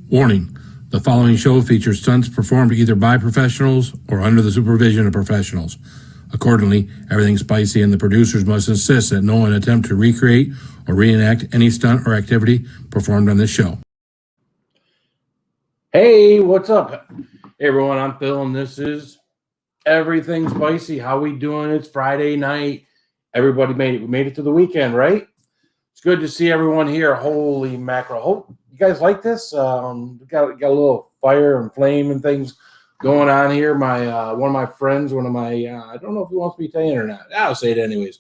Warning, the following show features stunts performed either by professionals or under the supervision of professionals. Accordingly, everything spicy and the producers must insist that no one attempt to recreate or reenact any stunt or activity performed on this show. Hey, what's up? Hey everyone, I'm Phil and this is Everything Spicy. How we doing? It's Friday night. Everybody made it. We made it to the weekend, right? It's good to see everyone here. Holy mackerel. Hope you guys like this. We got a little fire and flame and things going on here. My one of my friends, I don't know if he wants me saying it or not. I'll say it anyways.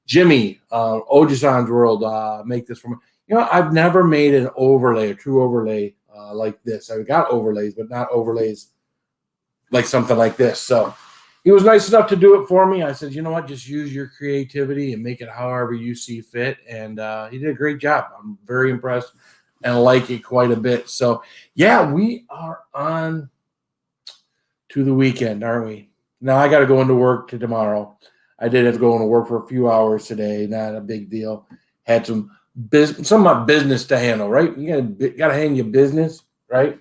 Jimmy, Ojisan's World, make this for me. You know, I've never made an overlay, a true overlay like this. I've got overlays, but not overlays like something like this. So he was nice enough to do it for me. I said, you know what, just use your creativity and make it however you see fit. And he did a great job. I'm very impressed and like it quite a bit. So, yeah, we are on to the weekend, aren't we? Now I got to go into work tomorrow. I did have to go into work for a few hours today. Not a big deal. Had some of my business to handle, right? You got to handle your business, right?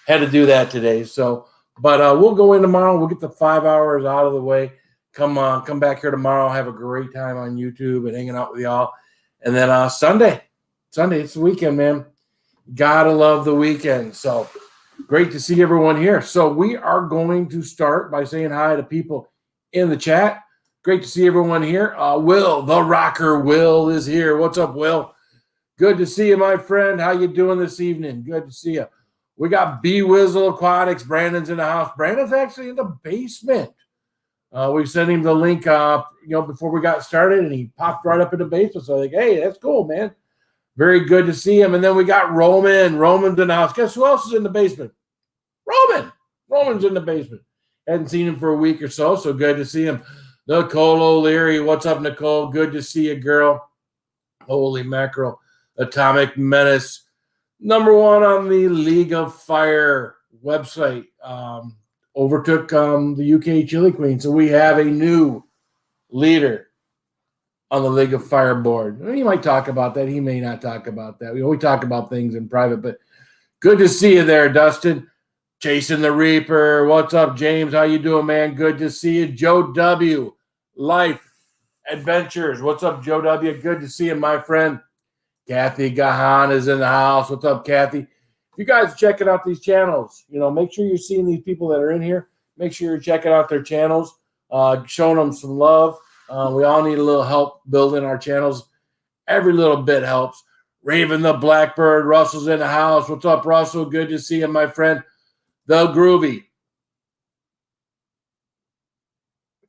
Had to do that today. So, but we'll go in tomorrow. We'll get the 5 hours out of the way. Come back here tomorrow. Have a great time on YouTube and hanging out with y'all. And then Sunday, it's the weekend, man. Gotta love the weekend. So great to see everyone here. So we are going to start by saying hi to people in the chat. Great to see everyone here. Will, the rocker Will, is here. What's up, Will? Good to see you, my friend. How you doing this evening? Good to see you. We got B-Wizzle Aquatics. Brandon's in the house. Brandon's actually in the basement. We sent him the link before we got started, and he popped right up in the basement. So I think, hey, that's cool, man. Very good to see him. And then we got Roman. Roman's in the house. Guess who else is in the basement? Roman. Roman's in the basement. Hadn't seen him for a week or so good to see him. Nicole O'Leary. What's up, Nicole? Good to see you, girl. Holy mackerel. Atomic Menace. Number one on the League of Fire website. Overtook the UK Chili Queen. So we have a new leader on the League of Fire board. He might talk about that. He may not talk about that. We talk about things in private, but good to see you there, Dustin. Chasing the Reaper. What's up, James? How you doing, man? Good to see you. Joe W. Life Adventures. What's up, Joe W? Good to see you, my friend. Kathy Gahan is in the house. What's up, Kathy? If you guys are checking out these channels, make sure you're seeing these people that are in here. Make sure you're checking out their channels, showing them some love. We all need a little help building our channels. Every little bit helps. Raven the Blackbird. Russell's in the house. What's up, Russell? Good to see you, my friend. The Groovy.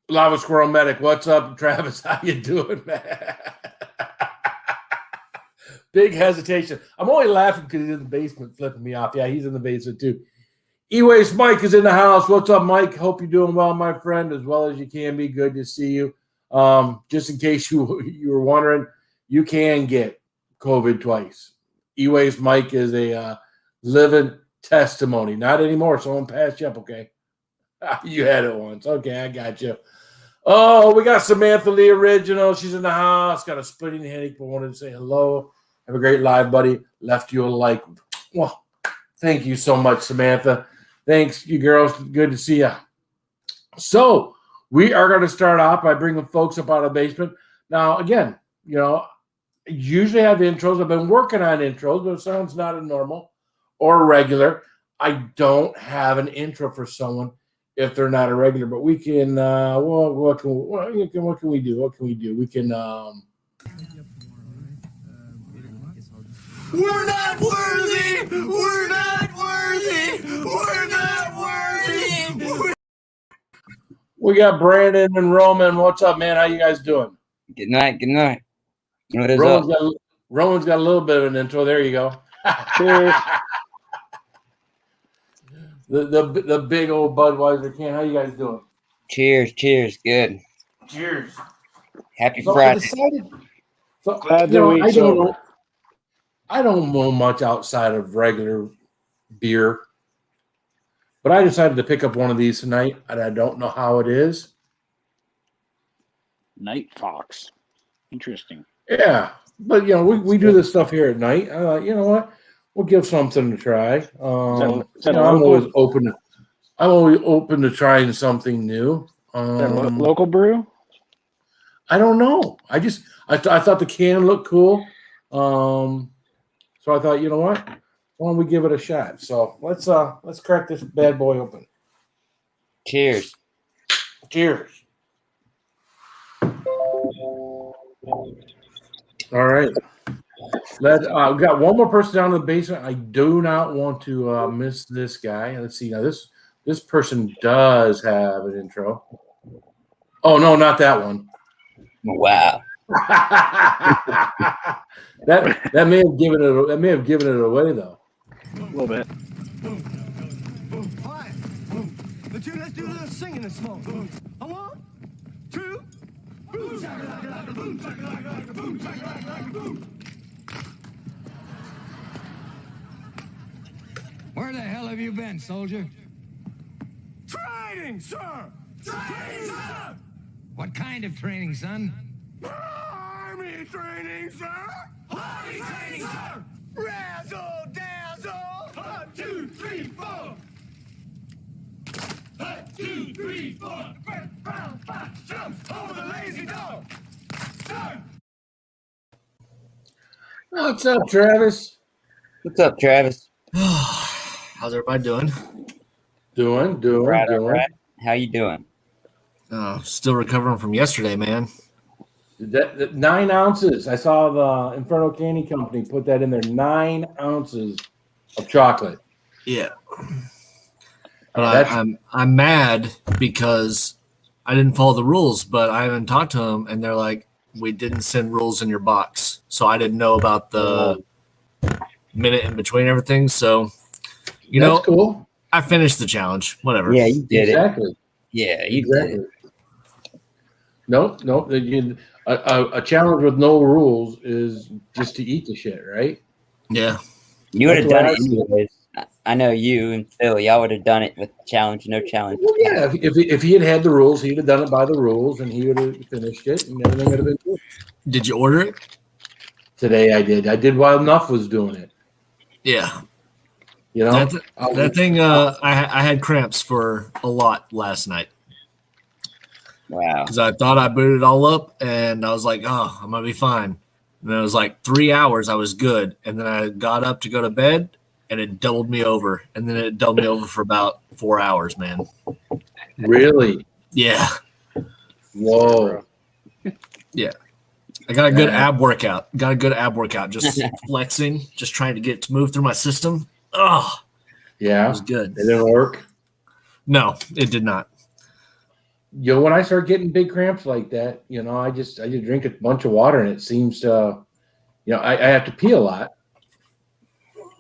Lava Squirrel Medic. What's up, Travis? How you doing, man? Big hesitation. I'm only laughing because he's in the basement flipping me off. Yeah, he's in the basement too. E-Waste Mike is in the house. What's up, Mike? Hope you're doing well, my friend, as well as you can be. Good to see you. Just in case you were wondering, you can get COVID twice. E-Waste Mike is a living testimony. Not anymore. Someone passed you up, okay? You had it once. Okay, I got you. Oh, we got Samantha Lee Original. She's in the house. Got a splitting headache, but wanted to say hello. Have a great live, buddy. Left you a like. Well, thank you so much, Samantha. Thanks, you girls. Good to see you. So we are going to start off by bringing folks up out of the basement. Now, again, usually have intros. I've been working on intros, but if someone's not a normal or a regular, I don't have an intro for someone if they're not a regular. But we can, what can we do? What can we do? We can, We're not worthy! We're not worthy! We're not worthy! We got Brandon and Roman. What's up, man? How you guys doing? Good night. Good night. What is Roman's got a little bit of an intro. There you go. Cheers. the big old Budweiser can. How you guys doing? Cheers. Cheers. Good. Cheers. Happy Friday. Glad I don't know much outside of regular beer, but I decided to pick up one of these tonight, and I don't know how it is. Night Fox. Interesting. Yeah, but we do this stuff here at night. You know what? we'll give something to try. Is that You know, I'm local? always open. I'm always open to trying something new. Is that local brew? I don't know. I thought the can looked cool. So I thought, you know what? Why don't we give it a shot? So let's crack this bad boy open. Cheers. Cheers. All right. We've got one more person down in the basement. I do not want to miss this guy. Let's see. Now this person does have an intro. Oh no, not that one. Wow. that may have given it away though. A little bit. All right. Let's do a little singing and smoke. A 1, 2. Boom, shakalaka, boom, shakalaka, boom, shakalaka, boom. Where the hell have you been, soldier? Training, sir. Training, sir. What kind of training, son? Army training, sir. Army training, sir. Razzle dazzle. 1, 2, 3, 4. 1, 2, 3, 4. Red, brown, fox jumps over the lazy dog. Start. What's up, Travis? What's up, Travis? How's everybody doing? Doing. Right. How you doing? Still recovering from yesterday, man. That 9 ounces. I saw the Inferno Candy Company put that in there. 9 ounces of chocolate. Yeah. But I'm mad because I didn't follow the rules, but I haven't talked to them, and they're like, we didn't send rules in your box. So I didn't know about the minute in between everything. So, That's cool. I finished the challenge. Whatever. Yeah, you did Exactly. it. Yeah, you did it. Nope. A challenge with no rules is just to eat the shit, right? Yeah. You would have That's done what it anyways. I know you and Phil. Y'all would have done it with challenge, no challenge. Well, yeah. If he had the rules, he'd have done it by the rules, and he would have finished it, and everything would have been good. Did you order it? Today I did. I did while Nuff was doing it. Yeah. You know, That thing, I had cramps for a lot last night. Wow. Because I thought I booted it all up, and I was like, oh, I'm going to be fine. And then it was like 3 hours, I was good. And then I got up to go to bed, and it doubled me over. And then it doubled me over for about 4 hours, man. really? Yeah. Whoa. Yeah. I got a good ab workout. Just flexing, just trying to get it to move through my system. Oh, Yeah. it was good. It didn't work. No, it did not. When I start getting big cramps like that, I just drink a bunch of water, and it seems to, I have to pee a lot.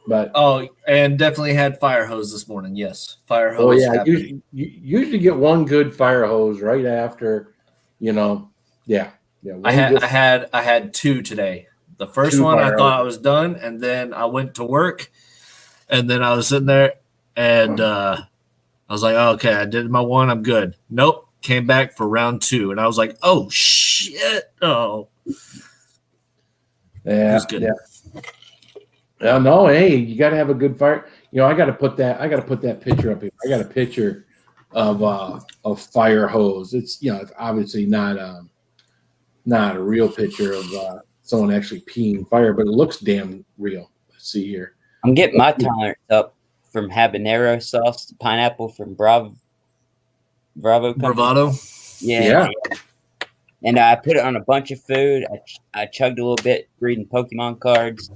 But Oh, and definitely had fire hose this morning. Yes, fire hose. oh yeah, happened. you usually get one good fire hose right after, Yeah. I had 2 today. The first 2 one I fire thought I hoses. was done, and then I went to work, and then I was sitting there, and I was like, oh, okay, I did my 1, I'm good. Nope, came back for round 2, and I was like, oh shit, oh, Yeah, it was good. Yeah, no, hey, you got to have a good fire. I got to put that picture up here. I got a picture of fire hose. It's it's obviously not a real picture of someone actually peeing fire, but it looks damn real. Let's see here. I'm getting my tolerance up from habanero sauce to pineapple from Bravo Company. Bravado. Yeah. And I put it on a bunch of food. I chugged a little bit reading Pokemon cards.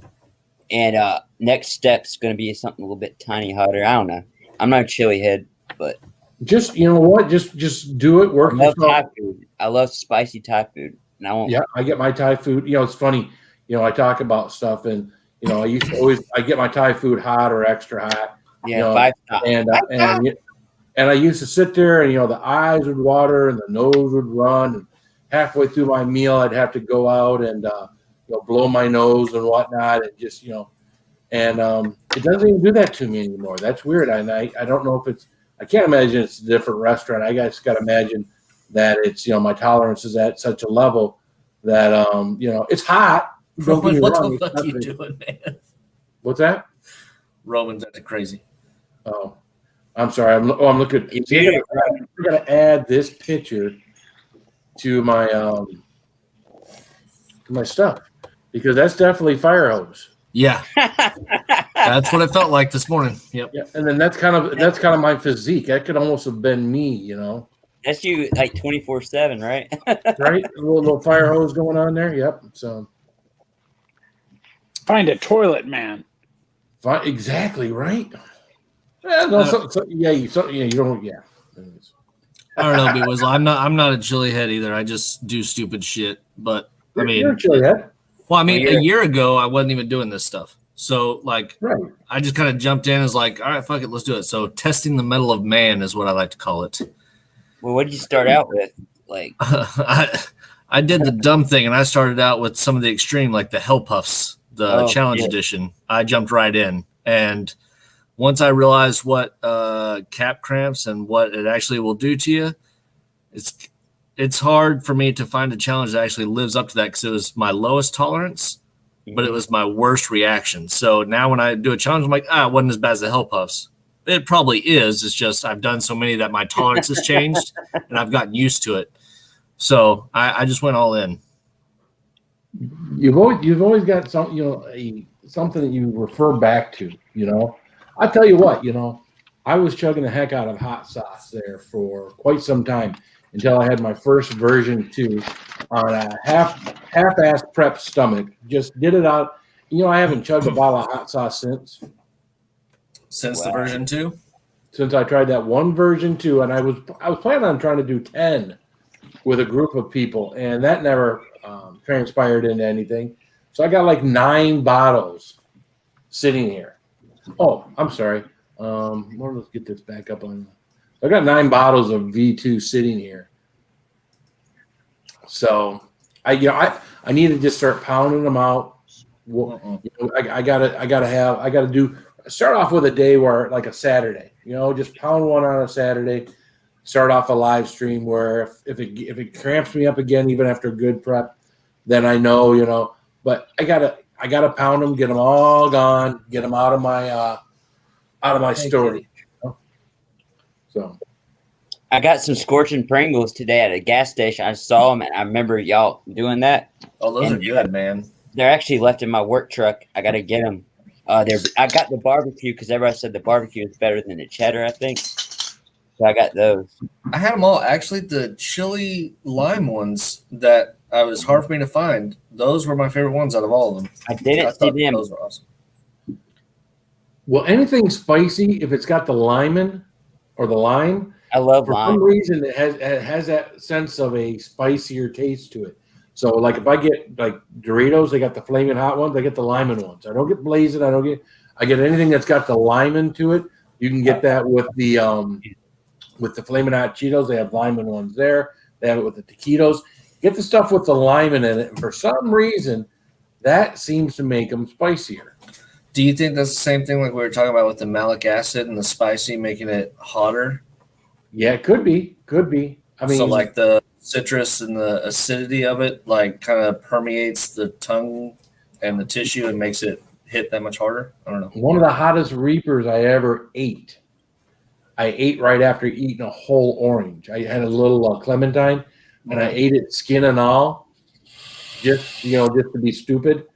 And next step's going to be something a little bit tiny hotter. I don't know. I'm not a chili head, but Just just do it. Work I love yourself. Thai food. I love spicy Thai food. And I won't. Yeah, I get my Thai food. It's funny. I talk about stuff, and I used to I get my Thai food hot or extra hot. Yeah, 5 stars. And I used to sit there, and the eyes would water, and the nose would run. And halfway through my meal, I'd have to go out and blow my nose and whatnot, and just and it doesn't even do that to me anymore. That's weird. I don't know if it's. I can't imagine it's a different restaurant. I just got to imagine that it's my tolerance is at such a level that it's hot. Don't get me What wrong, the it's fuck are you nothing- doing, man? What's that? Roman's acting crazy. Oh, I'm sorry. I'm looking. See, we're gonna add this picture to my stuff because that's definitely fire hose. Yeah, that's what it felt like this morning. Yep. Yeah, and then that's kind of my physique. That could almost have been me, you know. That's you like 24/7, right? Right? A little fire hose going on there. Yep. So Find a toilet man. exactly right. Yeah, no, you don't. Yeah. I don't know, because I'm not a chili head either. I just do stupid shit. But I mean, you're a chili head. Well, I mean, a year ago I wasn't even doing this stuff. So like, right. I just kind of jumped in as like, all right, fuck it, let's do it. So testing the metal of man is what I like to call it. Well, what did you start out with? Like, I did the dumb thing, and I started out with some of the extreme, like the Hell Puffs, the challenge edition. I jumped right in, and once I realized what cap cramps and what it actually will do to you, it's hard for me to find a challenge that actually lives up to that because it was my lowest tolerance, but it was my worst reaction. So now when I do a challenge, I'm like, it wasn't as bad as the Hell Puffs. It probably is. It's just I've done so many that my tolerance has changed, and I've gotten used to it. So I just went all in. You've always got some, something that you refer back to, you know. I tell you what, I was chugging the heck out of hot sauce there for quite some time until I had my first version 2 on a half-ass prep stomach. Just did it out. I haven't chugged a bottle of hot sauce since the version 2. Since I tried that one version 2, and I was planning on trying to do 10 with a group of people, and that never transpired into anything. So I got like 9 bottles sitting here. Oh, I'm sorry. Let's get this back up on. I got 9 bottles of V2 sitting here. So I need to just start pounding them out. I gotta start off with a day where like a Saturday, just pound one on a Saturday. Start off a live stream where if it cramps me up again, even after good prep, then I know, but I gotta pound them, get them all gone, get them out of my storage. So I got some scorching Pringles today at a gas station. I saw them, and I remember y'all doing that. Oh, those are good, man. They're actually left in my work truck. I got to get them. I got the barbecue because everybody said the barbecue is better than the cheddar, I think. So I got those. I had them all. Actually, the chili lime ones that was hard for me to find, those were my favorite ones out of all of them. I didn't see them. Those were awesome. Well, anything spicy, if it's got the lime or the lime, I love for lime. some reason it has that sense of a spicier taste to it. So, like if I get like Doritos, they got the flaming hot ones. I get the lime ones. I don't get blazing. I get anything that's got the lime to it. You can get that with the flaming hot Cheetos. They have lime ones there. They have it with the taquitos. Get the stuff with the lime in it. And for some reason, that seems to make them spicier. Do you think that's the same thing like we were talking about with the malic acid and the spicy making it hotter? Yeah, it could be. Could be. I mean, so like the citrus and the acidity of it like kind of permeates the tongue and the tissue and makes it hit that much harder? I don't know. One of the hottest Reapers I ever ate. I ate right after eating a whole orange. I had a little clementine, and I ate it skin and all, just to be stupid.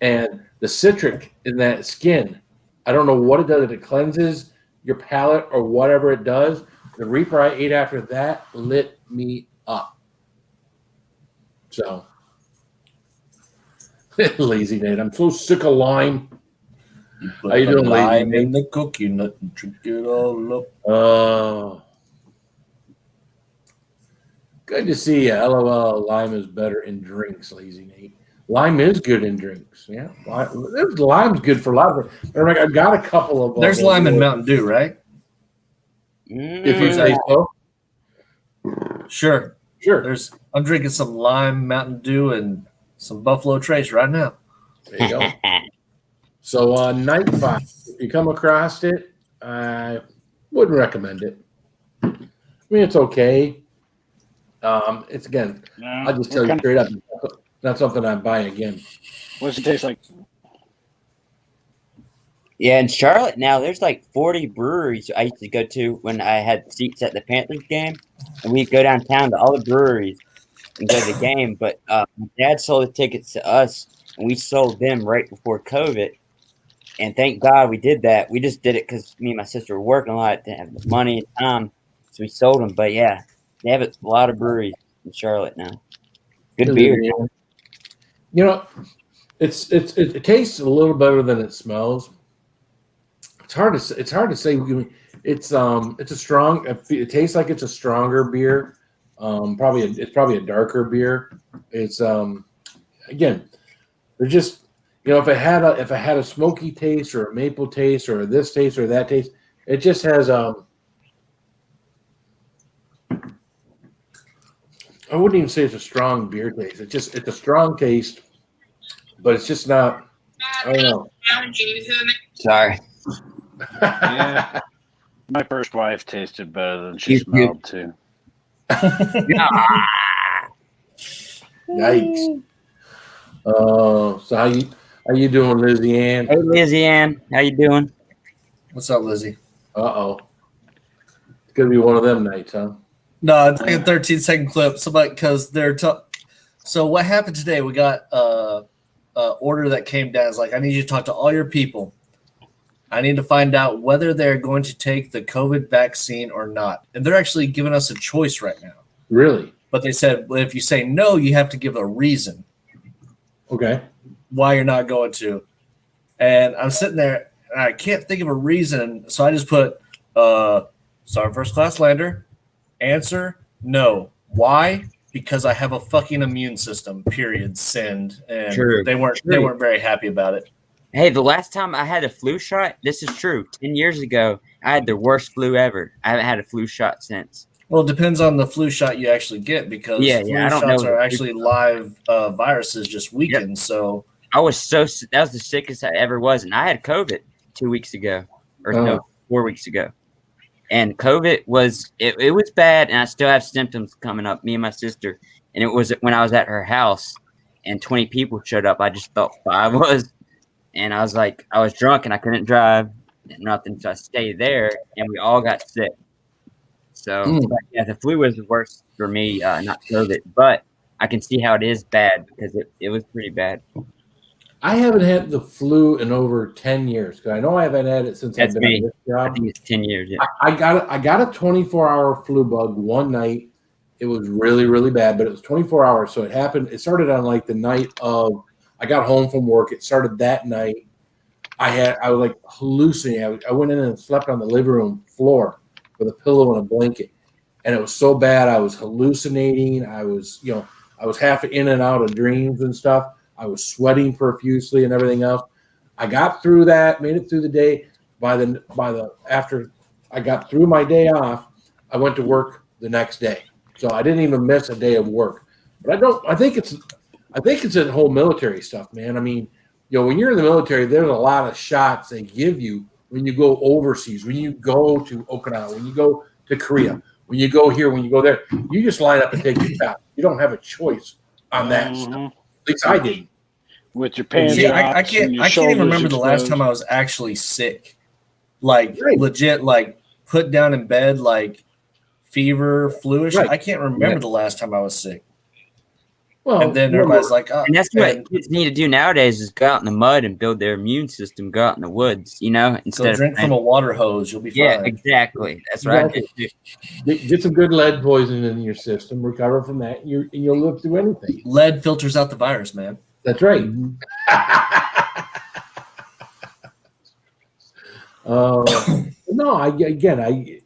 And the citric in that skin, I don't know what it does. If it cleanses your palate or whatever it does. The Reaper I ate after that lit me up. So, lazy Nate, I'm so sick of lime. How you doing, lazy Nate? In the coconut and drink it all up. Oh, good to see you. LOL. Lime is better in drinks, lazy Nate. Lime is good in drinks. Yeah, lime's good for a lot of. I've got a couple of. There's lime in Mountain Dew, right? If you say so. Sure. I'm drinking some lime Mountain Dew and some Buffalo Trace right now. There you go. So Night Fight, if you come across it, I wouldn't recommend it. I mean, it's okay. It's again, I'll just tell you straight up, not something I'd buy again. What does it taste like? Yeah, in Charlotte now, there's like 40 breweries I used to go to when I had seats at the Panthers game, and we'd go downtown to all the breweries and go to the game. But my dad sold the tickets to us, and we sold them right before COVID. And thank God we did that. We just did it because me and my sister were working a lot, didn't have the money and time, so we sold them. But yeah, they have a lot of breweries in Charlotte now. Good beer. You know, it tastes a little better than it smells. It's hard to say. It's hard to say. It's a strong. It tastes like it's a stronger beer. It's probably a darker beer. It's again, they're just if it had a smoky taste or a maple taste or this taste or that taste, it just has I wouldn't even say it's a strong beer taste. It's a strong taste, but it's just not. I don't know. Sorry. Yeah. My first wife tasted better than she smelled too. Yikes. So how you doing, Lizzie Ann? Hey, Lizzie Ann, how you doing? What's up, Lizzie? Uh-oh. It's gonna be one of them nights, huh? No, it's like a 13-second clip. Because they're so what happened today? We got a order that came down. It's like, I need you to talk to all your people. I need to find out whether they're going to take the COVID vaccine or not. And they're actually giving us a choice right now. Really? But they said, well, if you say no, you have to give a reason Okay. why you're not going to. And I'm sitting there, and I can't think of a reason. So I just put, sorry, first class lander. Answer, no. Why? Because I have a fucking immune system, period, send. And True. they weren't very happy about it. Hey, the last time I had a flu shot, this is true. 10 years ago, I had the worst flu ever. I haven't had a flu shot since. Well, it depends on the flu shot you actually get because flu I don't shots know are actually live viruses just weakened. Yep. So I was that was the sickest I ever was. And I had COVID 2 weeks ago, or no, 4 weeks ago. And COVID it was bad, and I still have symptoms coming up, me and my sister. And it was when I was at her house, and 20 people showed up. I just thought 5 was. And I was like, I was drunk, and I couldn't drive, nothing. So I stayed there, and we all got sick. So, yeah, the flu was the worst for me, not COVID. But I can see how it is bad because it was pretty bad. I haven't had the flu in over 10 years because I know I haven't had it since That's I've been me. on this job. I think it's 10 years. Yeah. I got a 24-hour flu bug one night. It was really, really bad, but it was 24 hours. So it started on like the night of I got home from work. It started that night. I was like hallucinating. I went in and slept on the living room floor with a pillow and a blanket. And it was so bad. I was hallucinating. I was half in and out of dreams and stuff. I was sweating profusely and everything else. I got through that, made it through the day. After I got through my day off, I went to work the next day. So I didn't even miss a day of work. But I think it's the whole military stuff, man. I mean, when you're in the military, there's a lot of shots they give you when you go overseas, when you go to Okinawa, when you go to Korea, when you go here, when you go there. You just line up and take your shot. You don't have a choice on that stuff. At least I didn't. With your pants. See, I can't even remember the last time I was actually sick. Like legit, like put down in bed, like fever, fluish. Right. I can't remember the last time I was sick. Well, and then everybody's like, oh. And that's what kids need to do nowadays is go out in the mud and build their immune system, go out in the woods, instead of drink from a water hose, you'll be fine. Yeah, exactly. That's right. Get some good lead poison in your system, recover from that, and you'll live through anything. Lead filters out the virus, man. That's right. No,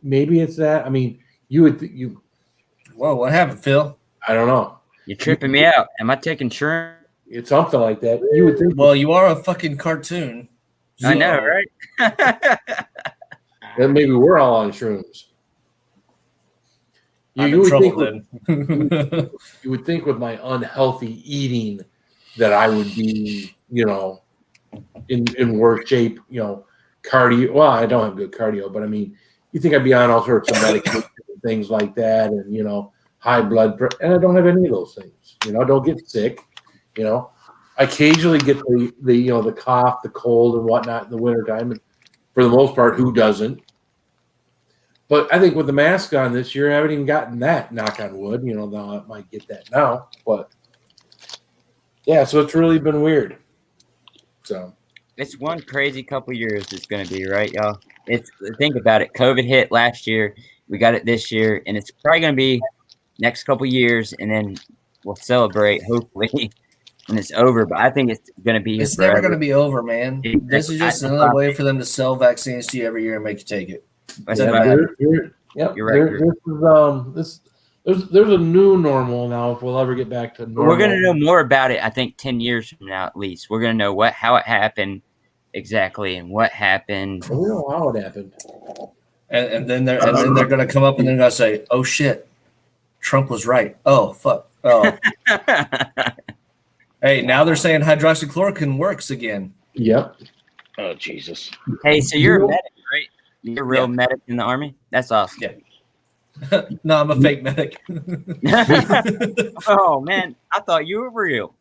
maybe it's that. I mean, Whoa, what happened, Phil? I don't know. You're tripping me out. Am I taking shrooms? It's something like that. You would think. Well, you are a fucking cartoon. I know, right? Then maybe we're all on shrooms. You would think with my unhealthy eating that I would be, in worse shape, cardio. Well, I don't have good cardio, but I mean, you think I'd be on all sorts of medications and things like that, and high blood pressure, and I don't have any of those things. Don't get sick. I occasionally get the cough, the cold, and whatnot in the wintertime. And for the most part, who doesn't? But I think with the mask on this year, I haven't even gotten that. Knock on wood. Though I might get that now, but yeah. So it's really been weird. So It's one crazy couple years it's going to be, right, y'all? Think about it. COVID hit last year. We got it this year, and it's probably going to be next couple years, and then we'll celebrate hopefully when it's over. But I think it's going to be. It's never going to be over, man. This is just another way for them to sell vaccines to you every year and make you take it. That's yeah, about it. You're right. There's a new normal now. If we'll ever get back to normal, we're going to know more about it. I think 10 years from now, at least, we're going to know how it happened exactly and what happened. We know how it happened. And then they're going to come up and they're going to say, "Oh shit, Trump was right. Oh fuck. Oh." Hey, now they're saying hydroxychloroquine works again. Yep. Oh Jesus. Hey, so you're a medic, right? You're a real medic in the Army? That's awesome. Yeah. No, I'm a fake medic. Oh man, I thought you were real.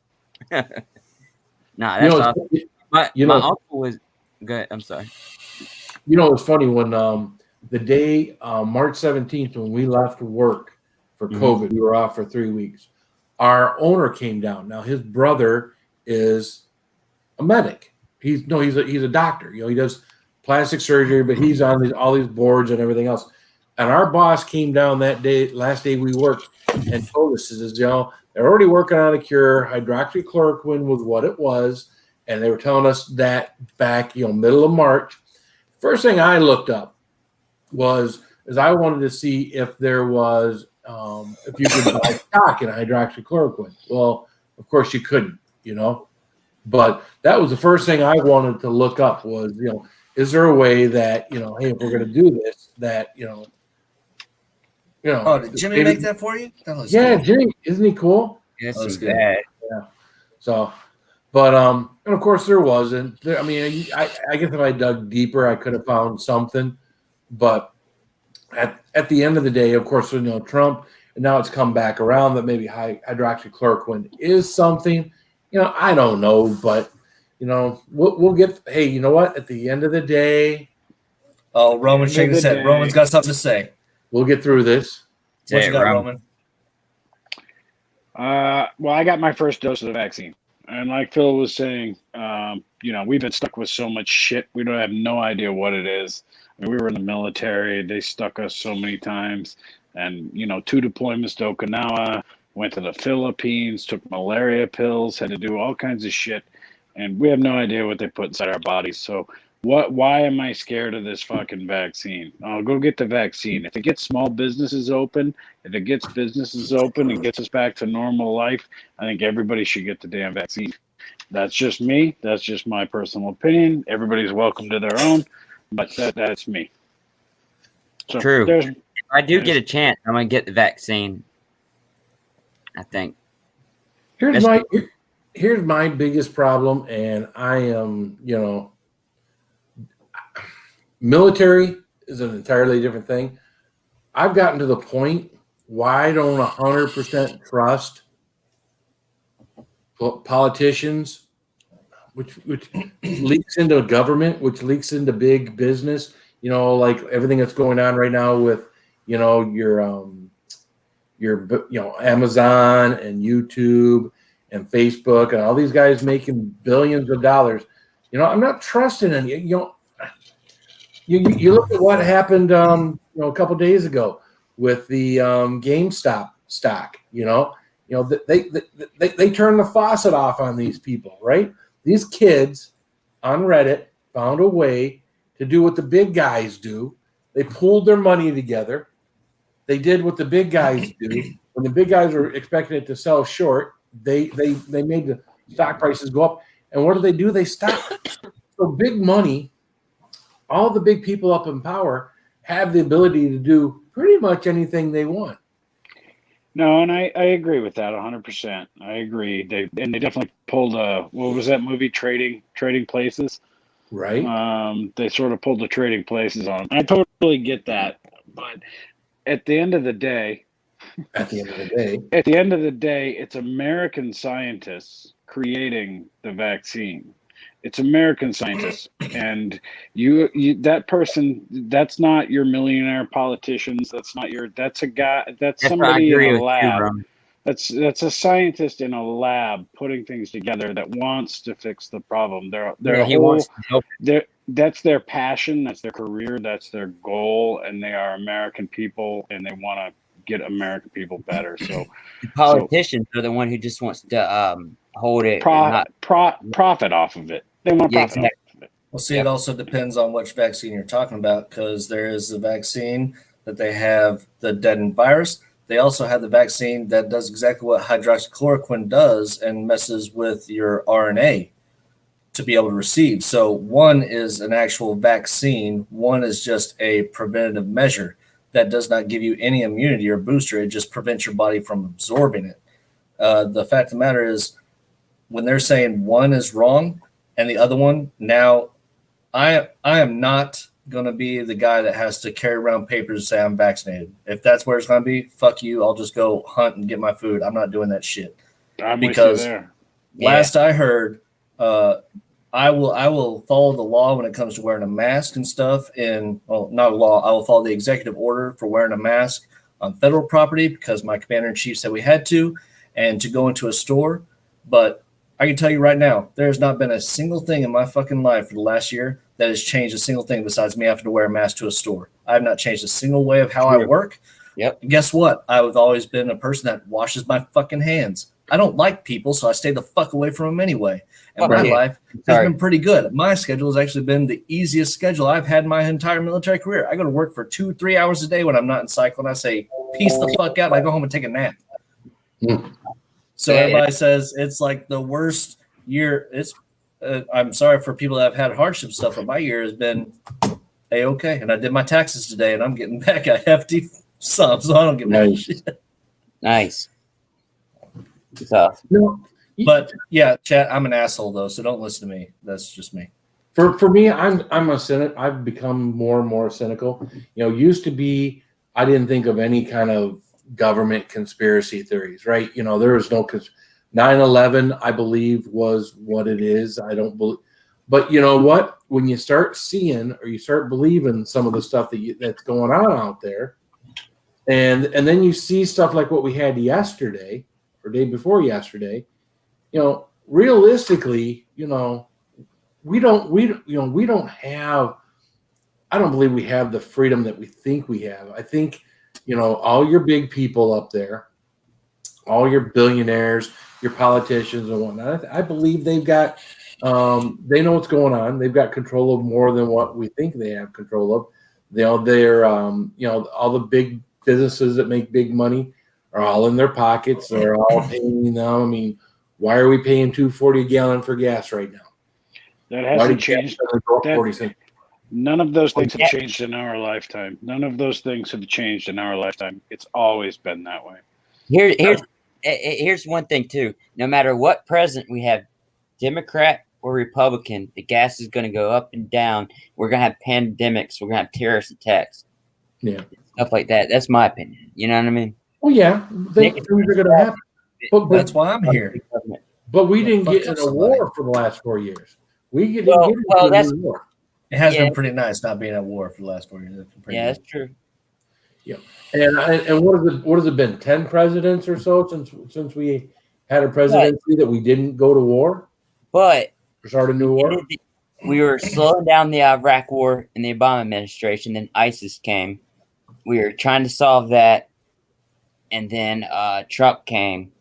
Nah, that's awesome. My uncle was good. I'm sorry. It's funny when the day March 17th when we left work for COVID, we were off for 3 weeks. Our owner came down. Now his brother is a medic. He's a doctor. He does plastic surgery, but he's on all these boards and everything else. And our boss came down that day, last day we worked, and told us, they're already working on a cure. Hydroxychloroquine was what it was, and they were telling us that back, middle of March. First thing I looked up was I wanted to see if there was if you could buy stock in hydroxychloroquine. Well, of course you couldn't, But that was the first thing I wanted to look up was, is there a way that, hey, if we're going to do this, that, Oh, did Jimmy make that for you? That yeah, good. Jimmy, isn't he cool? Yes, That's good. Yeah. So, but and of course there wasn't. I mean, I guess if I dug deeper, I could have found something. But at the end of the day, of course, Trump, and now it's come back around that maybe hydroxychloroquine is something. I don't know, but we'll get. Hey, you know what? At the end of the day, oh, Roman's shaking his head. Roman's got something to say. We'll get through this. What you got, Roman? Well, I got my first dose of the vaccine, and like Phil was saying, we've been stuck with so much shit. We don't have no idea what it is. I mean, we were in the military. They stuck us so many times, and 2 deployments to Okinawa. Went to the Philippines, took malaria pills, had to do all kinds of shit, and we have no idea what they put inside our bodies. So why am I scared of this fucking vaccine? I'll go get the vaccine. If it gets small businesses open, and gets us back to normal life, I think everybody should get the damn vaccine. That's just me. That's just my personal opinion. Everybody's welcome to their own, but that's me. So true. If I do get a chance, I'm going to get the vaccine. I think. Here's my biggest problem, and I am, military is an entirely different thing. I've gotten to the point why I don't 100% trust politicians, which leaks into government, which leaks into big business. Like everything that's going on right now with, your Amazon and YouTube and Facebook and all these guys making billions of dollars. I'm not trusting any. You look at what happened a couple days ago with the GameStop stock. They turned the faucet off on these people, right? These kids on Reddit found a way to do what the big guys do. They pooled their money together. They did what the big guys do. When the big guys were expecting it to sell short, they made the stock prices go up. And what do? They stopped. So big money, all the big people up in power have the ability to do pretty much anything they want. No, and I agree with that 100%. I agree. They definitely pulled what was that movie, Trading Places? Right. They sort of pulled the Trading Places on. I totally get that, but at the end of the day, it's American scientists creating the vaccine. It's American scientists, and you that person, that's not your millionaire politicians. That's a guy. That's That's where I somebody in agree a with you, lab. Ron. That's a scientist in a lab putting things together that wants to fix the problem. Their Yeah, he whole wants to help. that's their passion, that's their career, that's their goal, and they are American people, and they want to get American people better. So The politicians are the one who just wants to hold it and not. profit off of it. They want to Yeah, profit exactly. off of it. Well, see, Yep. it also depends on which vaccine you're talking about because there is the vaccine that they have the deadened virus. They also have the vaccine that does exactly what hydroxychloroquine does and messes with your RNA to be able to receive. So one is an actual vaccine, one is just a preventative measure that does not give you any immunity or booster. It just prevents your body from absorbing it. The fact of the matter is, when they're saying one is wrong and the other one, now I am not going to be the guy that has to carry around papers and say I'm vaccinated. If that's where it's going to be, fuck you. I'll just go hunt and get my food. I'm not doing that shit. I'm Because with you there. Last I heard, I will follow the law when it comes to wearing a mask and stuff. And well, not a law. I will follow the executive order for wearing a mask on federal property because my commander in chief said we had to, and to go into a store. But I can tell you right now, there has not been a single thing in my fucking life for the last year that has changed a single thing besides me having to wear a mask to a store. I have not changed a single way of how I work. Yep. And guess what? I've always been a person that washes my fucking hands. I don't like people, so I stay the fuck away from them anyway. And my life has been pretty good. My schedule has actually been the easiest schedule I've had my entire military career. I go to work for 2-3 hours a day when I'm not in cycle, and I say, peace the fuck out, and I go home and take a nap. So everybody says it's like the worst year. It's I'm sorry for people that have had hardship stuff, but my year has been A-okay. And I did my taxes today, and I'm getting back a hefty sum, so I don't give a shit. Nice. Tough. No, But yeah, chat, I'm an asshole though, so don't listen to me. That's just me. for me, I'm a cynic. I've become more and more cynical. Used to be I didn't think of any kind of government conspiracy theories, right? There was no 9/11, I believe, was what it is. I don't believe, but you know what? When you start seeing or you start believing some of the stuff that's going on out there, and then you see stuff like what we had yesterday or day before yesterday, realistically, we don't have. I don't believe we have the freedom that we think we have. I think, all your big people up there, all your billionaires, your politicians and whatnot, I believe they've got, they know what's going on. They've got control of more than what we think they have control of. They're all the big businesses that make big money are all in their pockets. They're all paying them. I mean, why are we paying $2.40 a gallon for gas right now? That hasn't changed. Go up 40 cents? None of those things have changed in our lifetime. None of those things have changed in our lifetime. It's always been that way. Here's one thing too. No matter what president we have, Democrat or Republican, the gas is going to go up and down. We're going to have pandemics. We're going to have terrorist attacks. Yeah, stuff like that. That's my opinion. You know what I mean? Oh yeah, things are going to happen. But That's why I'm here. But we didn't get in a war for the last 4 years. We didn't get into a war. It has been pretty nice not being at war for the last 4 years. Yeah, that's true. Yeah, and what has it been? 10 presidents or so since we had a presidency that we didn't go to war, but or start a new war. We were slowing down the Iraq War in the Obama administration. Then ISIS came. We were trying to solve that, and then Trump came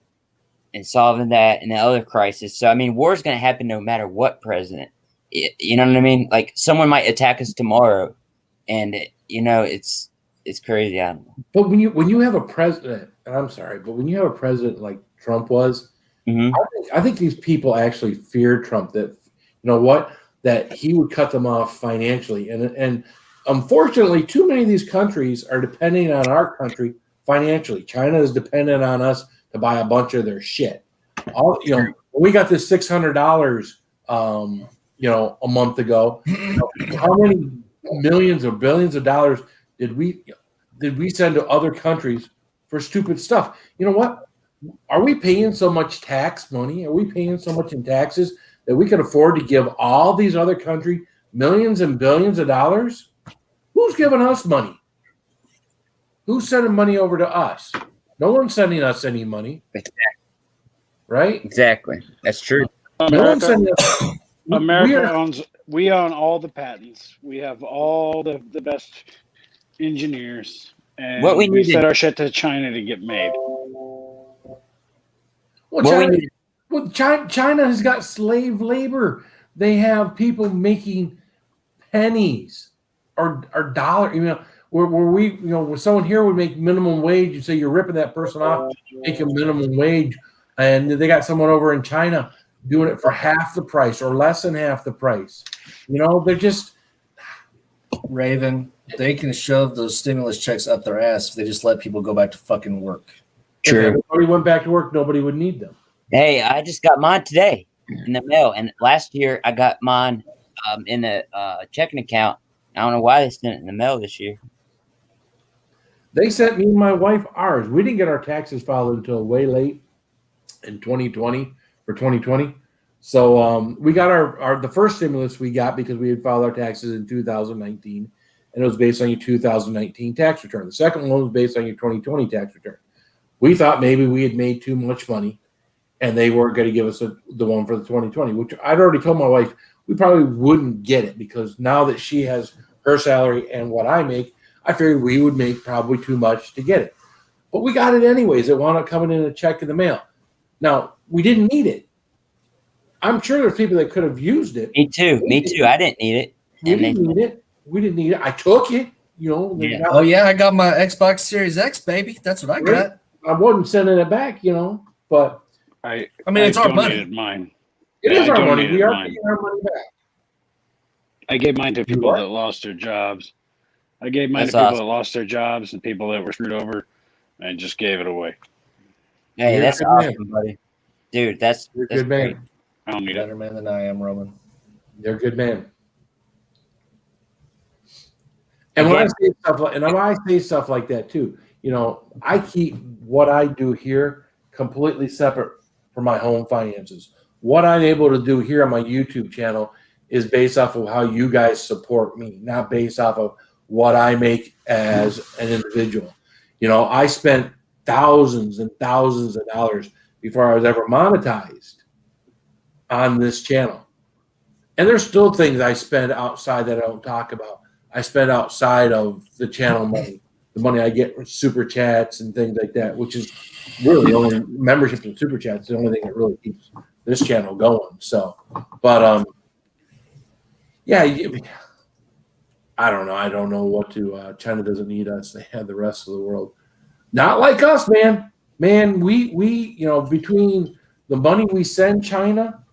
and solving that, and the other crisis. So I mean, war is going to happen no matter what president. You know what I mean? Like someone might attack us tomorrow, and it's crazy. I don't know. But when you have a president, and I'm sorry, but when you have a president like Trump was, I think these people actually feared Trump. That that he would cut them off financially, and unfortunately, too many of these countries are depending on our country financially. China is dependent on us to buy a bunch of their shit. We got this $600. A month ago, how many millions or billions of dollars did we send to other countries for stupid stuff? You know what? are we paying so much tax money? Are we paying so much in taxes that we can afford to give all these other countries millions and billions of dollars? Who's giving us money? Who's sending money over to us? No one's sending us any money, right? Exactly. That's true. No one's America, sending us. we own all the patents. We have all the best engineers, and What we we need to- send our shit to China to get made. Well, What we China, need- well, China has got slave labor. They have people making pennies or dollar. Where we, when someone here would make minimum wage, you say you're ripping that person off, making minimum wage, and they got someone over in China doing it for half the price or less than half the price. They're just Raven, they can shove those stimulus checks up their ass if they just let people go back to fucking work. If everybody went back to work, nobody would need them. Hey, I just got mine today in the mail, and last year I got mine in a checking account. I don't know why they sent it in the mail this year. They sent me and my wife ours. We didn't get our taxes filed until way late in 2020 for 2020. So we got our the first stimulus we got because we had filed our taxes in 2019, and it was based on your 2019 tax return. The second one was based on your 2020 tax return. We thought maybe we had made too much money, and they weren't going to give us the one for the 2020, which I'd already told my wife we probably wouldn't get it because now that she has her salary and what I make, I figured we would make probably too much to get it. But we got it anyways. It wound up coming in a check in the mail. Now, we didn't need it. I'm sure there's people that could have used it. Me too. I didn't need it. We didn't need it. I took it. Yeah. Oh yeah, I got my Xbox Series X, baby. That's what I got. I wasn't sending it back, but I mean, it's our donated money. Mine. it Yeah, is I our money. donated We are mine. paying our money back. I gave mine to people are? that lost their jobs. I gave mine That's to people awesome. that lost their jobs and people that were screwed over, and just gave it away. Hey, You're a that's good awesome, buddy. Dude, that's You're a that's good man. great. I don't need it. Better man than I am, Roman. You're a good man. And when I say stuff like that too, I keep what I do here completely separate from my home finances. What I'm able to do here on my YouTube channel is based off of how you guys support me, not based off of what I make as an individual. I spent thousands and thousands of dollars before I was ever monetized on this channel. And there's still things I spend outside that I don't talk about. I spend outside of the channel money, the money I get from super chats and things like that, which is really the only membership and super chats, the only thing that really keeps this channel going. So, but yeah, I don't know. I don't know what to. China doesn't need us. They have the rest of the world. Not like us, man. Man, we between the money we send China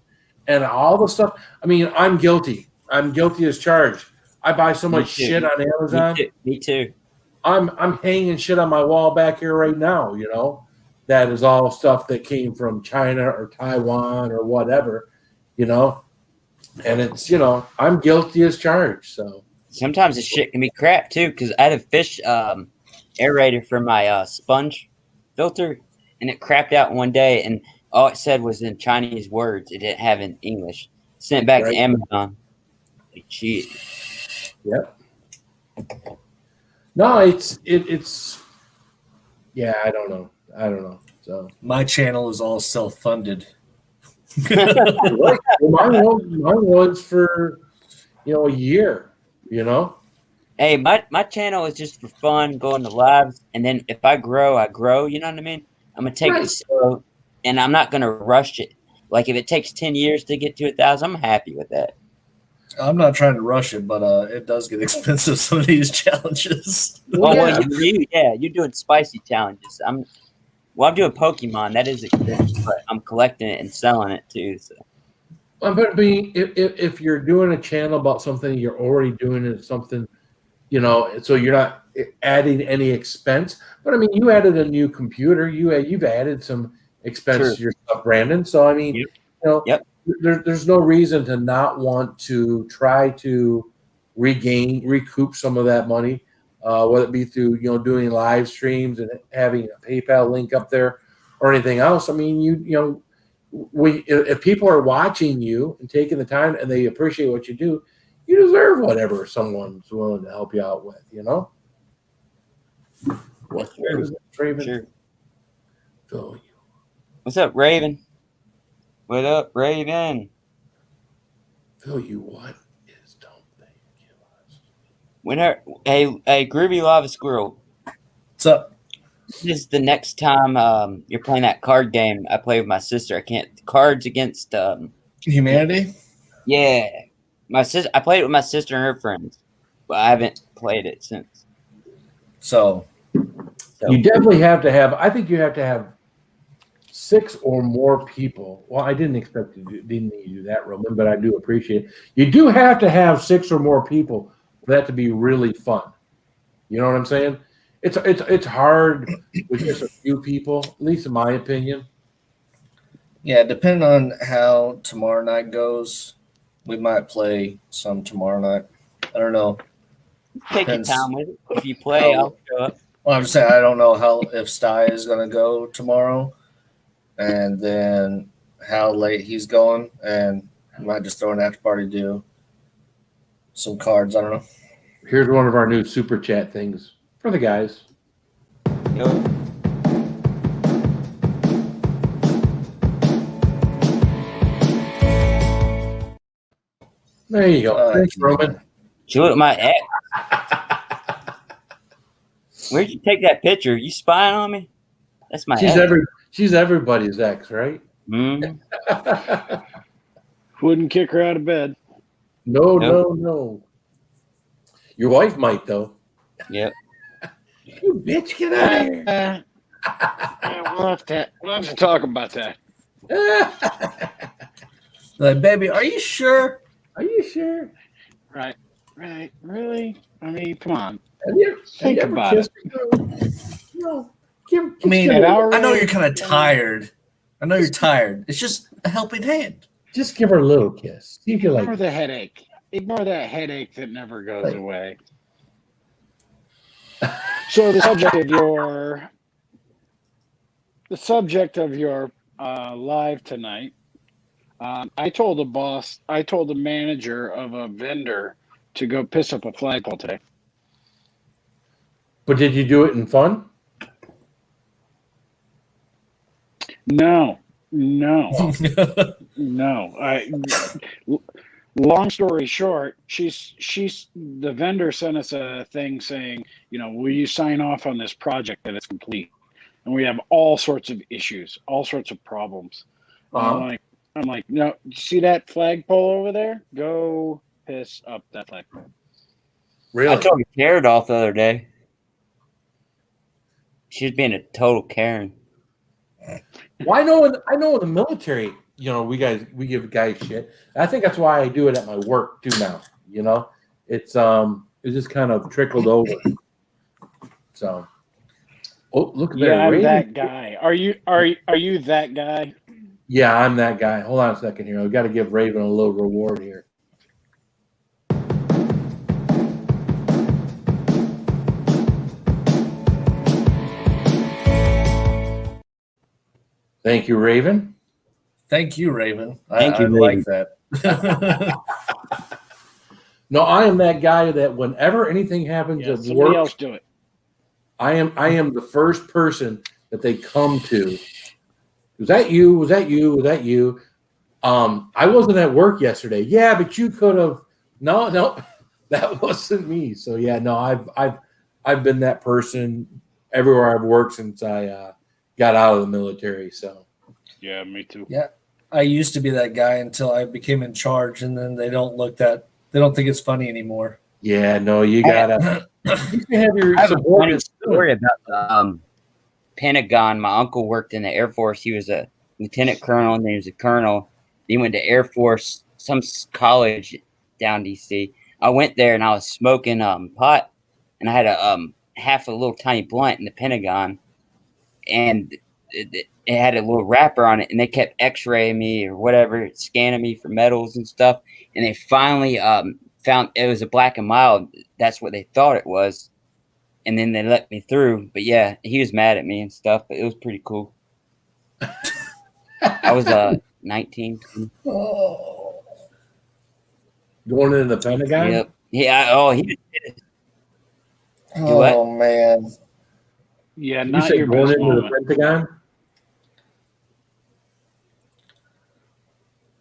and all the stuff. I mean, I'm guilty. I'm guilty as charged. I buy so much shit on Amazon. Me too. I'm hanging shit on my wall back here right now. That is all stuff that came from China or Taiwan or whatever. And it's I'm guilty as charged. So Sometimes the shit can be crap too, because I had a fish aerator for my sponge filter, and it crapped out one day, and all it said was in Chinese words. It didn't have in English. Sent it back to Amazon. Like, shit. Yep. No, it's yeah, I don't know. So My channel is all self-funded. well, mine was for a year. Hey, my channel is just for fun, going to lives, and then if I grow, I grow. You know what I mean? I'm gonna take Right. it slow, and I'm not gonna rush it. Like if it takes 10 years to get to 1,000, I'm happy with that. I'm not trying to rush it, but it does get expensive, some of these challenges. Well, yeah. you're doing spicy challenges. I'm doing Pokemon. That is expensive, but I'm collecting it and selling it too. So But if you're doing a channel about something you're already doing it something, so you're not adding any expense. But I mean, you added a new computer. You've added some expense to your stuff, Brandon. So I mean, Yep. there's no reason to not want to try to recoup some of that money, whether it be through doing live streams and having a PayPal link up there, or anything else. I mean, if people are watching you and taking the time and they appreciate what you do, you deserve whatever someone's willing to help you out with, That's true. Raven? Sure. Phil, What's up, Raven? What up, Raven? Phil, you what is don't think Hey, Groovy Lava Squirrel. What's up? This is the next time you're playing that card game I play with my sister. I can't cards against Humanity? yeah. My sister I played it with my sister and her friends, but I haven't played it since. So You definitely have to have. I think you have to have 6 or more people. Well, I didn't expect didn't need to do that, Roman, but I do appreciate it. You do have to have 6 or more people for that to be really fun. You know what I'm saying? It's hard with just a few people, at least in my opinion. yeah, depending on how tomorrow night goes, we might play some tomorrow night. I don't know. Take Depends. your time with it. If you play, I'll show up. Well, I'm just saying I don't know if Sty is gonna go tomorrow, and then how late he's going, and we might just throw an after party, do some cards. I don't know. Here's one of our new super chat things for the guys. Yo, There you go. Thanks, Roman. shoot at my ex. Where'd you take that picture? You spying on me? That's my ex. She's everybody's ex, right? Mhm. Wouldn't kick her out of bed. No. Your wife might though. Yep. You bitch, get out of here. We'll have to talk about that. Like, baby, are you sure? Are you sure? Right. Really? I mean, come on. Have you Think ever about kissed her? No. I mean, An hour I know away. you're kind of tired. I know you're tired. It's just a helping hand. Just give her a little kiss. See if you like Ignore it. the headache. Ignore that headache that never goes Right. away. So the subject of your live tonight. I told the manager of a vendor to go piss up a flagpole today. But did you do it in fun? No. Long story short, she's the vendor sent us a thing saying, will you sign off on this project that it's complete? And we have all sorts of issues, all sorts of problems. Uh-huh. I'm like, no, see that flagpole over there? Go piss up that flagpole. Really? I told Karen off the other day. She's being a total Karen. Well, I know in the military, we give guys shit. I think that's why I do it at my work too now. It's it just kind of trickled over. So, look at that. Yeah, I'm Raven. that guy. Are you that guy? Yeah, I'm that guy. Hold on a second here. I've got to give Raven a little reward here. Thank you, Raven. Thank you, Raven. Thank you, I Raven. like that. No, I am that guy that whenever anything happens Yeah, at somebody work, else do it. I am the first person that they come to. Was that you? Was that you? Was that you? I wasn't at work yesterday. Yeah, but you could have. No, that wasn't me. So yeah, no, I've been that person everywhere I've worked since I got out of the military. So Yeah, me too. Yeah, I used to be that guy until I became in charge, and then they don't think it's funny anymore. yeah, no, you gotta. You can have your I have a funny subordinates do it. story about the Pentagon. My uncle worked in the Air Force. He was a lieutenant colonel, and then he was a colonel. He went to Air Force, some college down D.C. I went there, and I was smoking pot, and I had a half a little tiny blunt in the Pentagon, and it had a little wrapper on it, and they kept X-raying me or whatever, scanning me for metals and stuff, and they finally found it was a black and mild. That's what they thought it was, and then they let me through. But yeah, he was mad at me and stuff, but it was pretty cool. I was 19. Oh, Going into the Pentagon? Yep. Yeah. Oh, he what? oh man. Yeah, You not said your going best into the moment. Pentagon?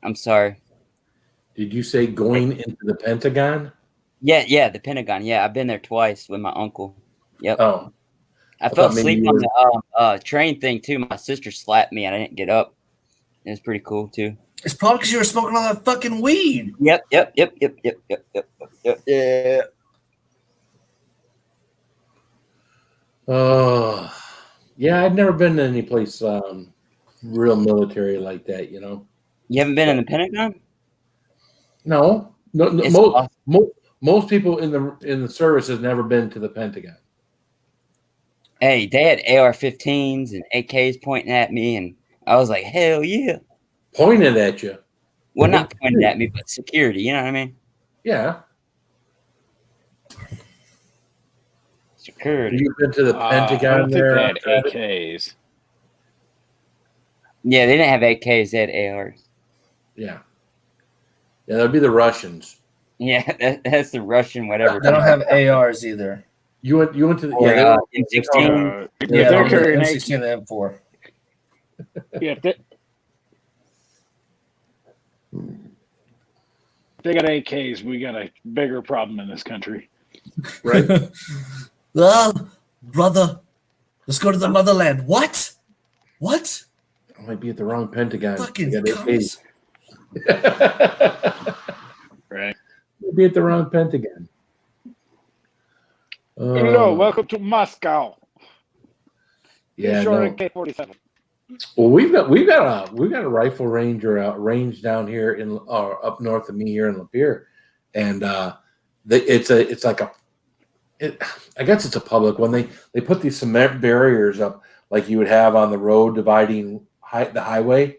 I'm sorry. Did you say going into the Pentagon? Yeah, the Pentagon. Yeah, I've been there twice with my uncle. Yep. Oh, I thought fell maybe asleep you on were- the train thing too. My sister slapped me and I didn't get up. It was pretty cool too. It's probably because you were smoking all that fucking weed. Yep. Yeah. Oh, yeah, I'd never been to any place real military like that, you know. You haven't been in the Pentagon? No, It's awesome. most people in the service has never been to the Pentagon. Hey, they had AR-15s and AKs pointing at me, and I was like, hell yeah. Pointed at you. Well, not pointed at me, but security. You know what I mean? Yeah. Security. You've been to the I Pentagon don't think there? they had AKs. Yeah, they didn't have AKs. They had ARs. Yeah. Yeah, that'd be the Russians. Yeah, that's the Russian whatever. They don't have ARs either. You went to the Or, they were- M16. If Yeah, they're the carrying M16 and the M4. Yeah, if they got AKs, we got a bigger problem in this country. right? Well, brother, let's go to the motherland. What? What? I might be at the wrong Pentagon. Fucking You got commies. AKs. Right. Might be at the wrong Pentagon. Hello, welcome to Moscow. Yeah, Short no. AK-47. Well, we've got a rifle range down here in up north of me here in Lapeer, and I guess it's a public one. They put these cement barriers up like you would have on the road dividing the highway,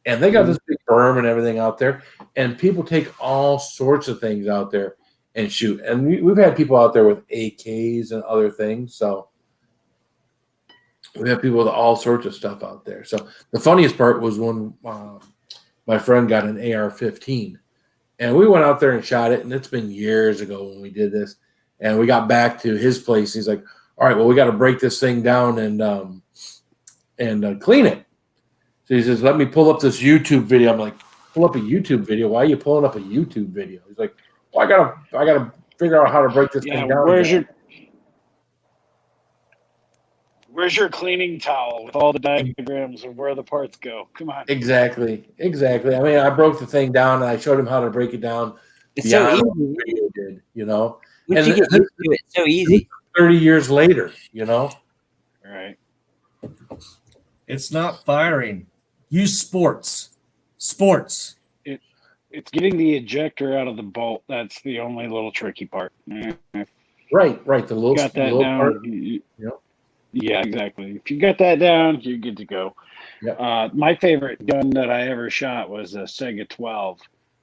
and they got this big berm and everything out there, and people take all sorts of things out there and shoot, and we've had people out there with AKs and other things, so. We have people with all sorts of stuff out there. So the funniest part was when my friend got an AR-15, and we went out there and shot it. And it's been years ago when we did this. And we got back to his place. He's like, "All right, well, we got to break this thing down and clean it." So he says, "Let me pull up this YouTube video." I'm like, "Pull up a YouTube video? Why are you pulling up a YouTube video?" He's like, "Well, I gotta figure out how to break this thing down." Where's your cleaning towel with all the diagrams of where the parts go? Come on. Exactly. I mean, I broke the thing down and I showed him how to break it down. It's so beyond easy. what the video did, you know. Once you And get used to it, it's so easy. 30 years later, you know. All right. It's not firing. Use sports. Sports. It's getting the ejector out of the bolt. That's the only little tricky part. Right. The little, Got that little down. part. Yep. Yeah, exactly. If you got that down, you're good to go. Yep. My favorite gun that I ever shot was a Sega 12,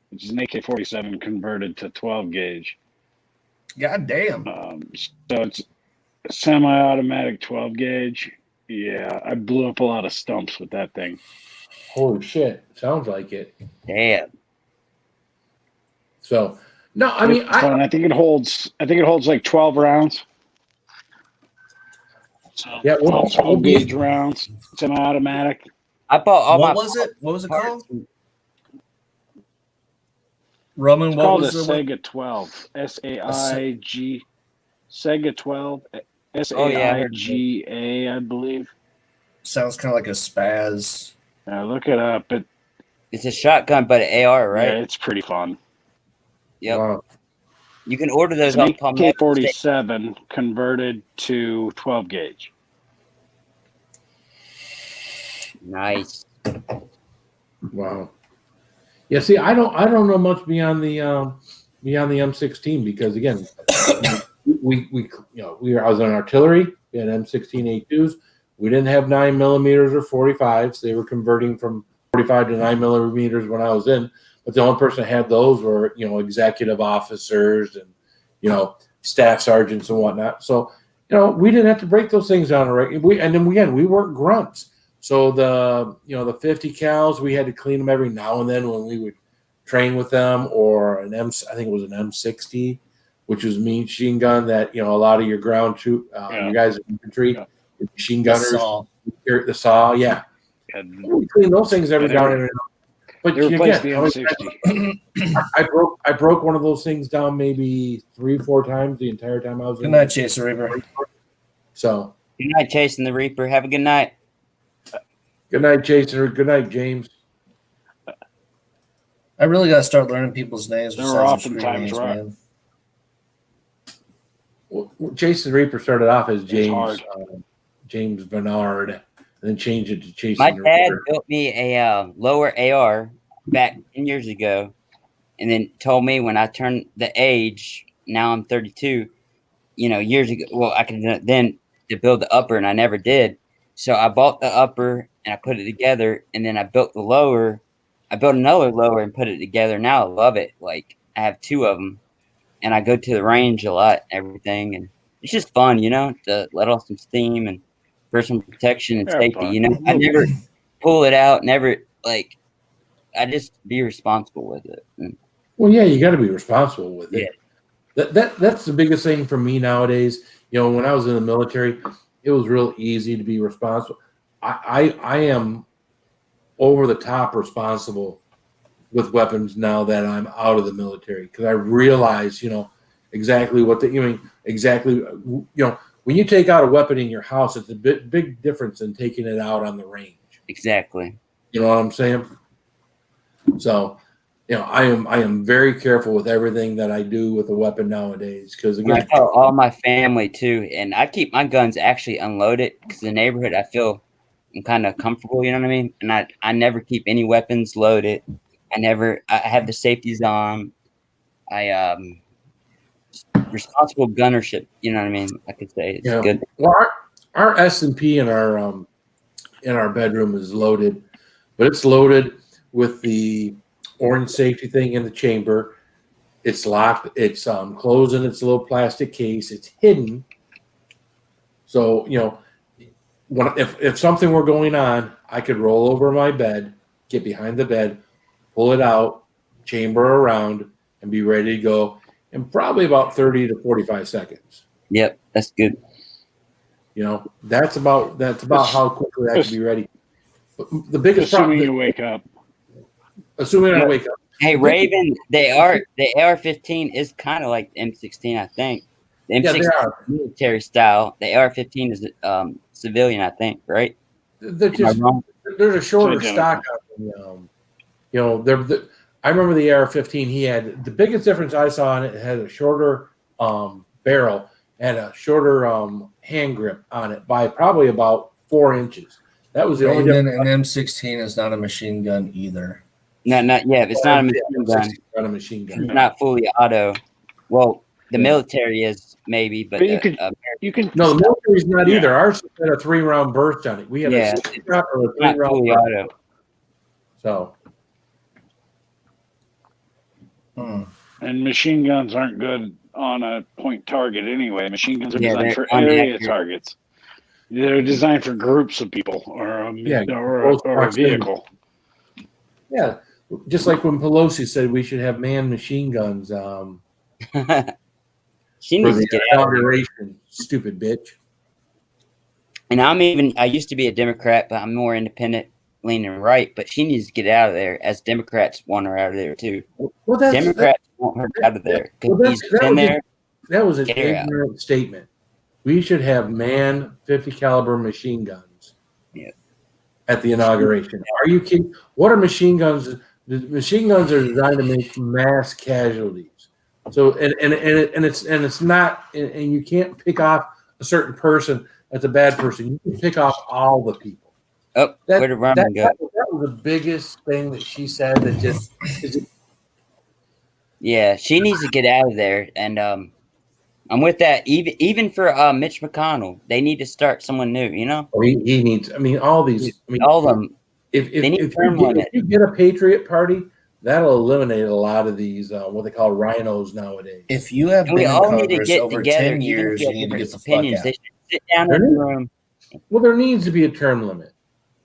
which is an AK-47 converted to 12 gauge. God damn. So it's a semi-automatic 12 gauge. Yeah, I blew up a lot of stumps with that thing. Holy shit. Sounds like it. Damn. So, no, I mean, I think it holds like 12 rounds. So Yeah, well, 12 gauge rounds, semi-automatic. I bought all What my was it? What was it parts. called? Roman, It's what called a was the Sega 12. SAIG. Sega 12. Oh, yeah, I heard of it. SAIGA, I believe. Sounds kind of like a spaz. Look it up. It's a shotgun, but an AR, right? Yeah, it's pretty fun. Yep. wow. You can order those It's an on Palmetto State. AK-47 converted to 12 gauge. Nice. Wow. Yeah, see, I don't know much beyond the M16 because again, I was in artillery. We had M16 A2s. We didn't have 9mm or 45s. They were converting from 45 to 9mm when I was in. But the only person that had those were, executive officers and, staff sergeants and whatnot. So, we didn't have to break those things down. We weren't grunts. So the 50 cals, we had to clean them every now and then when we would train with them, or I think it was an M60, which was a machine gun that a lot of your ground troop, your guys in infantry, your machine gunners, the saw, yeah. We clean those things every now and then. But They replaced the again, M60. I broke one of those things down maybe 3-4 times the entire time I was in. Good night, Chaser Reaper. So Good night, Chasing the Reaper. Have a good night. good night, Chaser. Good night, James. I really got to start learning people's names. They were besides their oftentimes screen names, right. man. Well, Jason Reaper started off as hard. James Bernard, and then changed it to Jason My the dad Reaper. built me a lower AR back 10 years ago, and then told me when I turned the age, now I'm 32, years ago, well, I could then to build the upper, and I never did. So I bought the upper, and I put it together, and then I built the lower. I built another lower and put it together. Now I love it. Like, I have 2 of them, and I go to the range a lot and everything, and it's just fun, to let off some steam and personal protection and safety. I never pull it out, never, like, I just be responsible with it. Well, yeah, you got to be responsible with it. Yeah. That's the biggest thing for me nowadays. When I was in the military, it was real easy to be responsible. I am over the top responsible with weapons now that I'm out of the military, because I realize, exactly what exactly, when you take out a weapon in your house, it's a big difference than taking it out on the range. Exactly. You know what I'm saying? So, I am very careful with everything that I do with a weapon nowadays, because I again, tell all my family too, and I keep my guns actually unloaded because in the neighborhood I feel I'm kind of comfortable. You know what I mean? And I never keep any weapons loaded. I have the safeties on. Responsible gunnership. You know what I mean? I could say it's good. Well, our S&P in our bedroom is loaded, but it's loaded with the orange safety thing in the chamber. It's locked. It's closed in its little plastic case. It's hidden. So if something were going on, I could roll over my bed, get behind the bed, pull it out, chamber around, and be ready to go in probably about 30 to 45 seconds. Yep, that's good. That's about how quickly I can be ready. But the biggest Assuming problem, you wake up. Assuming I wake up. Hey, Raven, the AR-15 is kind of like the M16, I think. The M16 is military style. The AR-15 is civilian, I think, right? There's a shorter stock on them. I remember the AR-15. He had the biggest difference I saw in it. It had a shorter barrel and a shorter hand grip on it by probably about 4 inches. That was the only difference. An M16 is not a machine gun either. Not yet. It's not a machine gun. It's not a machine gun. It's not fully auto. Well, the military is maybe, but you can. No, the military's not either. Ours had a 3-round burst on it. We had a 6-shot or a 3-round fully burst. auto. So. And machine guns aren't good on a point target anyway. Machine guns are designed for they're area inaccurate. targets. They're designed for groups of people or a vehicle. Yeah, just like when Pelosi said we should have manned machine guns She for needs to the get out. inauguration. Stupid bitch. And I used to be a Democrat, but I'm more independent, leaning right. But she needs to get out of there, as Democrats want her out of there too. Well, Democrats want her out of there because he's been there. That was an Get her out. ignorant statement. We should have manned 50 caliber machine guns at the inauguration. Are you kidding? What are machine guns? The machine guns are designed to make mass casualties. So and it's not, and you can't pick off a certain person that's a bad person. You can pick off all the people. Oh, where did Roman go? That was the biggest thing that she said. That just Yeah, she needs to get out of there. And I'm with that. Even for Mitch McConnell, they need to start someone new. he needs. I mean, all these. I mean, all of them. If you get a Patriot Party, that'll eliminate a lot of these what they call rhinos nowadays. If you have been We in all need to Congress get over together. 10 years, you need to get the fuck opinions. out. They should sit down in the room. Well, there needs to be a term limit.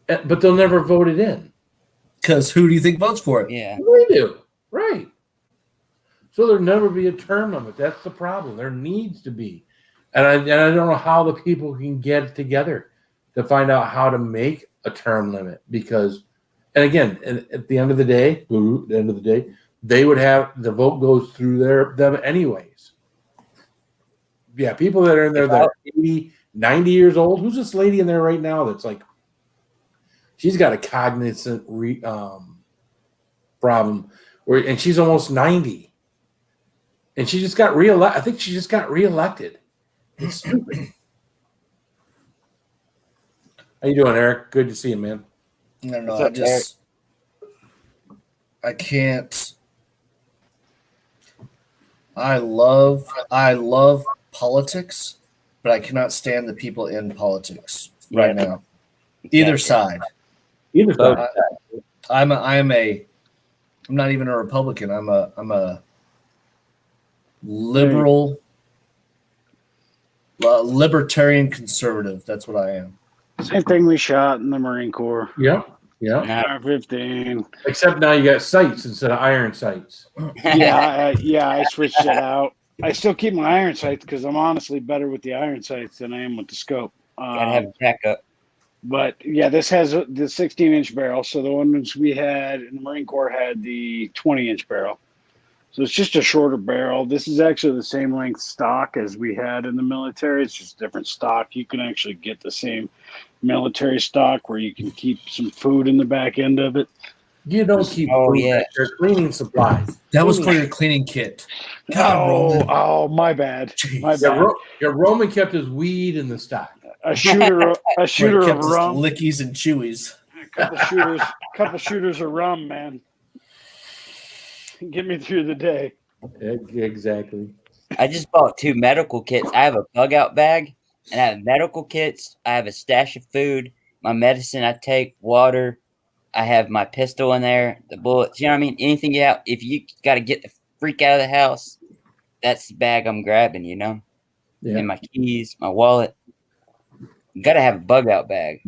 but they'll never vote it in. Because who do you think votes for it? Yeah. We do, right? So there'll never be a term limit. That's the problem. There needs to be, and I don't know how the people can get together to find out how to make a term limit because, and again, at the end of the day, they would have the vote goes through them anyways. Yeah, people that are in there that are 80, 90 years old. Who's this lady in there right now that's like, she's got a cognizant problem, and she's almost 90. And she just got reelected. I think she just got reelected. It's stupid. How you doing, Eric? Good to see you, man. No, What's up, I can't. I love politics, but I cannot stand the people in politics right now. Either side. Either side. I'm not even a Republican. I'm a libertarian conservative. That's what I am. Same thing we shot in the Marine Corps. Yeah. R-15. Except now you got sights instead of iron sights. I switched it out. I still keep my iron sights because I'm honestly better with the iron sights than I am with the scope. Gotta have a backup. But yeah, this has the 16-inch barrel. So the ones we had in the Marine Corps had the 20-inch barrel. So it's just a shorter barrel. This is actually the same length stock as we had in the military. It's just different stock. You can actually get the same military stock where you can keep some food in the back end of it. You don't keep food back there. Cleaning supplies. That was for your cleaning kit. God, Roman. Oh, my bad. My Yeah, bad. Roman kept his weed in the stock. A shooter of Kept his rum. lickies and chewies. Couple shooters of rum, man. Get me through the day. Exactly. I just bought 2 medical kits. I have a bug out bag, and I have medical kits. I have a stash of food, my medicine I take, water. I have my pistol in there, the bullets. You know what I mean? Anything you have, if you got to get the freak out of the house, that's the bag I'm grabbing, you know? Yeah. And my keys, my wallet. You got to have a bug out bag.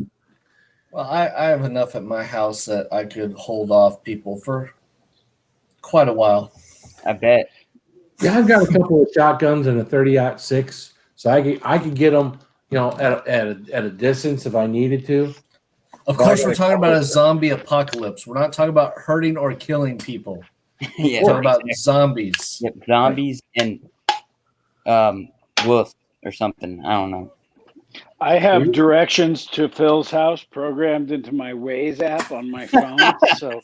Well, I have enough at my house that I could hold off people for quite a while. I bet. Yeah, I've got a couple of shotguns and a 30-06, so I could get them, you know, at a distance if I needed to. Of course, we're talking about a zombie apocalypse. We're not talking about hurting or killing people. Yeah. We're talking about zombies. Yep, zombies and wolf or something. I don't know. I have directions to Phil's house programmed into my Waze app on my phone. So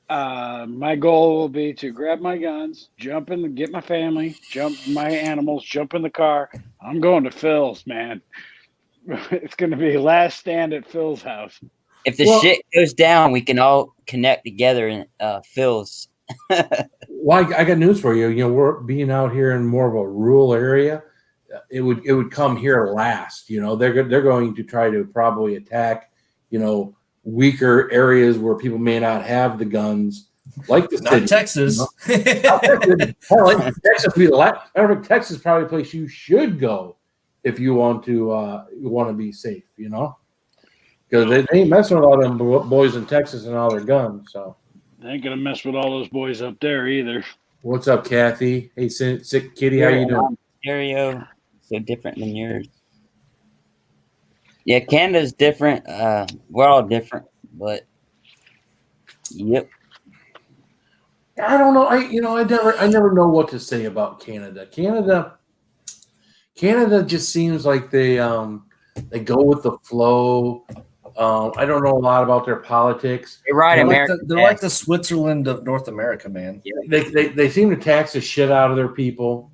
my goal will be to grab my guns, jump in, get my family, jump my animals, jump in the car. I'm going to Phil's, man. It's going to be last stand at Phil's house. If the shit goes down, we can all connect together in Phil's. Well, I got news for you. You know, we're being out here in more of a rural area. It would come here last. You know, they're going to try to probably attack, you know, weaker areas where people may not have the guns, like the Not city, Texas. You know? Texas would be the last. Matter of fact, Texas is probably a place you should go if you want to be safe. You know, because they ain't messing with all them boys in Texas and all their guns. So They ain't going to mess with all those boys up there either. what's up, Kathy? Hey, sick kitty, how you doing? Stereo, so different than yours. Yeah, Canada's different. We're all different, but yep. I don't know. I never know what to say about Canada. Canada just seems like they go with the flow. I don't know a lot about their politics. You're right, America. They're like the Switzerland of North America, man. They seem to tax the shit out of their people.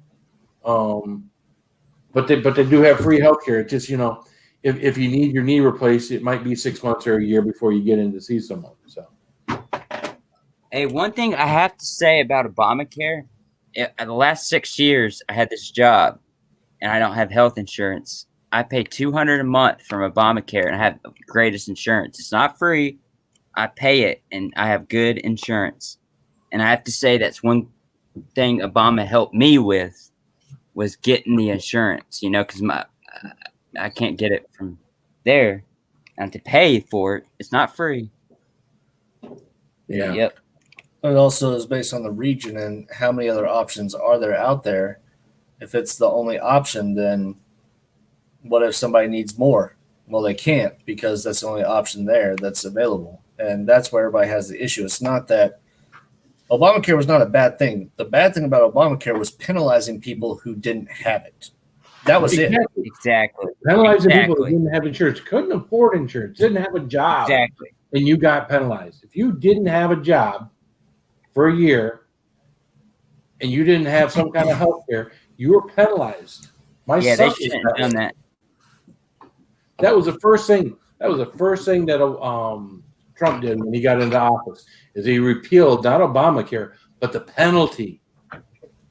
But they do have free healthcare. It's just, you know, if you need your knee replaced, it might be 6 months or a year before you get in to see someone. So, Hey, one thing I have to say about Obamacare, in the last 6 years, I had this job, and I don't have health insurance. I pay $200 a month from Obamacare, and I have the greatest insurance. It's not free. I pay it, and I have good insurance. And I have to say that's one thing Obama helped me with was getting the insurance, you know, because I can't get it from there. and to pay for it. It's not free. Yeah. Yep. It also is based on the region and how many other options are there out there. If it's the only option, then what if somebody needs more? Well, they can't because that's the only option there that's available. And that's where everybody has the issue. It's not that Obamacare was not a bad thing. The bad thing about Obamacare was penalizing people who didn't have it. That was it. Exactly. Penalizing people who Exactly. didn't have insurance, couldn't afford insurance, didn't have a job, Exactly. and you got penalized. If you didn't have a job for a year and you didn't have some kind of health care, you were penalized. My Yeah, son they was shouldn't have done that. That was the first thing. That was the first thing that Trump did when he got into office. Is he repealed not Obamacare but the penalty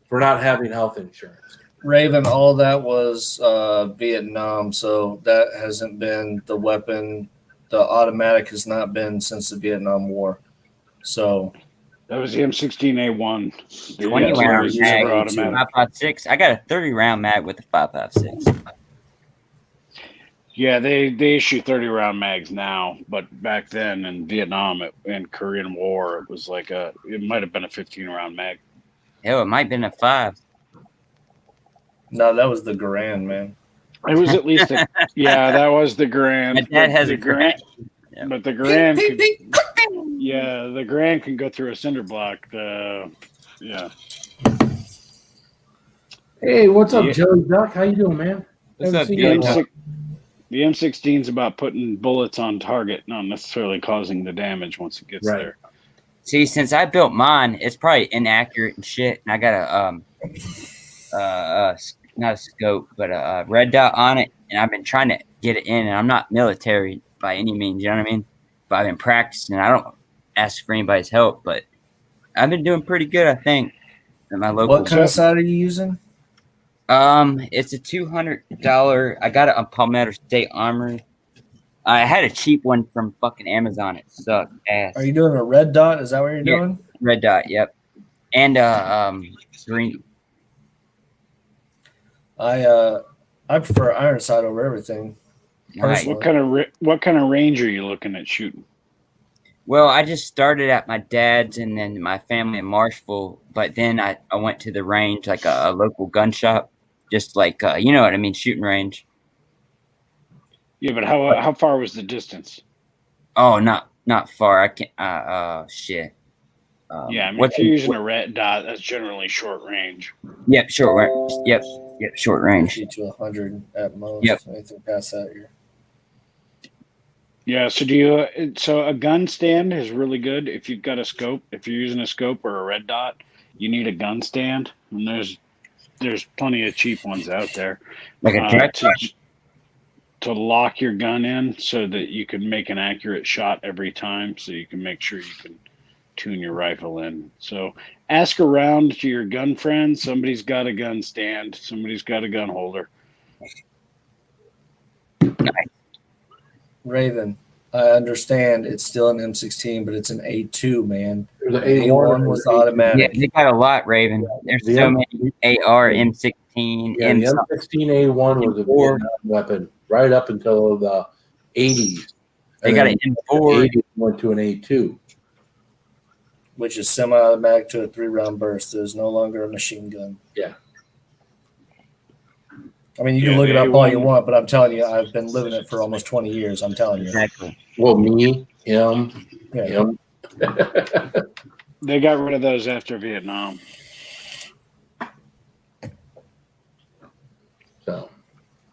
for not having health insurance. Raven, all that was Vietnam, so that hasn't been the weapon. The automatic has not been since the Vietnam War. So That was the M16A1. 20 Yeah, round super mag, automatic. 5.56. I got a 30 round mag with a 5.56. Yeah, they issue 30 round mags now, but back then in Vietnam and Korean War, it was like it might have been a 15 round mag. Hell, it might have been a 5. no, that was the Garand, man. It was at least that was the Grand. My dad has the a Grand. Yeah. But the Grand, the Grand can go through a cinder block. Yeah. Hey, what's up, Yeah. Joey Duck? How you doing, man? What's up, MC? Joey? The M16 is about putting bullets on target, not necessarily causing the damage once it gets Right. there. See, since I built mine, it's probably inaccurate and shit. And I got not a scope, but a red dot on it. And I've been trying to get it in. And I'm not military by any means, you know what I mean? But I've been practicing. I don't ask for anybody's help, but I've been doing pretty good, I think, at my local. What kind of sight are you using? It's a $200. I got it on Palmetto State Armory. I had a cheap one from fucking Amazon. It sucked ass. Are you doing a red dot? Is that what you're Yeah. doing? Red dot, yep. And green. I prefer iron sight over everything. Right. What kind of range are you looking at shooting? Well, I just started at my dad's and then my family in Marshville, but then I went to the range, like a local gun shop, just like you know what I mean, shooting range. Yeah, but how far was the distance? Oh, not far. I can't. Shit. Yeah, I mean, if you're using a red dot, that's generally short range. Yep, short range. Yep, short range. 50 to 100 at most. Yep. Anything past that, you're Yeah, so a gun stand is really good if you've got a scope. If you're using a scope or a red dot, you need a gun stand, and there's plenty of cheap ones out there. Like a direct. To lock your gun in so that you can make an accurate shot every time, so you can make sure you can tune your rifle in. So ask around to your gun friends. Somebody's got a gun stand. Somebody's got a gun holder. Raven. I understand it's still an M16, but it's an A2, man. There's an A1 was Yeah, automatic. they got a lot, Raven. There's The so many AR, M16, Yeah, the M16A1 was a Vietnam weapon right up until the 80s. They And got then an the M4. 80s went to an A2. Which is semi-automatic to a 3-round burst. There's no longer a machine gun. Yeah. I mean, you can Yeah, look it the up all A1 you want, but I'm telling you, I've been living it for almost 20 years. I'm telling you. Exactly. Well, me, him, Yeah. him. They got rid of those after Vietnam. So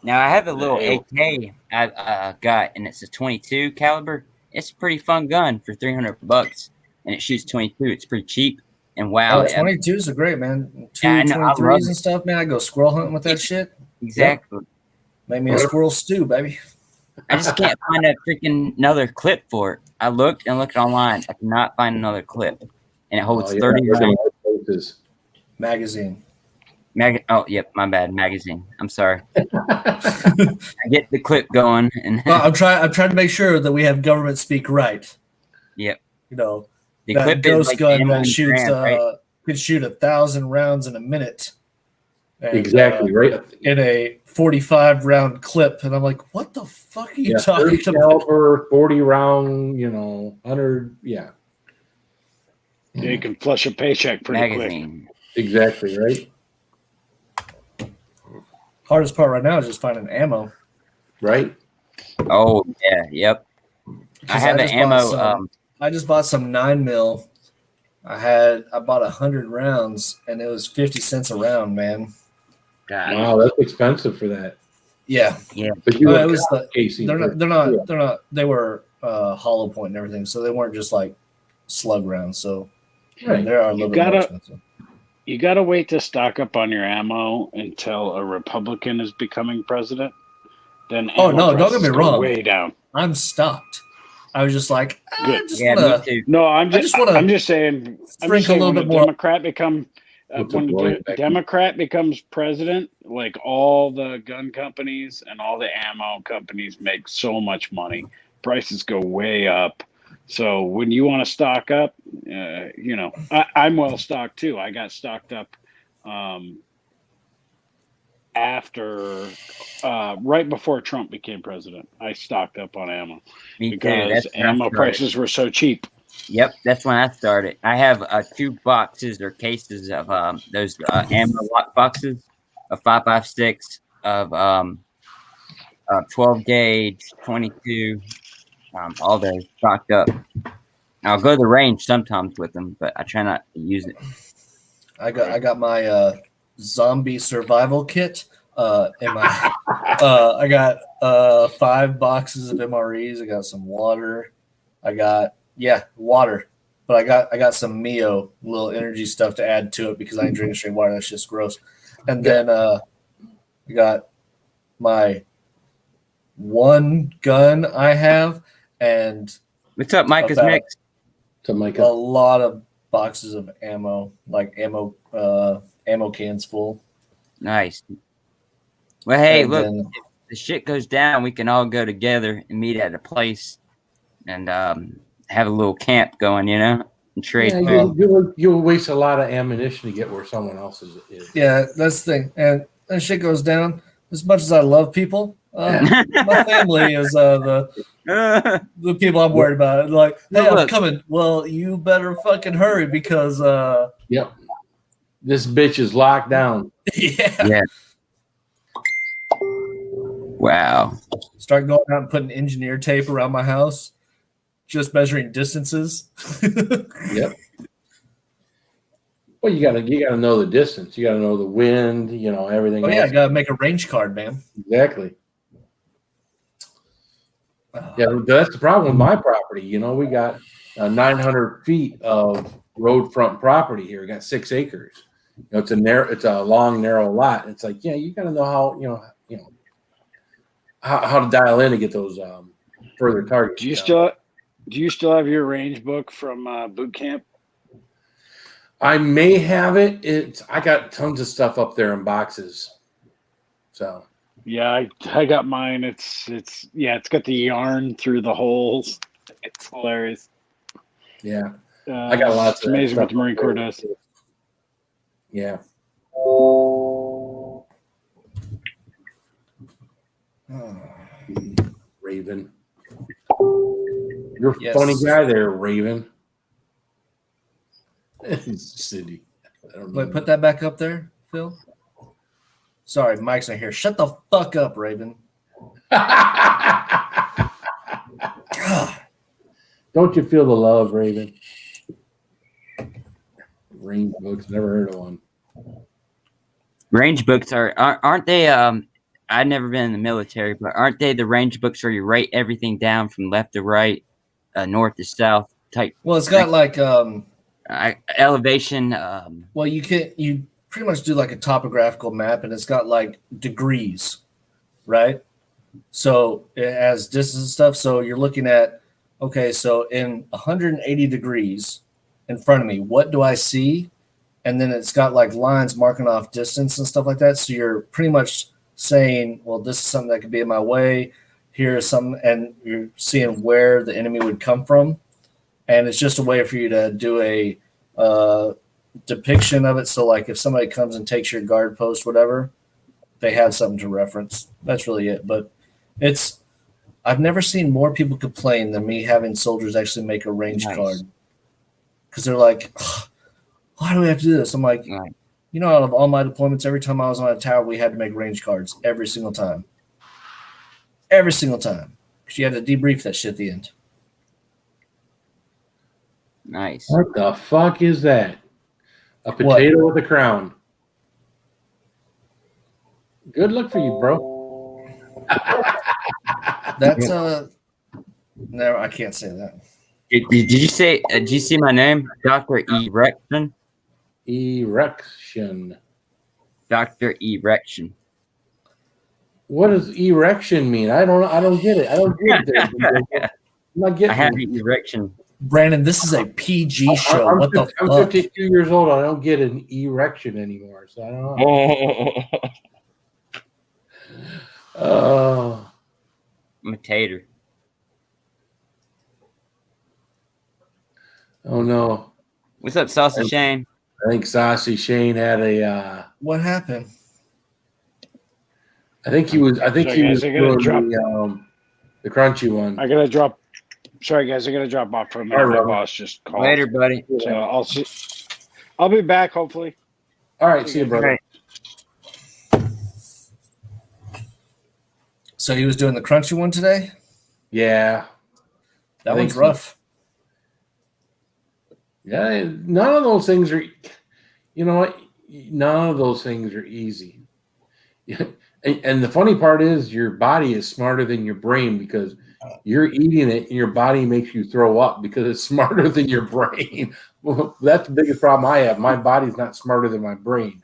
Now I have a little Yeah. AK I got, and it's a 22 caliber. It's a pretty fun gun for $300, and it shoots 22. It's pretty cheap. And wow, Oh, 22s are great, man. Two Yeah, I know, I love 23s it. and stuff, man. I go squirrel hunting with that shit. exactly. Make me a squirrel stew, baby. I just can't find a freaking another clip for it. I looked and looked online. I cannot find another clip, and it holds 30 rounds. places. Magazine. Oh, yep, my bad. Magazine. I'm sorry. I get the clip going, and Well, I'm trying to make sure that we have government speak right. Yep. You know, the that clip is ghost like gun the that M1 shoots Grand, right? could shoot 1,000 rounds in a minute. And, Exactly, right? in a 45 round clip, and I'm like, what the fuck are you talking 30 about? caliber, 40 round, 100. Yeah, You can flush a paycheck pretty quick. Magazine. exactly right. Hardest part right now is just finding ammo. Right. Oh yeah, yep. I have an just bought ammo. I just bought some 9mm. I bought 100 rounds, and it was 50 cents a round, man. God, Wow, that's expensive for that. Yeah, But you it was the, casing. they're not. They were hollow point and everything, so they weren't just like slug rounds. So Right. they are a little bit more expensive. You gotta wait to stock up on your ammo until a Republican is becoming president. Then Oh, ammo no, don't prices get me go wrong. way down. I'm stopped. I was just like, Good. yeah, me too. No, I'm just just wanna I'm just saying. I'm just sprinkle a saying little when bit a more. Democrat become when a Democrat becomes president, like all the gun companies and all the ammo companies make so much money. Prices go way up. So when you want to stock up, I'm well stocked too. I got stocked up after right before Trump became president. I stocked up on ammo Me too. because That's when I ammo started. prices were so cheap. Yep, that's when I started. I have 2 boxes or cases of those ammo lock boxes of 5.56 of 12 gauge, 22, all those stocked up. I'll go to the range sometimes with them, but I try not to use it. I got my zombie survival kit. In my I got 5 boxes of MREs. I got some water. I got water, but I got some Mio little energy stuff to add to it because I ain't drinking straight water. That's just gross. And then I got my one gun I have and What's up, Micah's about Mix? To make a lot of boxes of ammo, like ammo cans full. Nice. Well, hey, And look, then- if the shit goes down, we can all go together and meet at a place and have a little camp going, and trade. Yeah, you'll waste a lot of ammunition to get where someone else's is. Yeah, that's the thing. And shit goes down. As much as I love people, my family is the people I'm worried about. Like, hey, I'm coming. Well, you better fucking hurry because Yep. This bitch is locked down. yeah. Wow. Start going out and putting engineer tape around my house, just measuring distances. Yep. Well, you gotta know the distance. You gotta know the wind. Everything. Oh yeah, else. I gotta make a range card, man. Exactly. Yeah, that's the problem with my property. We got 900 feet of road front property here. We got 6 acres. It's a long, narrow lot. It's like, you got to know how to dial in to get those further targets. Do you still have your range book from boot camp? I may have it. I got tons of stuff up there in boxes. So. Yeah, I got mine. It's got the yarn through the holes. It's hilarious. Yeah, I got lots. It's amazing what the Marine Corps does. Yeah. Raven, you're a funny guy there, Raven. Cindy, I don't know. Wait, put that back up there, Phil. Sorry, Mike's not here. Shut the fuck up, Raven. Don't you feel the love, Raven? Range books, never heard of one. Range books aren't they? I've never been in the military, but aren't they the range books where you write everything down from left to right, north to south type? Well, it's got like elevation. Well, you pretty much do like a topographical map, and it's got like degrees, right? So it has distance and stuff. So you're looking at, okay, so in 180 degrees in front of me, what do I see? And then it's got like lines marking off distance and stuff like that. So you're pretty much saying, well, this is something that could be in my way. Here's some, and you're seeing where the enemy would come from. And it's just a way for you to do a depiction of it. So like if somebody comes and takes your guard post, whatever, they had something to reference. That's really it. But I've never seen more people complain than me having soldiers actually make a range card. Because they're like, why do we have to do this? I'm like, you know, out of all my deployments, every time I was on a tower, we had to make range cards every single time. Every single time. Because you had to debrief that shit at the end. Nice. What the fuck is that? A potato with a crown. Good luck for you, bro. That's no, I can't say that. Did you say? Did you see my name, Dr. Erection? Erection. Dr. Erection. What does erection mean? I don't get it. I don't get it. I'm not getting I have it. an erection. Brandon, this is a PG show. I'm What the I'm fuck? 52 years old. I don't get an erection anymore, so I don't know. Oh. I'm a tater. Oh no. What's up, Saucy Shane? I think Saucy Shane had a What happened? I think he was Sorry, guys, I gotta doing the crunchy one. I gotta drop. Sorry, guys, I gotta drop off for a minute. All My right. boss just called. Later, buddy. So I'll see. I'll be back hopefully. All right, see you, brother. Right. So he was doing the crunchy one today? Yeah. That I think one's so. rough. Yeah, none of those things are, you know what? None of those things are easy. And the funny part is your body is smarter than your brain because you're eating it and your body makes you throw up because it's smarter than your brain. Well, that's the biggest problem I have. My body's not smarter than my brain.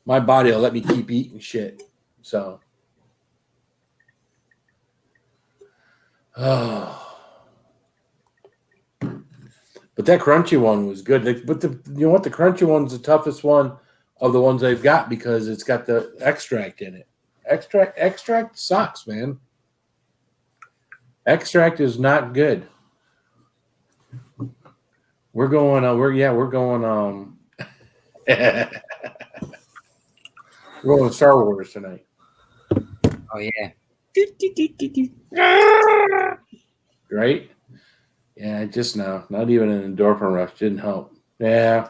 My body will let me keep eating shit. So, but that crunchy one was good. But you know what? The crunchy one's the toughest one of the ones they've got because it's got the extract in it. Extract sucks, man. Extract is not good. We're going we're going we're going Star Wars tonight. Oh yeah. Right? Yeah, just no. Not even an endorphin rush didn't help. Yeah.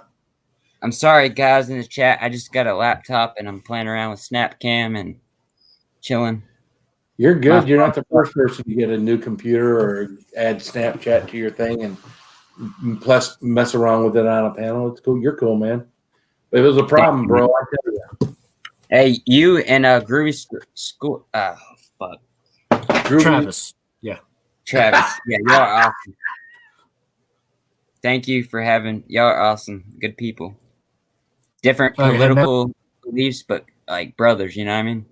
I'm sorry, guys in the chat. I just got a laptop and I'm playing around with Snapcam and chilling. You're good. You're not the first person to get a new computer or add Snapchat to your thing and plus mess around with it on a panel. It's cool. You're cool, man. But if it was a problem, bro, I tell you. Hey, you and Groovy School. Oh, fuck. Travis. Yeah. Travis. Yeah, y'all are awesome. Thank you for having. Y'all are awesome. Good people. Different Oh, yeah, political beliefs, but like brothers, you know what I mean?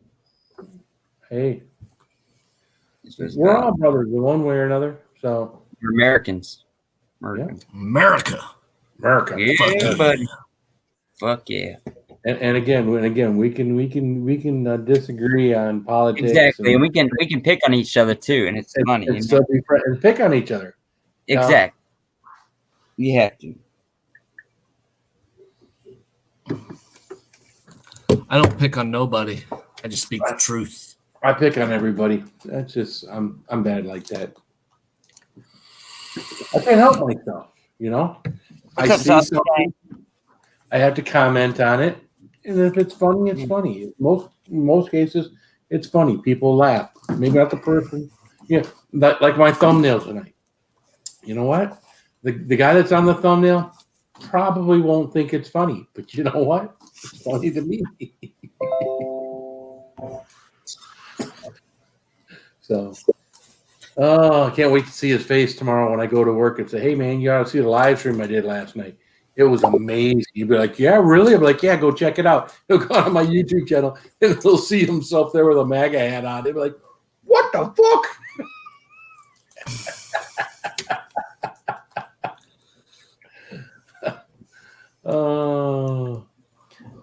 Hey, This was we're all brothers in one way or another. So we're Americans. American. America. Yeah, Fuck buddy. Fuck yeah. and again, we can disagree on politics. Exactly, and we can pick on each other too, and it's funny. and you still know? be friends and pick on each other. Exactly. You have to. I don't pick on nobody. I just speak the truth. I pick on everybody. That's just I'm bad like that. I can't help myself, you know. I What's see up, something, I have to comment on it, and if it's funny, it's funny. In most cases, it's funny. People laugh. Maybe not the person. Yeah, like my thumbnail tonight. You know what? The guy that's on the thumbnail probably won't think it's funny, but you know what? It's funny to me. So, I can't wait to see his face tomorrow when I go to work and say, "Hey, man, you ought to see the live stream I did last night. It was amazing." He'd be like, "Yeah, really?" I'd be like, "Yeah, go check it out." He'll go on my YouTube channel and he'll see himself there with a MAGA hat on. He'll be like, "What the fuck?"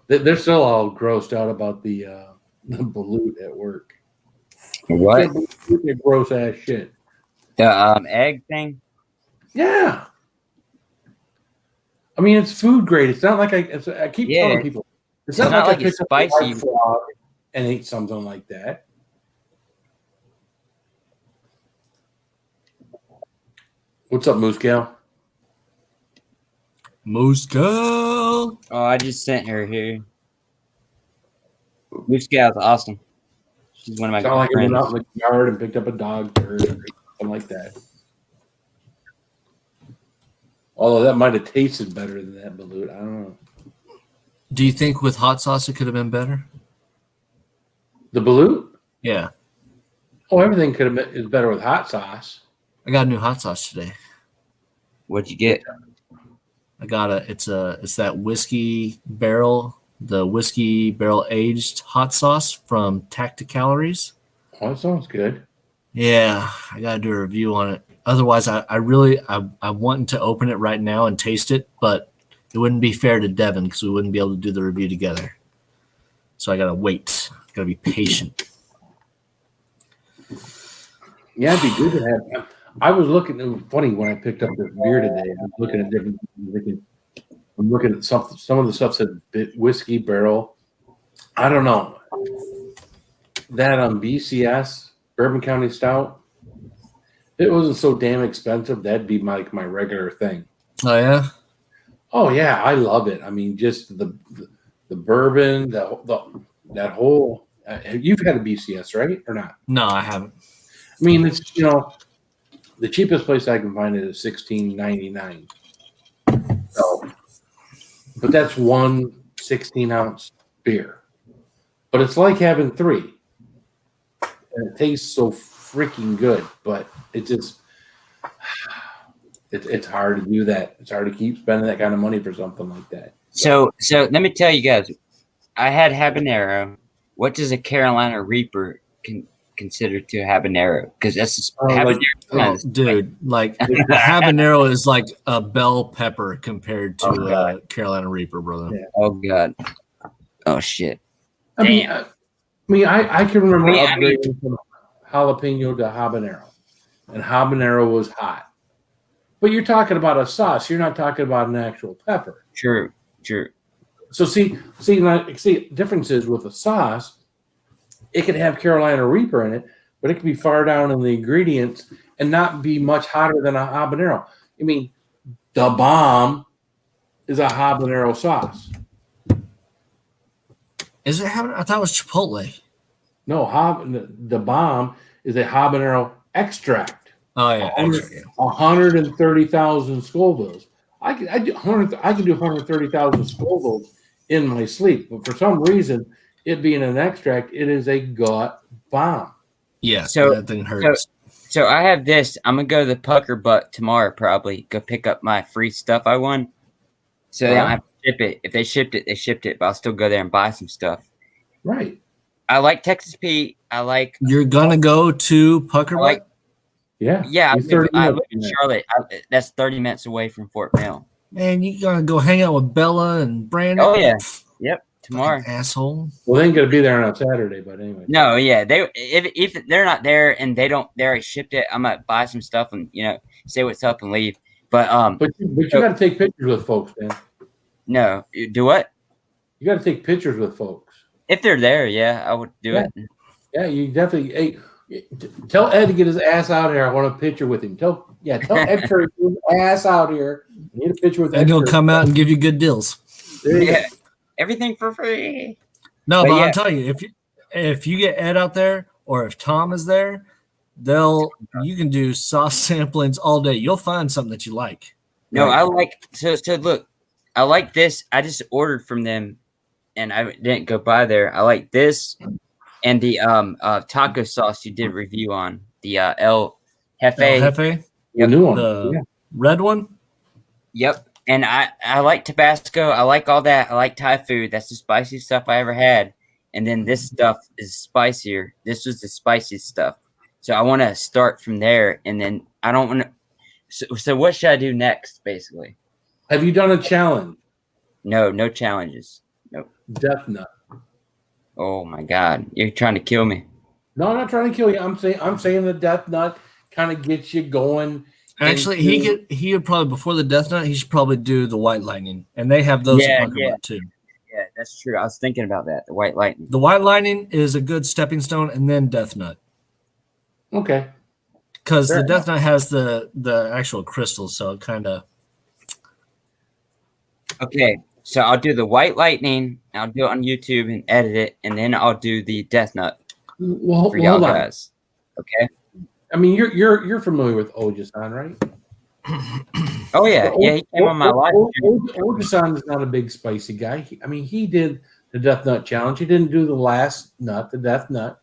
They're still all grossed out about the balut at work. What? That gross ass shit. The egg thing? Yeah. I mean, it's food grade. It's not like I keep telling people, It's not not like like I it's picked up a spicy. white frog and ate something like that. What's up, Moose Gal? Moose Girl. Oh, I just sent her here. Moose Gal's awesome. She's one of my Sound like I friends. went out in the yard and picked up a dog turd or something like that. Although that might have tasted better than that balut. I don't know. Do you think with hot sauce it could have been better? The balut? Yeah. Oh, everything could have been is better with hot sauce. I got a new hot sauce today. What'd you get? I got it's that whiskey barrel, the whiskey barrel aged hot sauce from Tacticalories. Oh, that sounds good. Yeah, I gotta do a review on it. Otherwise, I wanted to open it right now and taste it, but it wouldn't be fair to Devin because we wouldn't be able to do the review together. So I gotta wait. Gotta be patient. Yeah, it'd be good to have. I was looking. It was funny when I picked up this beer today. I was looking at different. I'm looking at something. Some of the stuff said whiskey barrel. I don't know. That BCS Bourbon County Stout. If it wasn't so damn expensive, that'd be my regular thing. Oh yeah. Oh yeah, I love it. I mean, just the bourbon, that whole. You've had a BCS, right, or not? No, I haven't. I mean, it's the cheapest place I can find it is $16.99. So, but that's one 16-ounce beer. But it's like having three, and it tastes so freaking good. But it just it's hard to do that. It's hard to keep spending that kind of money for something like that. So let me tell you guys, I had habanero. What does a Carolina Reaper consider to a habanero? Because that's habanero. Dude, like habanero is like a bell pepper compared to a Carolina Reaper, brother. Yeah. Oh god. Oh shit. I mean, I can remember upgrading from jalapeno to habanero, and habanero was hot. But you're talking about a sauce. You're not talking about an actual pepper. True. So see, differences with a sauce. It could have Carolina Reaper in it, but it could be far down in the ingredients and not be much hotter than a habanero. I mean, the bomb is a habanero sauce. Is it habanero? I thought it was Chipotle. No, the bomb is a habanero extract. Oh yeah, 130,000 Scovilles. I can do 130,000 Scovilles in my sleep, but for some reason, it being an extract, it is a gut bomb. Yeah, so that thing hurts. So I have this. I'm gonna go to the Pucker Butt tomorrow. Probably go pick up my free stuff I won. So they don't have to ship it. If they shipped it, they shipped it. But I'll still go there and buy some stuff. Right. I like Texas Pete. You're gonna go to Pucker Butt? Yeah. I live in Charlotte. That's 30 minutes away from Fort Mill. Man, you gonna go hang out with Bella and Brandon? Oh yeah. Yep. Tomorrow. Fucking asshole. Well, they ain't gonna be there on a Saturday, but anyway. No, yeah. If they're not there and they already shipped it, I'm gonna buy some stuff and say what's up and leave. But you got to take pictures with folks, man. No, do what? You got to take pictures with folks. If they're there, yeah, I would do it. Yeah, you definitely. Hey, tell Ed to get his ass out here. I want a picture with him. Tell Ed Curry to get his ass out here. I need a picture with Ed. And he'll Curry. come out and give you good deals. Yeah, everything for free. No, but I'm telling you, if you get Ed out there, or if Tom is there, you can do sauce samplings all day. You'll find something that you like. No, I like so look, I like this. I just ordered from them, and I didn't go by there. I like this and the taco sauce you did review on the El Jefe. El Jefe, the new one, the red one. Yep. And I like Tabasco. I like all that. I like Thai food. That's the spiciest stuff I ever had. And then this stuff is spicier. This was the spiciest stuff. So I want to start from there. And then I don't want to. So what should I do next, basically? Have you done a challenge? No challenges. Nope. Death Nut. Oh my God. You're trying to kill me. No, I'm not trying to kill you. I'm saying the Death Nut kind of gets you going. Actually, he could probably before the Death Nut, he should probably do the White Lightning, and they have those at Pucker Butt too. Yeah, That's true. I was thinking about that. The White Lightning. The White Lightning is a good stepping stone, and then Death Nut. Okay. Because Fair the Death Nut has the actual crystals, so it kind of. Okay, so I'll do the White Lightning. I'll do it on YouTube and edit it, and then I'll do the Death Nut Well, for y'all hold on. guys. Okay. I mean, you're familiar with Ojisan, right? Oh yeah, yeah. He came on my live stream. Ojisan is not a big spicy guy. He did the Death Nut challenge. He didn't do the last nut, the Death Nut,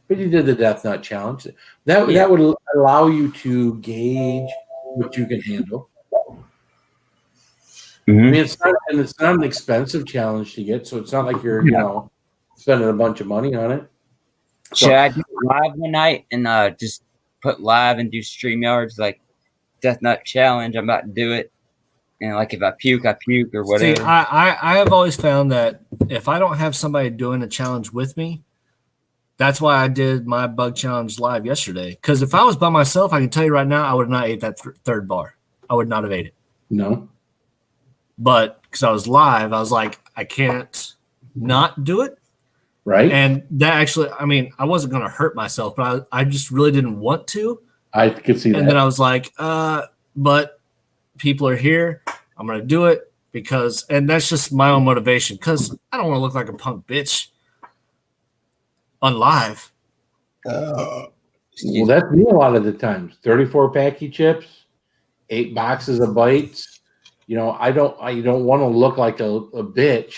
but he did the Death Nut challenge. That would allow you to gauge what you can handle. Mhm. I mean, it's not an expensive challenge to get, so it's not like you're spending a bunch of money on it. So, Should I do it live one night and just put live and do StreamYards like Death Nut challenge? I'm about to do it, and like if I puke or whatever. See, I have always found that if I don't have somebody doing a challenge with me, that's why I did my bug challenge live yesterday. Because if I was by myself, I can tell you right now, I would have not ate that third bar. I would not have ate it. no. But because I was live, I was like, I can't not do it. Right? And that actually, I mean, I wasn't going to hurt myself, but I just really didn't want to. I could see that. And then I was like, but people are here. I'm going to do it because, and that's just my own motivation because I don't want to look like a punk bitch on live. Well, that's me a lot of the times. 34 packy chips, 8 boxes of bites. I don't want to look like a bitch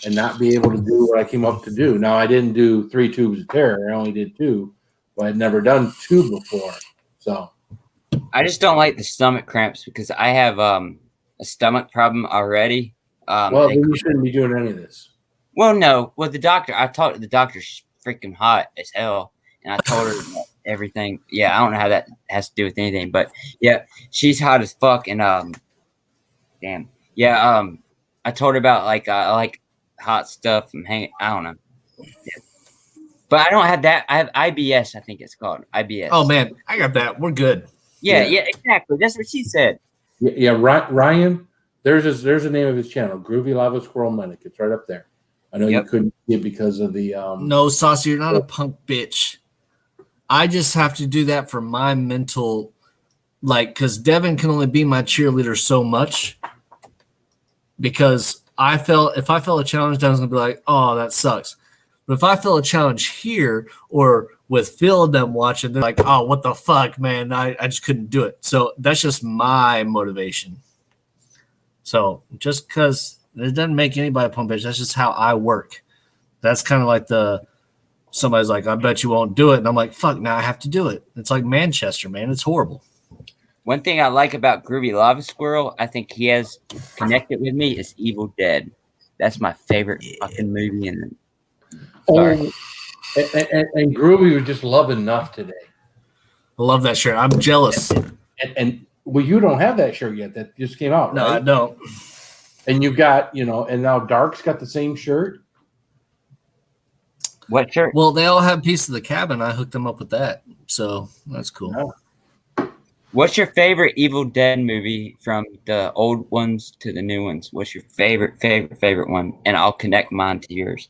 and not be able to do what I came up to do. Now, I didn't do 3 tubes of terror. I only did 2, but I'd never done 2 before. So I just don't like the stomach cramps because I have a stomach problem already. well, then you shouldn't be doing any of this. Well, no. Well, I talked to the doctor. She's freaking hot as hell. And I told her everything. Yeah, I don't know how that has to do with anything. But, yeah, she's hot as fuck. And, damn. Yeah, I told her about, like, I like hot stuff and hanging. I don't know. Yeah. But I don't have that. I have IBS, I think it's called. IBS. Oh, man, I got that. We're good. Yeah, exactly. That's what she said. Yeah, Ryan, there's the name of his channel, Groovy Lava Squirrel Medic. It's right up there. I know you couldn't see it because of the No, Saucy, you're not a punk bitch. I just have to do that for my mental, because Devin can only be my cheerleader so much. Because if I felt a challenge, Devin's gonna be like, "Oh, that sucks." But if I feel a challenge here or with Phil and them watching, they're like, "Oh, what the fuck, man? I just couldn't do it." So that's just my motivation. So just because it doesn't make anybody a punk bitch, that's just how I work. That's kind of like somebody's like, "I bet you won't do it," and I'm like, "Fuck, now I have to do it." It's like Manchester, man. It's horrible. One thing I like about Groovy Lava Squirrel, I think he has connected with me, is Evil Dead. That's my favorite fucking movie. And Groovy was just love enough today. I love that shirt. I'm jealous. And well, you don't have that shirt yet. That just came out, No, right? I don't. And you've got, and now Dark's got the same shirt. What shirt? Well, they all have Piece of the Cabin. I hooked them up with that. So that's cool. Oh. What's your favorite Evil Dead movie from the old ones to the new ones? What's your favorite one? And I'll connect mine to yours.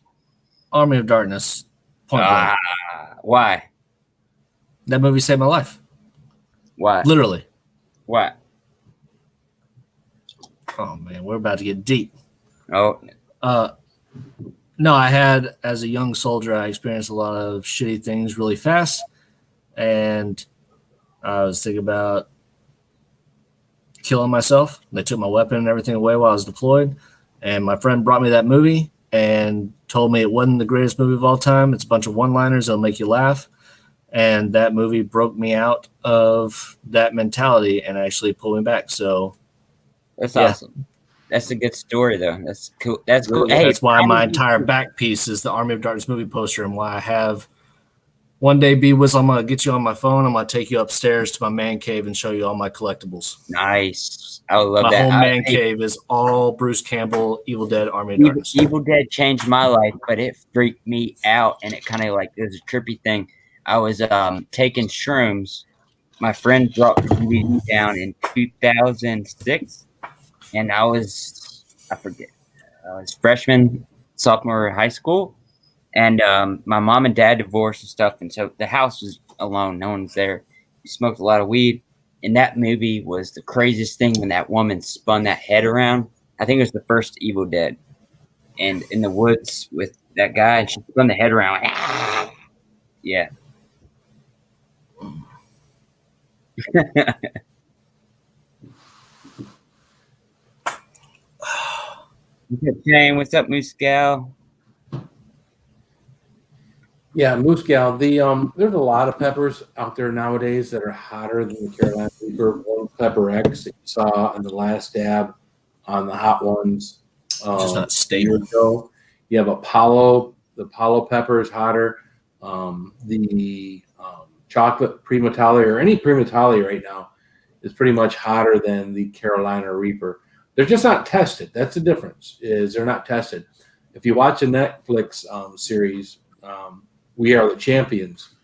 Army of Darkness. Point blank. Why? That movie saved my life. Why? Literally. Why? Oh, man. We're about to get deep. Oh. No, as a young soldier, I experienced a lot of shitty things really fast. And I was thinking about killing myself. They took my weapon and everything away while I was deployed. And my friend brought me that movie and told me it wasn't the greatest movie of all time. It's a bunch of one-liners that'll make you laugh. And that movie broke me out of that mentality and actually pulled me back. So that's awesome. That's a good story, though. That's cool. That's cool. Hey, that's why my entire back piece is the Army of Darkness movie poster, and why I have one day, B-Wiz, I'm going to get you on my phone. I'm going to take you upstairs to my man cave and show you all my collectibles. Nice. I love my that. My whole man cave is all Bruce Campbell, Evil Dead, Army of Darkness. Evil Dead changed my life, but it freaked me out, and it kind of it was a trippy thing. I was taking shrooms. My friend dropped the DVD down in 2006, and I was freshman sophomore high school, and my mom and dad divorced and stuff, and so the house was alone. No one's there. We smoked a lot of weed, and that movie was the craziest thing when that woman spun that head around. I think it was the first Evil Dead, and in the woods with that guy, and she spun the head around. Like, ah! Yeah. Shane, what's up, Moose Gal? Yeah, Moose Gal. There's a lot of peppers out there nowadays that are hotter than the Carolina Reaper. One Pepper X that you saw on the last dab on the hot ones. Just not stable. Ago. You have Apollo. The Apollo pepper is hotter. The chocolate Primatali or any Primatali right now is pretty much hotter than the Carolina Reaper. They're just not tested. That's the difference. Is they're not tested. If you watch a Netflix series, We Are the Champions,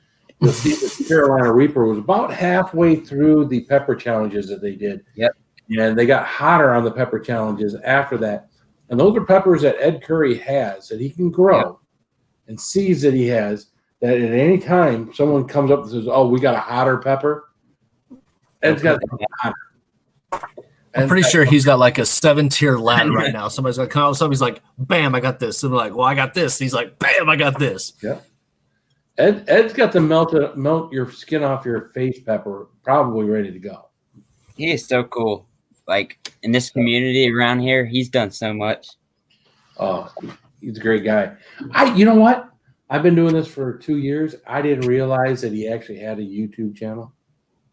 you'll see that the Carolina Reaper was about halfway through the pepper challenges that they did. Yep. And they got hotter on the pepper challenges after that. And those are peppers that Ed Curry has that he can grow and sees that he has, that at any time someone comes up and says, oh, we got a hotter pepper, Ed's got something hotter. I'm pretty sure he's got like a 7-tier ladder right now. Somebody's gonna come out with something. He's like, "Bam, I got this." And they're like, "Well, I got this." He's like, "Bam, I got this." Yeah. Ed's got the melt your skin off your face pepper, probably ready to go. He is so cool. Like in this community around here, he's done so much. Oh, he's a great guy. You know what? I've been doing this for 2 years. I didn't realize that he actually had a YouTube channel.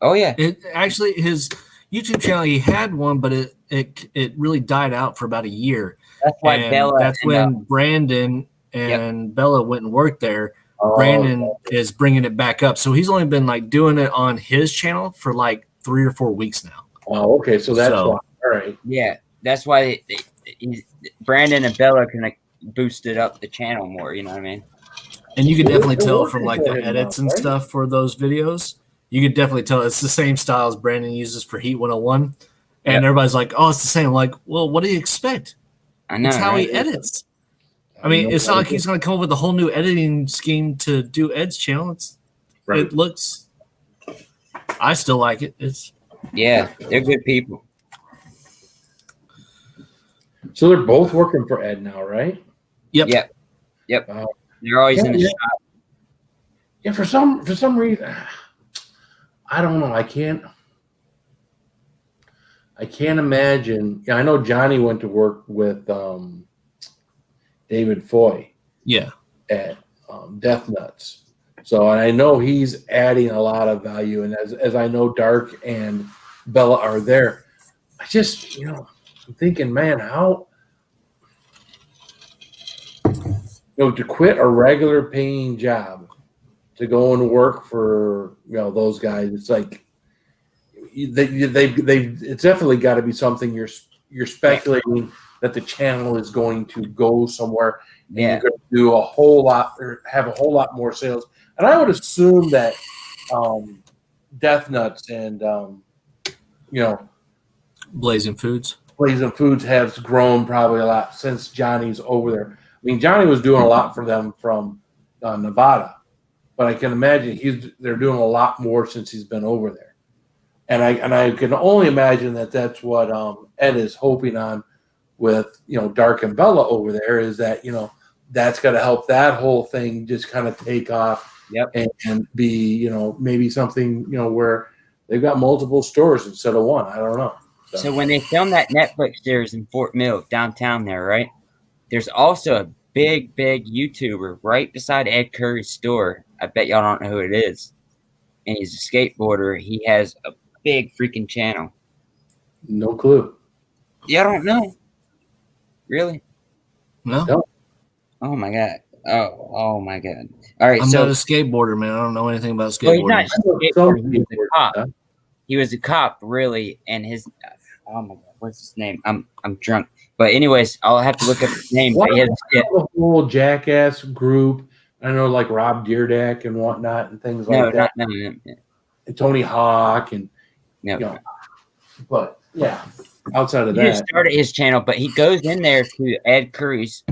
Oh yeah. It actually his YouTube channel, he had one, but it really died out for about a year. That's why And Bella. that's when Brandon and Bella went and worked there. Oh, Brandon is bringing it back up, so he's only been like doing it on his channel for like 3 or 4 weeks now. Oh, okay. So that's why. All right. Yeah, that's why Brandon and Bella can like boost it up the channel more. You know what I mean? And you can definitely They're tell working from like for the him edits now, and right? stuff for those videos. You could definitely tell it's the same style as Brandon uses for Heat 101. And everybody's like, oh, it's the same. Like, well, what do you expect? I know. It's how right? he edits. I mean, it's not like he's going to come up with a whole new editing scheme to do Ed's channel. It looks, I still like it. Yeah, they're good people. So they're both working for Ed now, right? Yep. Yep. They're always in the shop. Yeah, for some reason, I don't know. I can't imagine. Yeah, I know Johnny went to work with David Foy. Yeah. At Death Nuts. So, and I know he's adding a lot of value. And as I know, Dark and Bella are there. I just, I'm thinking, man, how, to quit a regular paying job to go and work for, those guys, it's like, it's definitely got to be something you're speculating that the channel is going to go somewhere and you're going to do a whole lot or have a whole lot more sales. And I would assume that Death Nuts and Blazing Foods has grown probably a lot since Johnny's over there. I mean, Johnny was doing a lot for them from Nevada, but I can imagine they're doing a lot more since he's been over there. And I can only imagine that that's what Ed is hoping on with Dark and Bella over there, is that that's going to help that whole thing just kind of take off. Yep. And be maybe something where they've got multiple stores instead of one. I don't know. So when they filmed that Netflix series in Fort Mill downtown there, right? There's also a big YouTuber right beside Ed Curry's store. I bet y'all don't know who it is. And he's a skateboarder. He has a big freaking channel. No clue. Y'all don't know? Really? No. Oh my god. Oh my god. All right. I'm so not a skateboarder, man. I don't know anything about well, he's skateboarding. not a skateboarder, he was a cop. He was a cop, really, and his oh my god, what's his name? I'm drunk. But anyways, I'll have to look up his name. What But the whole Jackass group? I know, like Rob Deerdack and whatnot, and things like that. No. And Tony Hawk and but yeah, outside of He that, just started his channel, but he goes in there to Ed Curry's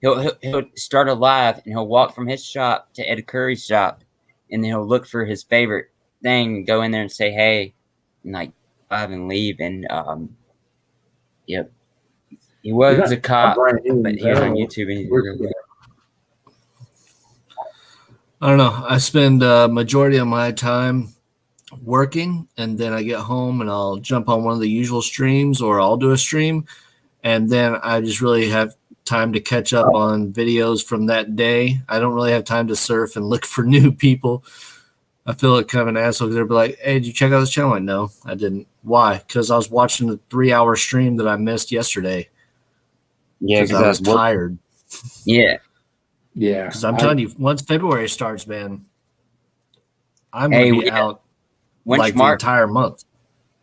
He'll start a live and he'll walk from his shop to Ed Curry's shop, and then he'll look for his favorite thing, go in there and say hey, and like live and leave. And yep, he was a cop, but he was on YouTube and he's real good. I don't know. I spend majority of my time working, and then I get home and I'll jump on one of the usual streams, or I'll do a stream, and then I just really have time to catch up on videos from that day. I don't really have time to surf and look for new people. I feel like kind of an asshole because they'll be like, hey, did you check out this channel? I'm like, no, I didn't. Why? Because I was watching the 3-hour stream that I missed yesterday. Yeah, because I was tired. Yeah. Yeah. Because I'm telling you, once February starts, man, I'm going to be out like the entire month.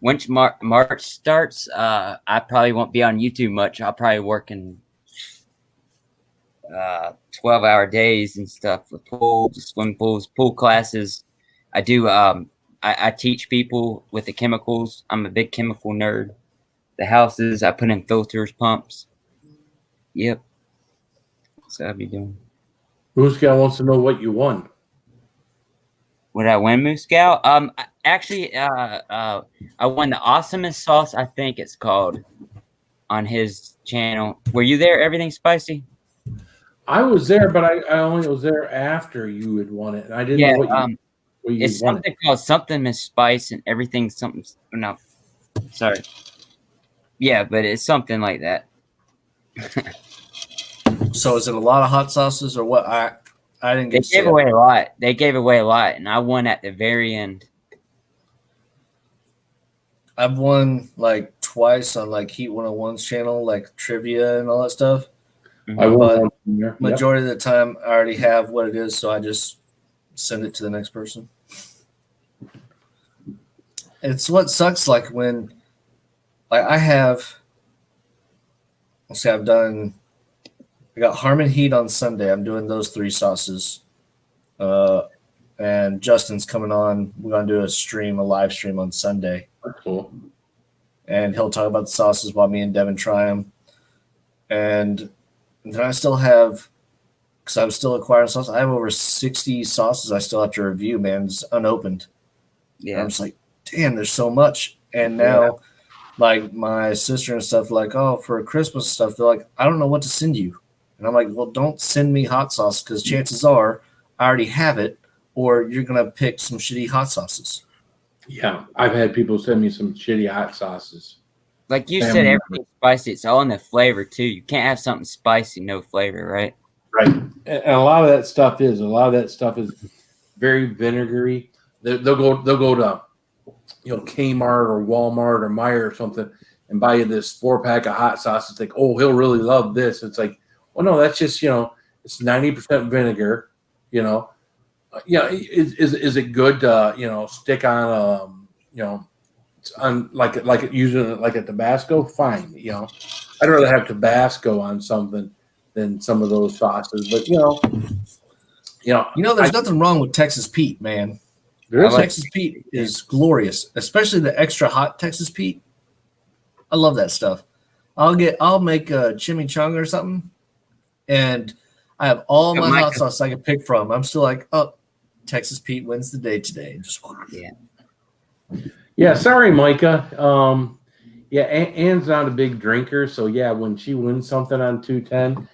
Once March starts, I probably won't be on YouTube much. I'll probably work in 12-hour days and stuff with pools, swim pools, pool classes. I do. I teach people with the chemicals. I'm a big chemical nerd. The houses, I put in filters, pumps. Yep. So I'll be doing. Moose Gal wants to know what you won. Would I win, Moose Gal? Actually, I won the awesomest sauce, I think it's called, on his channel. Were you there? Everything Spicy? I was there, but I only was there after you had won it, and I didn't know what you it's won. something called Something Miss Spice, and everything something. No, sorry. Yeah, but it's something like that. So is it a lot of hot sauces or what? I didn't get. They gave away a lot. They gave away a lot, and I won at the very end. I've won like twice on like Heat 101's channel, like trivia and all that stuff. I won one there. Majority of the time, I already have what it is, so I just send it to the next person. It's what sucks, like when, like I have. Let's see, I got Harmon Heat on Sunday. I'm doing those 3 sauces. And Justin's coming on. We're going to do a live stream on Sunday. That's cool. And he'll talk about the sauces while me and Devin try them. And then I still have, because I'm still acquiring sauce, I have over 60 sauces I still have to review, man. It's unopened. Yeah. And I'm just like, damn, there's so much. And now, like my sister and stuff, like, oh, for Christmas stuff, they're like, I don't know what to send you. And I'm like, well, don't send me hot sauce because chances are I already have it, or you're going to pick some shitty hot sauces. Yeah, I've had people send me some shitty hot sauces. Like you said, everything's spicy. It's all in the flavor, too. You can't have something spicy, no flavor, right? Right. And a lot of that stuff is very vinegary. They'll go to, Kmart or Walmart or Meijer or something and buy you this 4-pack of hot sauce. It's like, oh, he'll really love this. It's like, well, no, that's just, it's 90% vinegar, is it good to, stick on, on like using it like a Tabasco? Fine. I'd rather have Tabasco on something than some of those sauces, but there's nothing wrong with Texas Pete, man. Texas Pete is glorious, especially the extra hot Texas Pete. I love that stuff. I'll make a chimichanga or something, and I have all my hot sauce I can pick from. I'm still like, oh, Texas Pete wins the day today. Just yeah. Sorry, Micah. Ann's not a big drinker, so yeah, when she wins something on 210,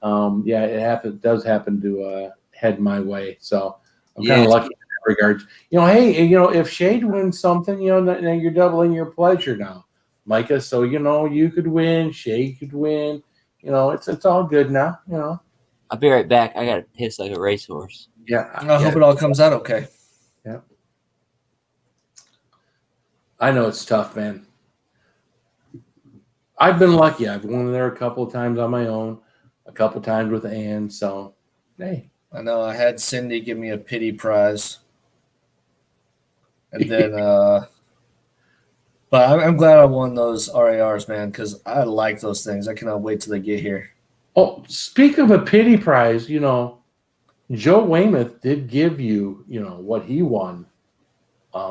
it does happen to head my way. So I'm kind of lucky in that regard. If Shade wins something, now you're doubling your pleasure now, Micah. So you could win, Shade could win. It's all good now. I'll be right back. I gotta piss like a racehorse. Yeah, I hope it all comes out okay. Yeah, I know it's tough, man. I've been lucky. I've won there a couple of times on my own, a couple of times with Ann. So, hey. I know I had Cindy give me a pity prize. And then, but I'm glad I won those RARs, man, because I like those things. I cannot wait till they get here. Oh, speak of a pity prize, Joe Weymouth did give you, what he won,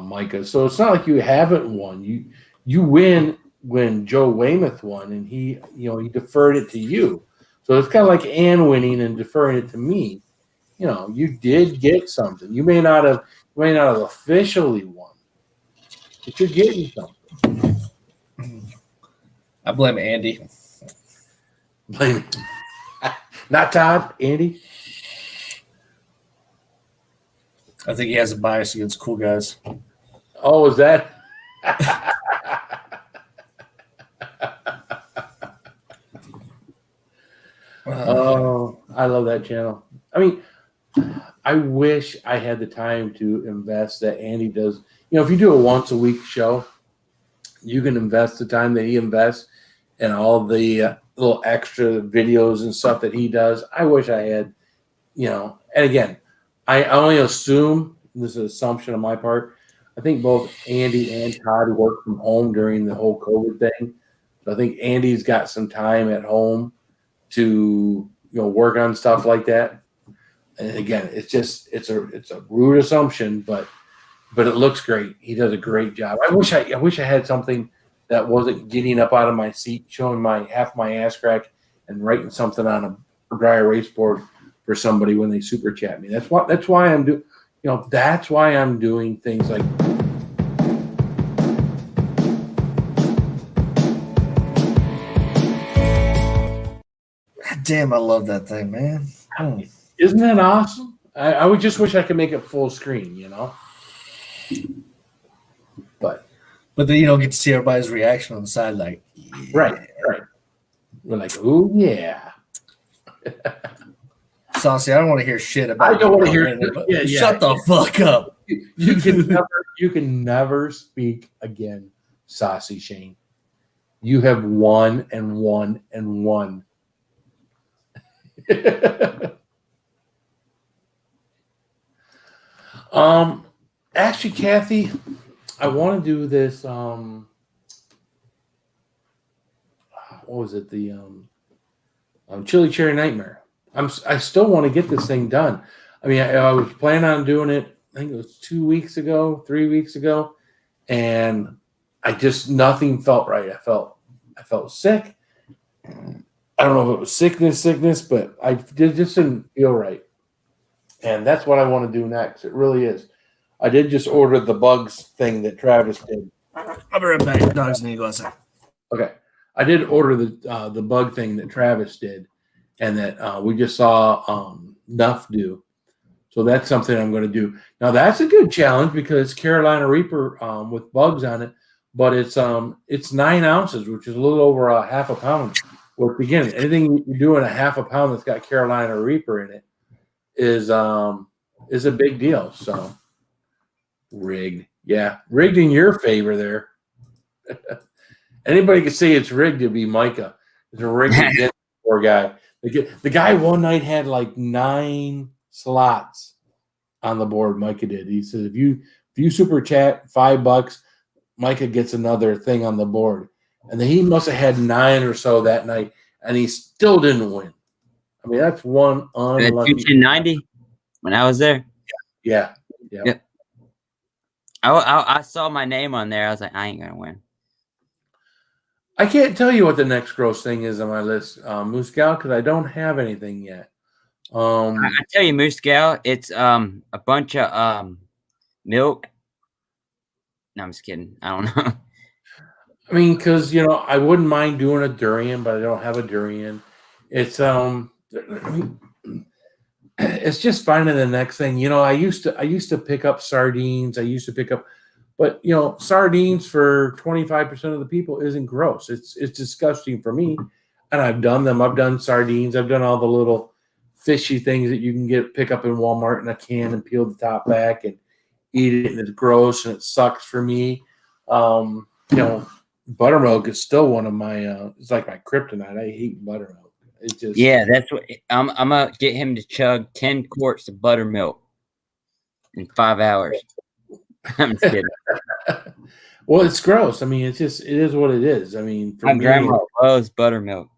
Micah. So it's not like you haven't won. You win when Joe Weymouth won, and he deferred it to you. So it's kind of like Ann winning and deferring it to me. You know, you did get something. You may not have officially won, but you're getting something. I blame Andy. Blame it. Not Todd, Andy. I think he has a bias against cool guys. Oh, is that? Oh, I love that channel. I mean, I wish I had the time to invest that Andy does. You know, if you do a once a week show, you can invest the time that he invests and all the little extra videos and stuff that he does. I wish I had, you know, and again, I only assume, this is an assumption on my part, I think both Andy and Todd worked from home during the whole COVID thing. So I think Andy's got some time at home to, you know, work on stuff like that. And again, it's a rude assumption, but it looks great. He does a great job. I wish I had something that wasn't getting up out of my seat, showing half my ass crack, and writing something on a dry erase board for somebody when they super chat me. That's why I'm doing. You know, that's why I'm doing things like. Damn, I love that thing, man. Isn't that awesome? I would just wish I could make it full screen, you know. But then you don't get to see everybody's reaction on the side, like, yeah. Right. We're like, oh yeah. Saucy, I don't want to hear shit about. I don't want to hear. Shut the fuck up. You can never speak again, Saucy Shane. You have won and won and won. Actually, Kathy, I want to do this. What was it? The Chili Cherry Nightmare. I still want to get this thing done. I mean, I was planning on doing it. I think it was 3 weeks ago, and I just nothing felt right. I felt sick. I don't know if it was sickness, but I just didn't feel right. And that's what I want to do next. It really is. I did just order the bugs thing that Travis did. I'll be right back. Dogs need to go outside. Okay. I did order the bug thing that Travis did, and that we just saw Nuff do. So that's something I'm going to do. Now that's a good challenge because it's Carolina Reaper with bugs on it, but it's 9 ounces, which is a little over a half a pound. Well, again, anything you do in a half a pound that's got Carolina Reaper in it is a big deal. So rigged, yeah, rigged in your favor there. Anybody could say it's rigged to be Micah. It's rigged against the poor guy. The guy one night had like 9 slots on the board. Micah did. He said, if you super chat $5, Micah gets another thing on the board. And then he must have had 9 or so that night, and he still didn't win. I mean, that's one unlucky. 290 when I was there. Yeah. I saw my name on there. I was like, I ain't gonna win. I can't tell you what the next gross thing is on my list, Moose Gal, because I don't have anything yet. I tell you, Moose Gal, it's a bunch of milk. No, I'm just kidding. I don't know. I mean, because I wouldn't mind doing a durian, but I don't have a durian. It's it's just finding the next thing. I used to pick up sardines. But sardines for 25% of the people isn't gross. It's disgusting for me, and I've done them. I've done sardines. I've done all the little fishy things that you can pick up in Walmart in a can and peel the top back and eat it, and it's gross and it sucks for me. Buttermilk is still one of my. It's like my kryptonite. I hate buttermilk. It's just that's what I'm gonna get him to chug 10 quarts of buttermilk in 5 hours. I'm just kidding. Well, it's gross. I mean, it is what it is. I mean, for my me, grandma loves buttermilk.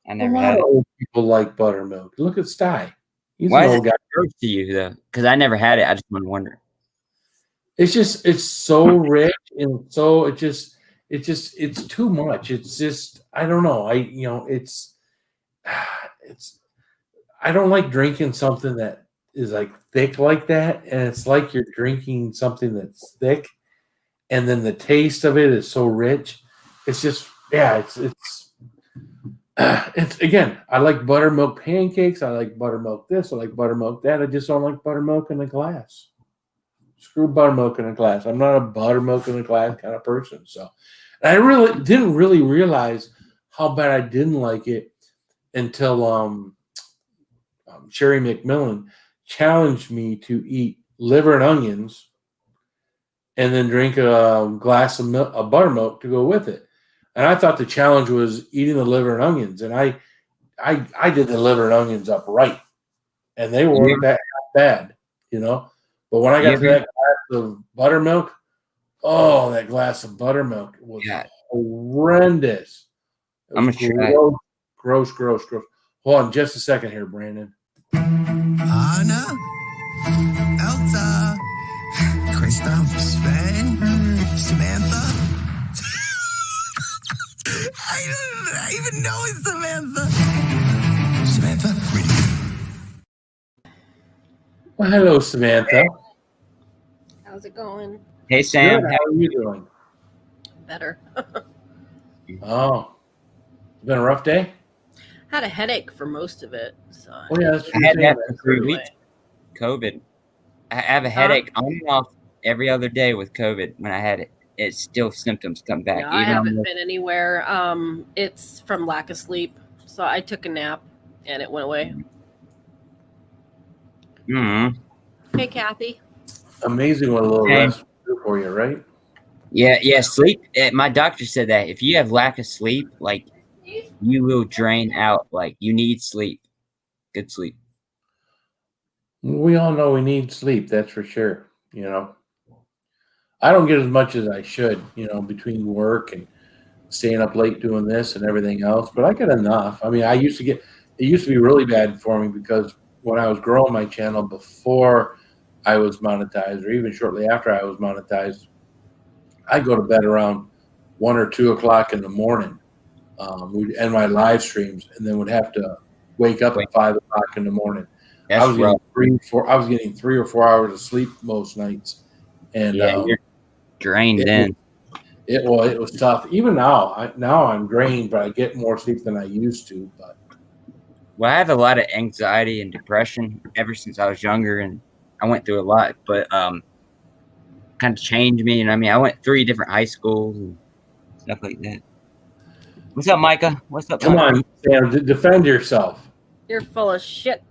I a never lot had of it. old people like buttermilk. Look at Sty. He's Why an is old it guy. gross to you though? Because I never had it. I just want to wonder. It's so rich and so it's too much. It's just I don't know. I don't like drinking something that is like thick like that, and it's like you're drinking something that's thick, and then the taste of it is so rich. It's just it's again. I like buttermilk pancakes. I like buttermilk this. I like buttermilk that. I just don't like buttermilk in a glass. Screw buttermilk in a glass. I'm not a buttermilk in a glass kind of person. So, and I really didn't realize how bad I didn't like it until Sherry McMillan challenged me to eat liver and onions and then drink a glass of buttermilk to go with it. And I thought the challenge was eating the liver and onions. And I did the liver and onions up right. And they weren't that bad, But when I got to that glass of buttermilk, that glass of buttermilk was horrendous. It I'm was going to try. gross. Hold on just a second here, Brandon. Anna, Elsa, Christoph, Sven, Samantha. I even know it's Samantha. Samantha, ready? Well, hello, Samantha. How's it going? Hey, Sam. Good. How are you doing? Better. Oh, it's been a rough day? Had a headache for most of it. So Oh, yeah, that's I had that for 3 Anyway. weeks. COVID. I have a headache on and off every other day with COVID. When I had it, it's still symptoms come back. Yeah, I haven't been anywhere. It's from lack of sleep. So I took a nap and it went away. Hey, Kathy. Amazing what a little rest will do for you, right? Yeah. Sleep. My doctor said that if you have lack of sleep, like you will drain out. Like you need sleep. Good sleep. We all know we need sleep, that's for sure. I don't get as much as I should, between work and staying up late doing this and everything else, but I get enough. I mean, it used to be really bad for me because when I was growing my channel before I was monetized, or even shortly after I was monetized, I'd go to bed around 1 or 2 o'clock in the morning. We'd end my live streams and then would have to wake up at 5 o'clock in the morning. That's I was getting 3 or 4 hours of sleep most nights, and you're drained in. It was tough. Even now, I'm drained, but I get more sleep than I used to. But Well, I have a lot of anxiety and depression ever since I was younger, and I went through a lot. But kind of changed me. And I mean, I went 3 different high schools and stuff like that. What's up, Micah? What's up? Come on, Sam, defend yourself. You're full of shit.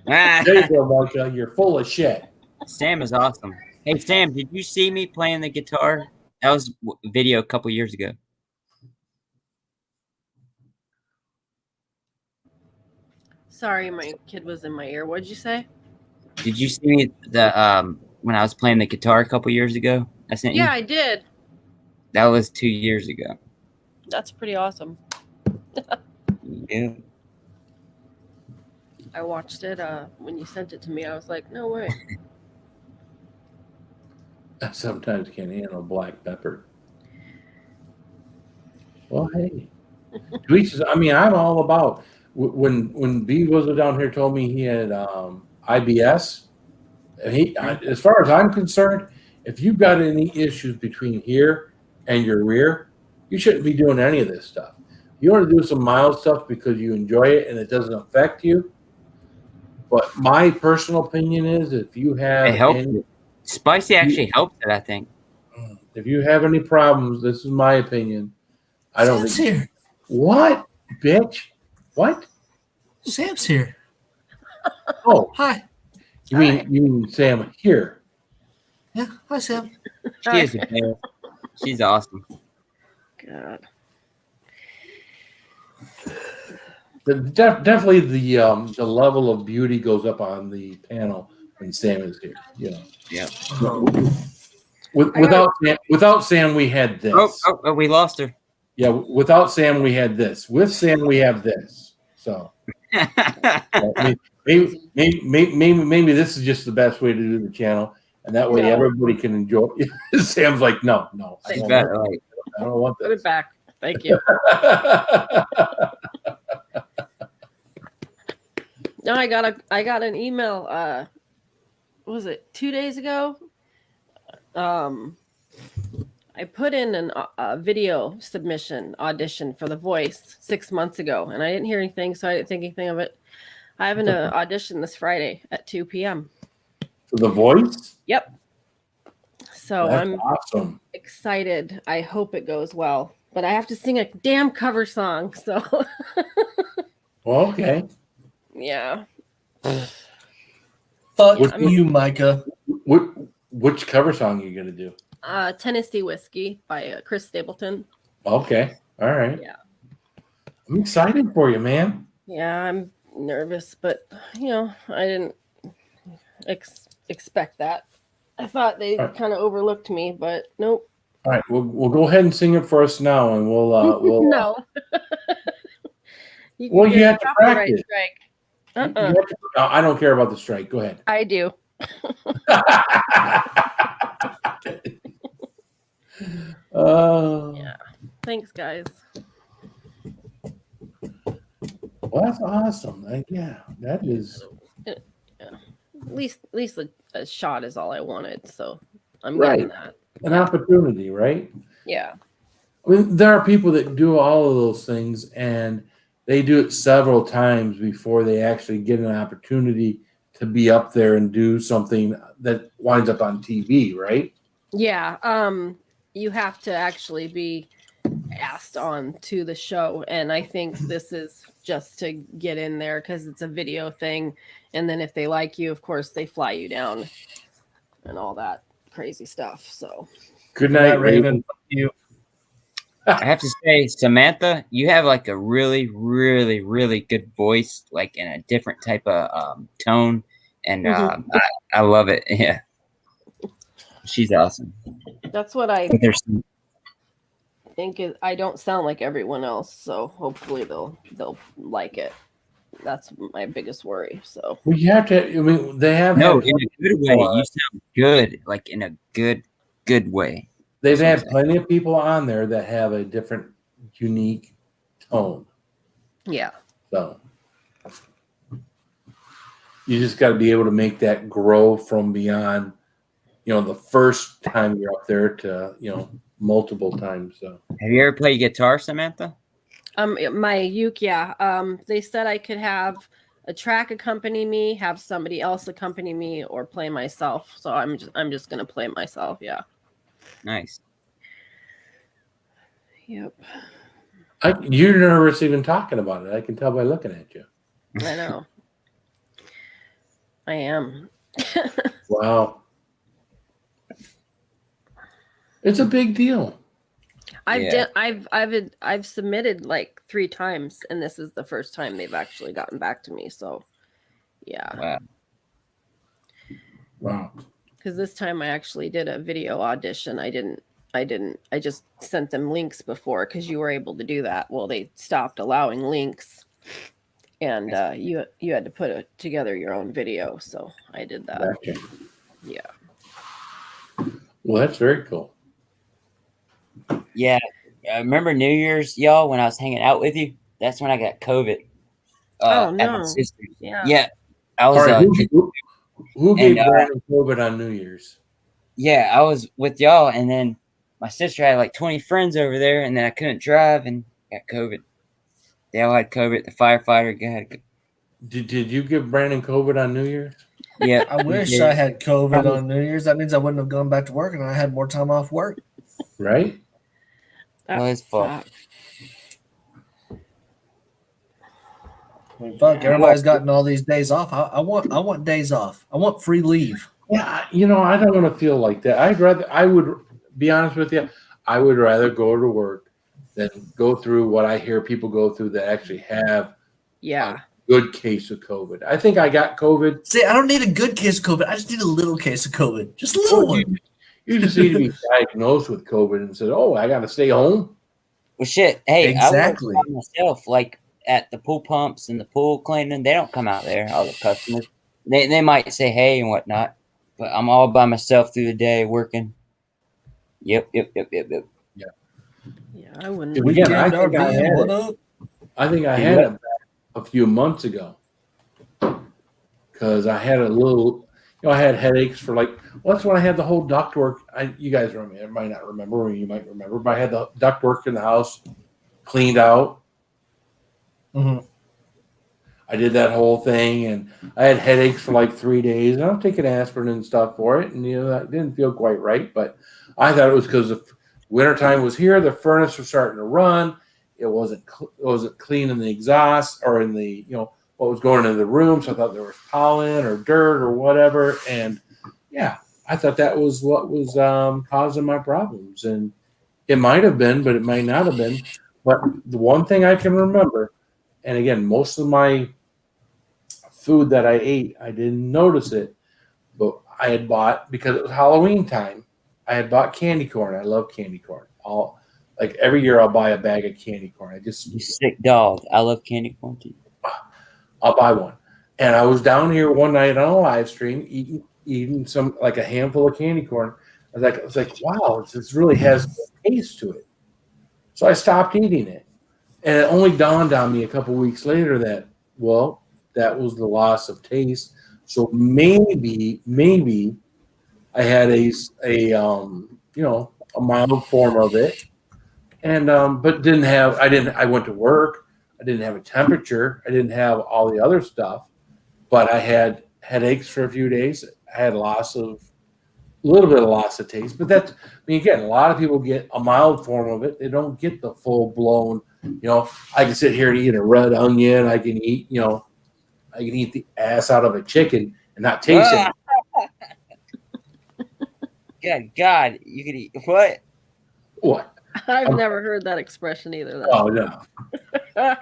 There you go, Micah. You're full of shit. Sam is awesome. Hey, Sam, did you see me playing the guitar? That was a video a couple years ago. Sorry, my kid was in my ear. What'd you say? Did you see me when I was playing the guitar a couple years ago? I sent you. Yeah, I did. That was 2 years ago. That's pretty awesome. Yeah. I watched it when you sent it to me. I was like, no way. I sometimes can't handle black pepper. Well, hey, I'm all about when B was down here told me he had IBS. As far as I'm concerned, if you've got any issues between here and your rear, you shouldn't be doing any of this stuff. You want to do some mild stuff because you enjoy it and it doesn't affect you. But my personal opinion is, if you have It helps. Spicy actually helps it, I think. If you have any problems, this is my opinion. I don't Sam's think. here. What, bitch? What? Sam's here. Oh, Hi. you mean Sam here? Yeah. Hi, Sam. She is a bear. She's awesome. God. Definitely the level of beauty goes up on the panel when Sam is here. Yeah. Without Sam, we had this. Oh, we lost her. Yeah, without Sam, we had this. With Sam, we have this. So maybe this is just the best way to do the channel, and that way everybody can enjoy. Sam's like, no, I don't want Put this. it back. Thank you. No, I got an email. What was it 2 days ago? I put in a video submission audition for The Voice 6 months ago, and I didn't hear anything, so I didn't think anything of it. I have an audition this Friday at 2 p.m. For The Voice? Yep. So That's I'm awesome. excited. I hope it goes well, but I have to sing a damn cover song. So Well, okay. yeah. Fuck What- you, Micah. Which cover song are you gonna do? Tennessee Whiskey by Chris Stapleton. Okay. All right. Yeah. I'm excited for you, man. Yeah, I'm nervous, but I didn't expect that. I thought they All right. kind of overlooked me, but nope. All right, we'll go ahead and sing it for us now, and we'll No. You Well, get you a have to copyright practice. strike. you have to- no, I don't care about the strike. Go ahead. I do. Yeah. Thanks, guys. Well, that's awesome. Yeah, that is At least a shot is all I wanted, so I'm Right. getting that. an opportunity, right? Yeah. I mean, there are people that do all of those things, and they do it several times before they actually get an opportunity to be up there and do something that winds up on TV, right? Yeah. You have to actually be asked on to the show, and I think this is just to get in there because it's a video thing, and then if they like you, of course, they fly you down and all that crazy stuff. So Good Good night, night, Raven. Raven. Fuck you. I have to say, Samantha, you have like a really, really, really good voice, like in a different type of tone, and I love it. Yeah, she's awesome. that's what I But there's some- think is I don't sound like everyone else, so hopefully they'll like it. That's my biggest worry. So Well, you have to. I mean, they have no, had in a good way. You sound good, like in a good way. they've had Something. plenty of people on there that have a different, unique tone. yeah. So you just got to be able to make that grow from beyond, the first time you're up there to, multiple times. So Have you ever played guitar, Samantha? My uke, yeah. They said I could have a track accompany me, have somebody else accompany me, or play myself. So I'm just gonna play myself. Yeah. Nice. Yep. you're nervous even talking about it. I can tell by looking at you. I know. I am. Wow. It's a big deal. I've submitted like 3 times, and this is the first time they've actually gotten back to me. So, yeah. Wow. Wow. Because this time I actually did a video audition. I just sent them links before because you were able to do that. Well, they stopped allowing links, and you had to put together your own video. So I did that. Gotcha. Yeah. Well, that's very cool. Yeah. Remember New Year's, y'all, when I was hanging out with you? That's when I got COVID. Oh, At my no. sister's. Yeah. Yeah. I was All right, who gave and, Brandon COVID on New Year's? yeah, I was with y'all, and then my sister had like 20 friends over there, and then I couldn't drive and got COVID. They all had COVID. The firefighter got Did you give Brandon COVID on New Year's? yeah. I wish I had COVID on New Year's. That means I wouldn't have gone back to work and I had more time off work. Right? Well, his fault. I mean, fuck, everybody's gotten all these days off. I want days off. I want free leave. Yeah, I don't want to feel like that. I would be honest with you, I would rather go to work than go through what I hear people go through that actually have Yeah. a good case of COVID. I think I got COVID. See, I don't need a good case of COVID. I just need a little case of COVID. Just a little one. You just need to be diagnosed with COVID and said, "Oh, I got to stay home." Well, shit. Hey, Exactly. I work by myself, like at the pool pumps and the pool cleaning. They don't come out there. All the customers, they might say hey and whatnot, but I'm all by myself through the day working. Yep. Yeah. I wouldn't. Again, I Weekend think I RV, had what it. up? I think I had it back a few months ago. because I had a little, I had headaches for like, well, that's when I had the whole ductwork. You guys remember, might not remember, or you might remember, but I had the ductwork in the house cleaned out. Mhm. I did that whole thing, and I had headaches for like 3 days. And I'm taking aspirin and stuff for it, and that didn't feel quite right. But I thought it was because the wintertime was here. The furnace was starting to run. It wasn't cleaning the exhaust or in the what was going into the room. So I thought there was pollen or dirt or whatever. And yeah, I thought that was what was causing my problems, and it might have been, but it might not have been. But the one thing I can remember, and again, most of my food that I ate, I didn't notice it, but I had bought, because it was Halloween time, I had bought candy corn. I love candy corn. Like every year I'll buy a bag of candy corn. You sick dog. I love candy corn too. I'll buy one. And I was down here one night on a live stream eating some, like a handful of candy corn. I was like, wow, this really has taste to it. So I stopped eating it. And it only dawned on me a couple weeks later that, well, that was the loss of taste. So maybe I had a mild form of it, and but I went to work. I didn't have a temperature. I didn't have all the other stuff, but I had headaches for a few days. I had a little bit of loss of taste, but again, a lot of people get a mild form of it. They don't get the full blown. I can sit here and eat a red onion. I can eat the ass out of a chicken and not taste it. Good God, you could eat what? What? I've never heard that expression either. Though. Oh no. A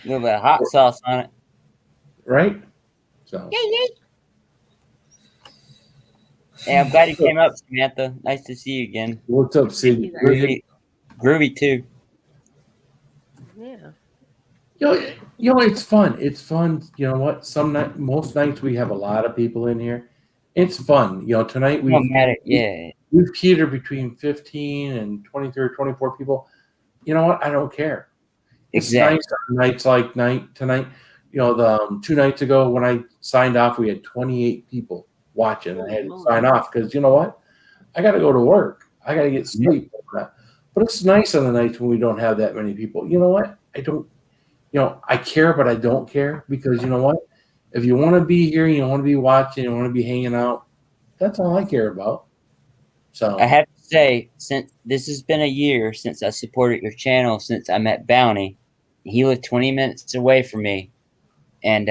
little bit of hot sauce on it. Right? So. Hey, I'm glad you came up, Samantha. Nice to see you again. What's up, Sid? Groovy too. Yeah. It's fun. It's fun. You know what? Most nights we have a lot of people in here. It's fun. Tonight we've catered between 15 and 23 or 24 people. You know what? I don't care. It's nice on nights like tonight. The 2 nights ago when I signed off, we had 28 people watching. I had to sign off because you know what? I got to go to work. I got to get sleep. But it's nice on the nights when we don't have that many people. You know what? I care, but I don't care because you know what? If you want to be here, you want to be watching, you want to be hanging out, that's all I care about. So I have to say, since this has been a year since I supported your channel, since I met Bounty, he lived 20 minutes away from me, and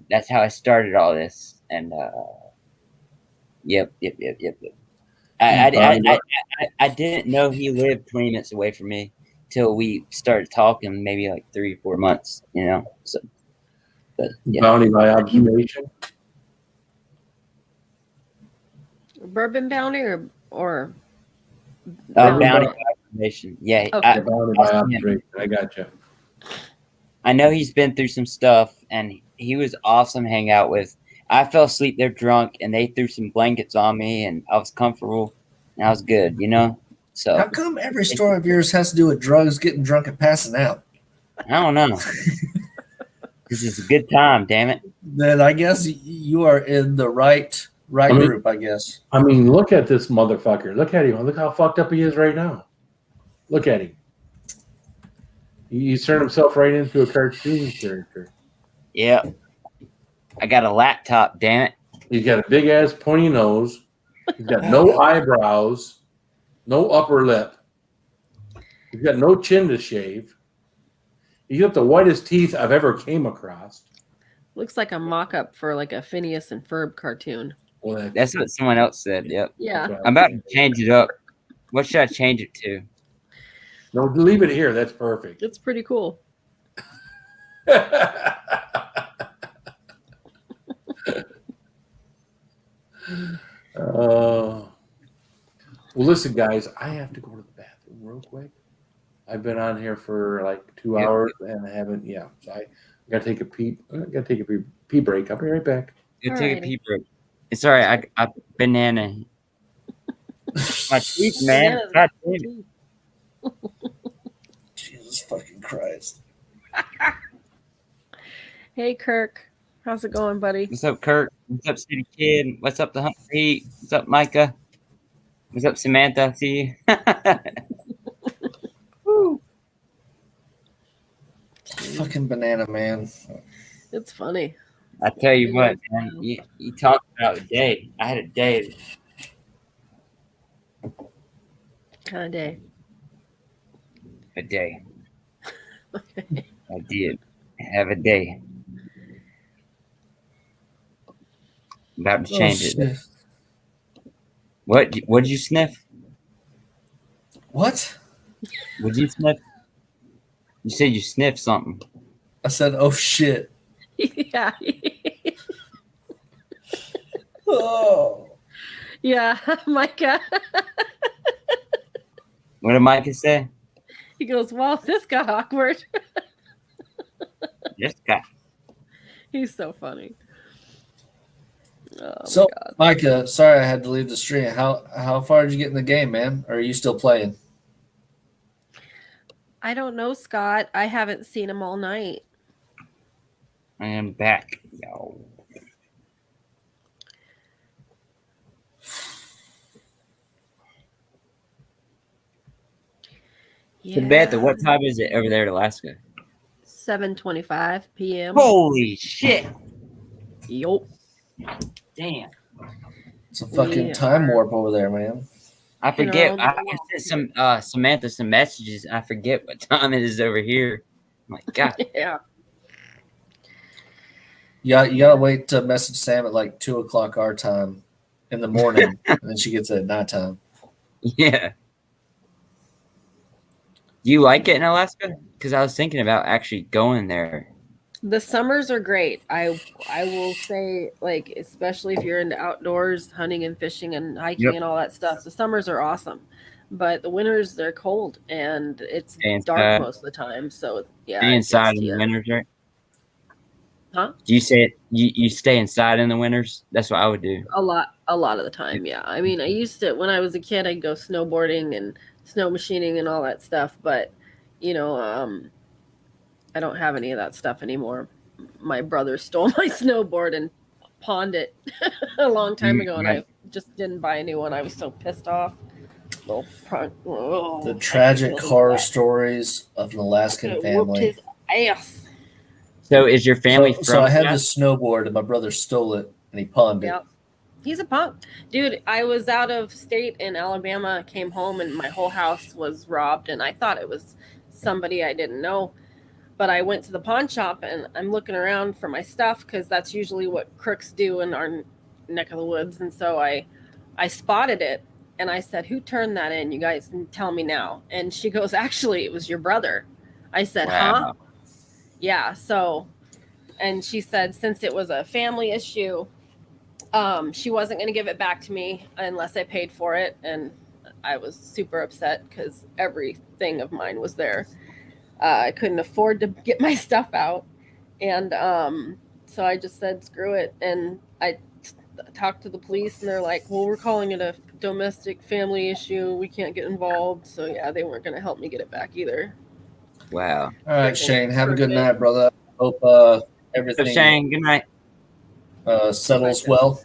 that's how I started all this. And yep. I didn't know he lived 20 minutes away from me till we started talking, maybe like 3 or 4 months, So, but yeah. Bounty by observation. Bourbon Bounty or Bounty by observation. Yeah. Okay. Bounty by observation. I gotcha. I know he's been through some stuff, and he was awesome to hang out with. I fell asleep there drunk, and they threw some blankets on me, and I was comfortable, and I was good, So how come every story of yours has to do with drugs, getting drunk, and passing out? I don't know. This is a good time, damn it. Then I guess you are in the right group, I guess. I mean, look at this motherfucker. Look at him. Look how fucked up he is right now. Look at him. He's turned himself right into a cartoon character. Yeah. I got a laptop, damn it. He's got a big ass pointy nose. He's got no eyebrows, no upper lip. He's got no chin to shave. He's got the whitest teeth I've ever came across. Looks like a mock-up for like a Phineas and Ferb cartoon. Well, that's what someone else said. Yep. Yeah. I'm about to change it up. What should I change it to? No, leave it here. That's perfect. It's pretty cool. Well, listen, guys, I have to go to the bathroom real quick. I've been on here for like 2 hours and I haven't. Yeah, so I gotta take a pee. I gotta take a pee break. I'll be right back. You take a pee break. It's all right. I banana. My teeth, man. God damn it. Jesus fucking Christ. Hey, Kirk. How's it going, buddy? What's up, Kurt? What's up, City Kid? What's up, the Hunt Heat? What's up, Micah? What's up, Samantha? I see you. Woo. Fucking banana, man. It's funny. I tell you what, man. You talk about a day. I had a day. Kind of day. A day. I did have a day. About to change it. Shit. What did you sniff? What? Would you sniff? You said you sniffed something. I said, oh shit. Yeah. Oh. Yeah, Micah. What did Micah say? He goes, well, this got awkward. This guy. He's so funny. Oh, So, my God. Micah, sorry I had to leave the stream. How far did you get in the game, man? Or are you still playing? I don't know, Scott. I haven't seen him all night. I am back, yo. Samantha, what time is it over there in Alaska? 7:25 p.m. Holy shit! Yup. Damn. It's a fucking We time are- warp over there, man. I forget. know, I sent Samantha some messages. I forget what time it is over here. I'm like, God. Yeah. Yeah, you gotta wait to message Sam at like 2:00 our time in the morning, and then she gets it at nighttime. Yeah. Do you like it in Alaska? Because I was thinking about actually going there. The summers are great. I will say, like, especially if you're into outdoors, hunting and fishing and hiking Yep. and all that stuff. The summers are awesome, but the winters they're cold and it's Stay inside. dark most of the time. So yeah, Stay it inside gets in to the you. winters, right? Huh? Do you say it? You stay inside in the winters? That's what I would do. A lot of the time, yeah. I mean, I used to when I was a kid, I'd go snowboarding and snow machining and all that stuff, but you know, I don't have any of that stuff anymore. My brother stole my snowboard and pawned it a long time ago, and I just didn't buy a new one. I was so pissed off. The I tragic feel horror bad. stories of an Alaskan Whooped family. his ass. So is your family So I had that? this snowboard, and my brother stole it, and he pawned it. Yep. He's a punk. Dude, I was out of state in Alabama, came home, and my whole house was robbed, and I thought it was somebody I didn't know. But I went to the pawn shop, and I'm looking around for my stuff because that's usually what crooks do in our neck of the woods. And so I spotted it, and I said, who turned that in? You guys can tell me now. And she goes, actually, it was your brother. I said, huh? Wow. Yeah. So, and she said, since it was a family issue, she wasn't going to give it back to me unless I paid for it. And I was super upset because everything of mine was there. I couldn't afford to get my stuff out. And so I just said, screw it. And I talked to the police, and they're like, well, we're calling it a domestic family issue. We can't get involved. So yeah, they weren't going to help me get it back either. Wow. All right, Shane. Have a good Perfect. night, brother. Hope So everything Shane, good night. settles well.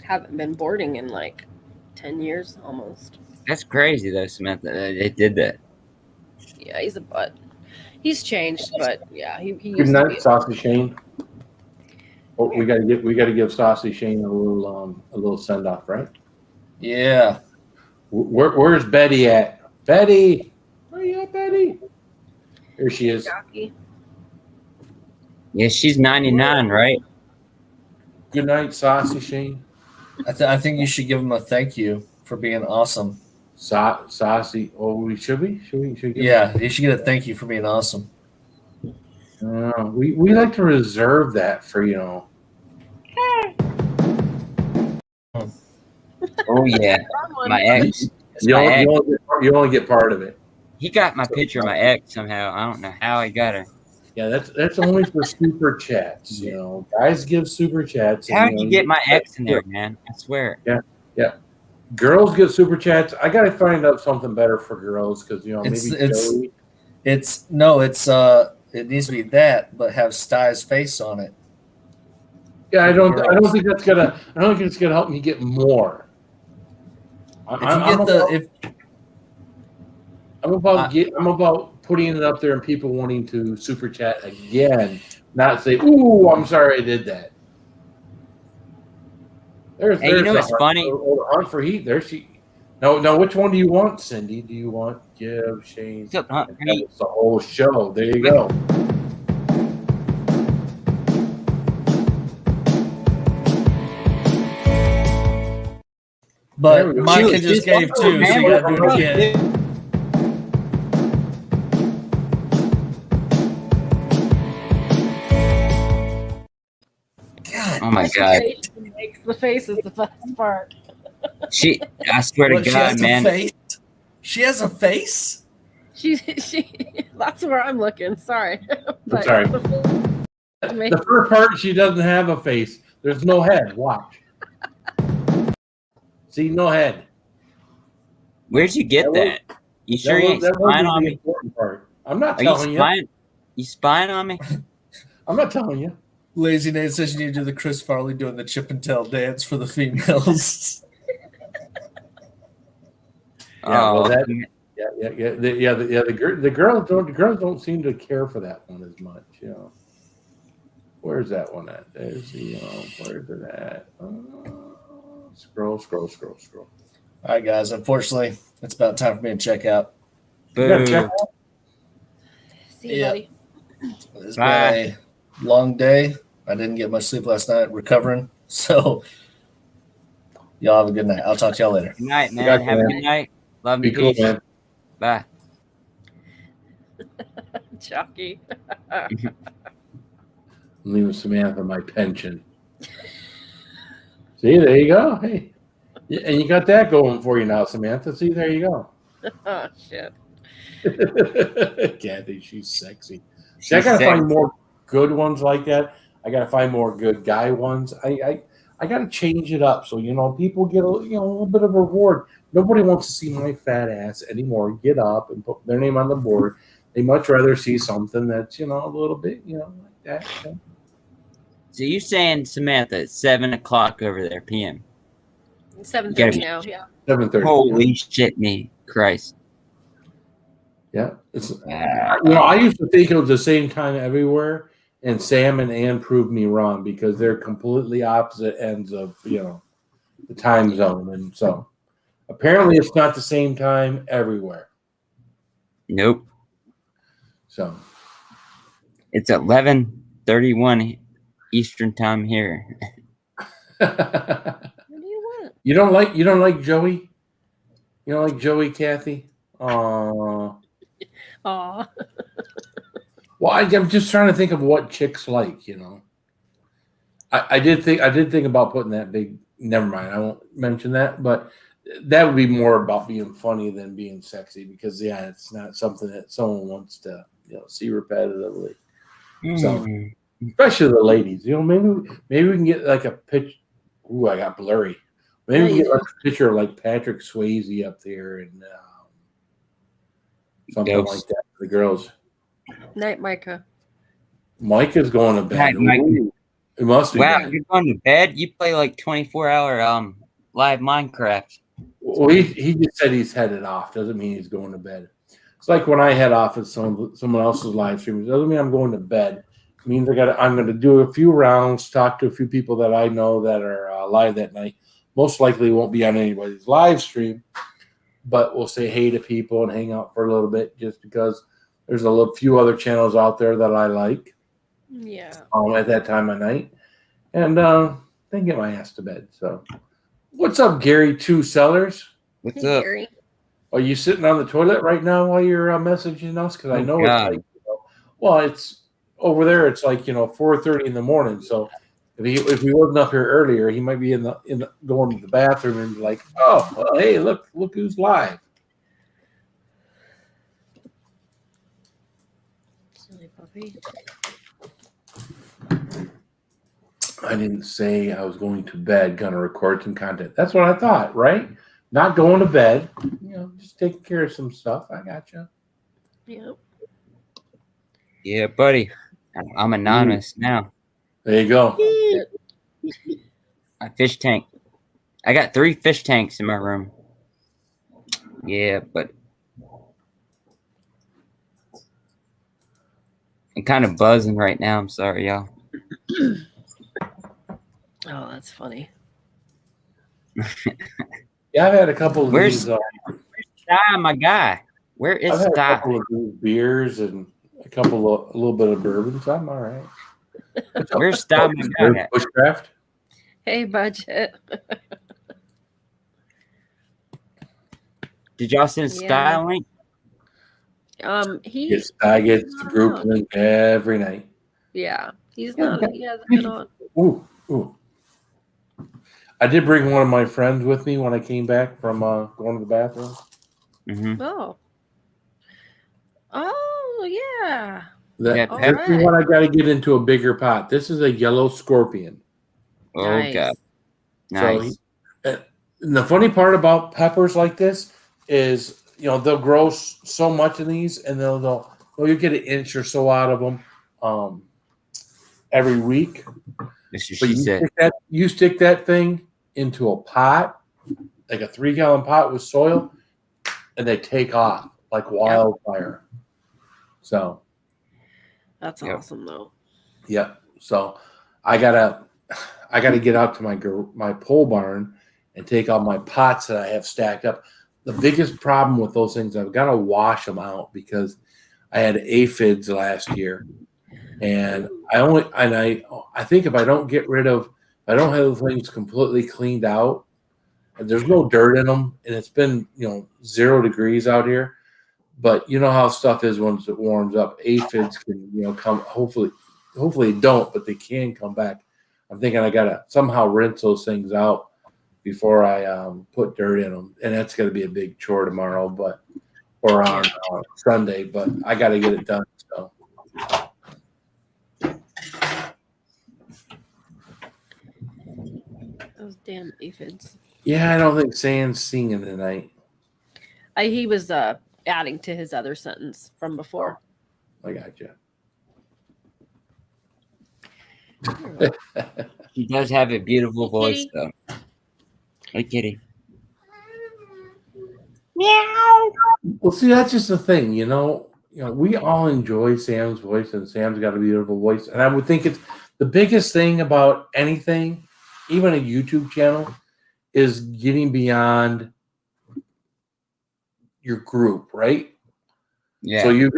Haven't been boarding in like 10 years almost. That's crazy though, Samantha. They did that. Yeah, he's a butt. He's changed, but yeah, he Good used to night, be. Saucy Shane. Oh, we gotta give Saucy Shane a little send off, right? Yeah. Where's Betty at? Betty, where you at, Betty? Here she is. Jockey. Yeah, she's 99, right? Good night, Saucy Shane. I think you should give him a thank you for being awesome. Saucy. Oh, should we? Should give Yeah, you should get a thank you for being awesome. We like to reserve that for Oh yeah, my ex. That's You my ex. only get part of it. He got my picture of my ex somehow. I don't know how he got her. Yeah, that's only for super chats. Guys give super chats. How did you get my ex in there, man? I swear. Girls get super chats. I gotta find out something better for girls because maybe It's- Joey. It needs to be that, but have Sty's face on it. Yeah, I For the don't girls. think that's gonna. I don't think it's gonna help me get more. If you get the I'm about putting it up there and people wanting to super chat again, not say, "Ooh, I'm sorry I did that." There's Hey, you know the what's funny? hunt for heat. There she. No. Which one do you want, Cindy? Do you want Give Shane? What's up, Hunt for Heat? That's the whole show. There you go. There we but go. Micah Shoot, just just gave one two, more, so you man. got to do it again. God, Oh my god. Makes the face is the best part. I swear to what, she God, has man. a face? She has a face? She that's where I'm looking. Sorry. I'm sorry. The first part, she doesn't have a face. There's no head. Watch. See, no head. Where'd you get that? You sure you ain't That spying was on the me? important part. I'm not Are you telling you. spying? You spying on me? I'm not telling you. Lazy Nate says you need to do the Chris Farley doing the chip and tail dance for the females. Yeah, well, Oh, that. The girls don't seem to care for that one as much. You know. Where's that one at? There's the. Where's it at? Scroll. All right, guys. Unfortunately, it's about time for me to check out. You gotta boo. check out. See you, Yeah. buddy. It's Bye. been a long day. I didn't get much sleep last night recovering. So, y'all have a good night. I'll talk to y'all later. Good night, man. got you, Have a man. good night. Love Be and cool, peace. man. Bye. Chucky. I'm leaving Samantha my pension. See, there you go. Hey, and you got that going for you now, Samantha. See, there you go. Oh shit. Kathy, she's sexy. See, I gotta find more good ones like that. I gotta find more good guy ones. I gotta change it up so people get a little bit of a reward. Nobody wants to see my fat ass anymore. Get up and put their name on the board. They much rather see something that's a little bit like that. So you saying, Samantha, it's 7 o'clock over there, p.m. 7:30 now. Yeah. 7:30. Holy shit, me Christ! Yeah, it's I used to think it was the same time everywhere, and Sam and Ann proved me wrong because they're completely opposite ends of the time zone, and so apparently it's not the same time everywhere. Nope. So It's 11:31 Eastern time here. What do you want? you don't like Joey? You don't like Joey, Kathy? Aw. Well, I'm just trying to think of what chicks like. I did think about putting that big. Never mind, I won't mention that. But that would be more about being funny than being sexy because it's not something that someone wants to see repetitively. So especially the ladies, maybe we can get like a pitch. Ooh, I got blurry. Maybe we can get like a picture of like Patrick Swayze up there and something like that for the girls. Night, Micah. Micah's going to bed. Night, Micah. Ooh, it must be. Wow, bad. you're going to bed? You play like 24-hour live Minecraft. Well, he just said he's headed off. Doesn't mean he's going to bed. It's like when I head off at someone else's live stream. It doesn't mean I'm going to bed. It means I'm going to do a few rounds, talk to a few people that I know that are live that night. Most likely won't be on anybody's live stream, but we'll say hey to people and hang out for a little bit just because there's few other channels out there that I like. Yeah. At that time of night, and then get my ass to bed. So, what's up, Gary Two Sellers? What's Hey, up? Gary. Are you sitting on the toilet right now while you're messaging us? Because I know God. it's like, it's over there. It's like 4:30 in the morning. So if he wasn't up here earlier, he might be in the going to the bathroom and be like, oh, well, hey, look who's live. Silly puppy. I didn't say I was going to bed, gonna record some content. That's what I thought, right? Not going to bed, just taking care of some stuff. I gotcha. Yep. Yeah, buddy. I'm anonymous now. There you go. A fish tank. I got 3 fish tanks in my room. Yeah, but I'm kind of buzzing right now. I'm sorry, y'all. Oh, that's funny. Yeah, I've had a couple of Where's these. Sty, my guy? Where is I've had a Sty? couple of these beers and a little bit of bourbon, so I'm all right. Where's Sty, my guy? At? Bushcraft. Hey, budget. Did y'all send Sty a link? He. I get the group link every night. Yeah, he's not. He hasn't been on. Ooh. I did bring one of my friends with me when I came back from going to the bathroom. Mm-hmm. Oh, yeah. This right. is what I got to get into a bigger pot. This is a yellow scorpion. Oh, Nice. God. Nice. So, and the funny part about peppers like this is, they'll grow so much of these, and you get an inch or so out of them every week. That's what But she said. you stick that thing into a pot, like a 3-gallon pot with soil, and they take off like wildfire. So That's awesome, though. yeah. So I gotta get out to my pole barn and take all my pots that I have stacked up. The biggest problem with those things, I've got to wash them out because I had aphids last year, and I think if I don't have the things completely cleaned out, and there's no dirt in them, and it's been 0 degrees out here, but you know how stuff is once it warms up. Aphids can come. Hopefully don't, but they can come back. I'm thinking I gotta somehow rinse those things out before I put dirt in them, and that's gonna be a big chore tomorrow, or on Sunday. But I got to get it done. So. Those damn aphids. Yeah, I don't think Sam's singing tonight. He was adding to his other sentence from before. I got you. He does have a beautiful voice, though. Hey, kitty. Meow. Well, see, that's just the thing, we all enjoy Sam's voice, and Sam's got a beautiful voice. And I would think it's the biggest thing about anything, even a YouTube channel, is getting beyond your group, right? Yeah. So you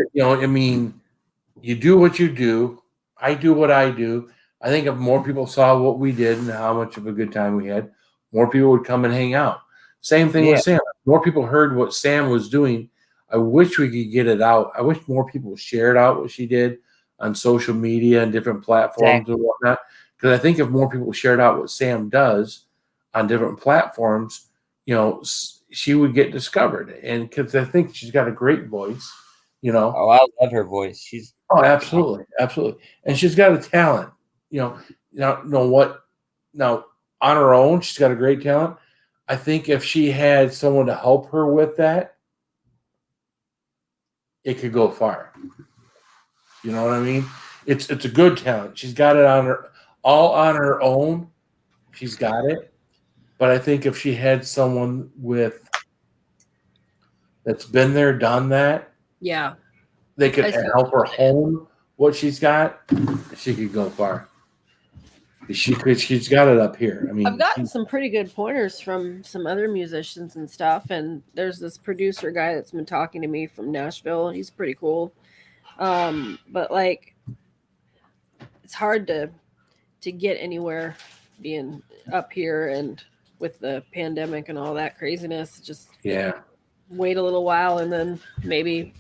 do what you do. I do what I do. I think if more people saw what we did and how much of a good time we had, more people would come and hang out. Same thing with Sam. More people heard what Sam was doing. I wish we could get it out. I wish more people shared out what she did on social media and different platforms and whatnot. Because I think if more people shared out what Sam does on different platforms, she would get discovered. And because I think she's got a great voice, Oh, I love her voice. She's absolutely, and she's got a talent. Now on her own, she's got a great talent. I think if she had someone to help her with that, it could go far. You know what I mean? It's a good talent. She's got it all on her own. She's got it. But I think if she had someone that's been there, done that, they could help her hone what she's got. She could go far. She's got it up here. I mean, I've gotten some pretty good pointers from some other musicians and stuff. And there's this producer guy that's been talking to me from Nashville. He's pretty cool. But it's hard to get anywhere being up here and with the pandemic and all that craziness. Just wait a little while and then maybe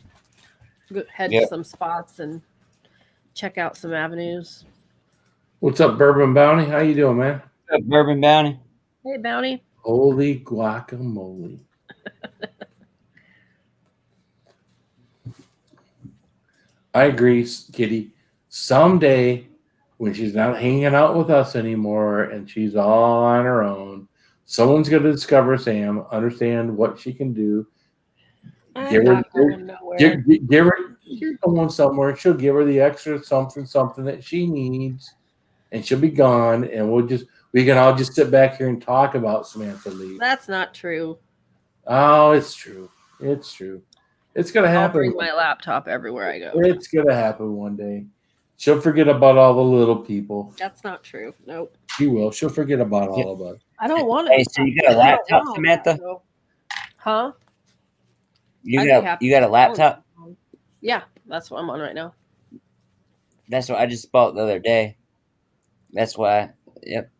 head to some spots and check out some avenues. What's up, Bourbon Bounty? How you doing, man? What's up, Bourbon Bounty? Hey, Bounty. Holy guacamole. I agree, Kitty. Someday, when she's not hanging out with us anymore and she's all on her own, someone's going to discover Sam, understand what she can do. I'm not going nowhere. she's going somewhere. She'll give her the extra something that she needs, and she'll be gone. And we can all just sit back here and talk about Samantha Lee. That's not true. Oh, it's true. It's true. It's gonna I'll happen. bring my laptop everywhere I go. It's gonna happen one day. She'll forget about all the little people. That's not true. Nope. She will. She'll forget about all of us. I don't want Hey, to. so you got a laptop, Samantha? Huh? You got a laptop? Yeah, that's what I'm on right now. That's what I just bought the other day. That's why. Yep.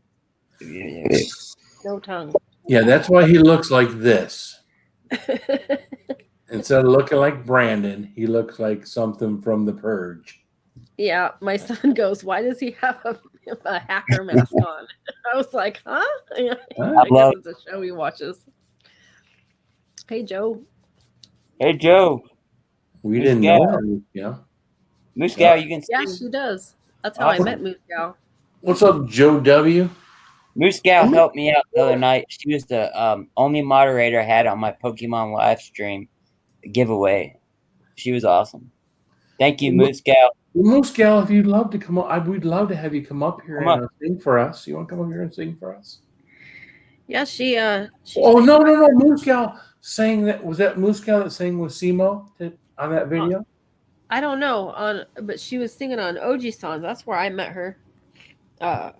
No tongue. Yeah, that's why he looks like this. Instead of looking like Brandon, he looks like something from The Purge. Yeah, my son goes, "Why does he have a hacker mask on?" I was like, "Huh?" I guess it's a show he watches. Hey, Joe. Hey, Joe. We didn't know. Yeah. Moose Gal, you can see. Yeah, she does. That's how I met Moose Gal. What's up, Joe W? Moose Gal helped me out the other night. She was the only moderator I had on my Pokemon live stream giveaway. She was awesome. Thank you, Moose Gal. Moose Gal, if you'd love to come up, we'd love to have you come up here and sing for us. You want to come up here and sing for us? Yeah, she Oh no, Moose Gal sang that. Was that Moose Gal that sang with Simo on that video? I don't know, but she was singing on OG songs. That's where I met her. At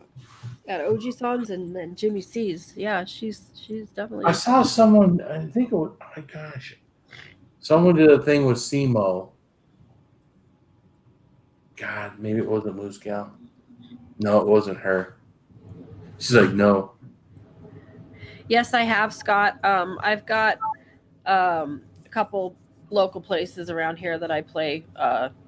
OG songs and then Jimmy C's. Yeah, she's definitely. I saw someone. I think it was. Oh my gosh, someone did a thing with Simo. God, maybe it wasn't Moose Gal. No, it wasn't her. She's like, no. Yes, I have, Scott. I've got a couple local places around here that I play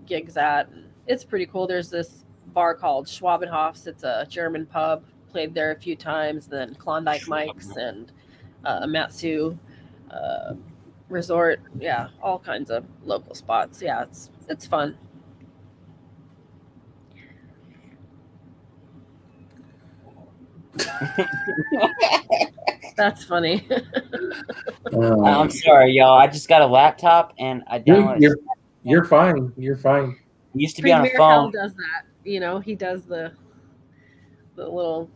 gigs at. It's pretty cool. There's this bar called Schwabenhof's. It's a German pub. Played there a few times. Then Klondike Mike's and Matsu Resort. Yeah, all kinds of local spots. Yeah, it's fun. That's funny. I'm sorry, y'all. I just got a laptop and I downloaded. You're fine. You're fine. It used to be on a phone. Does that? He does the little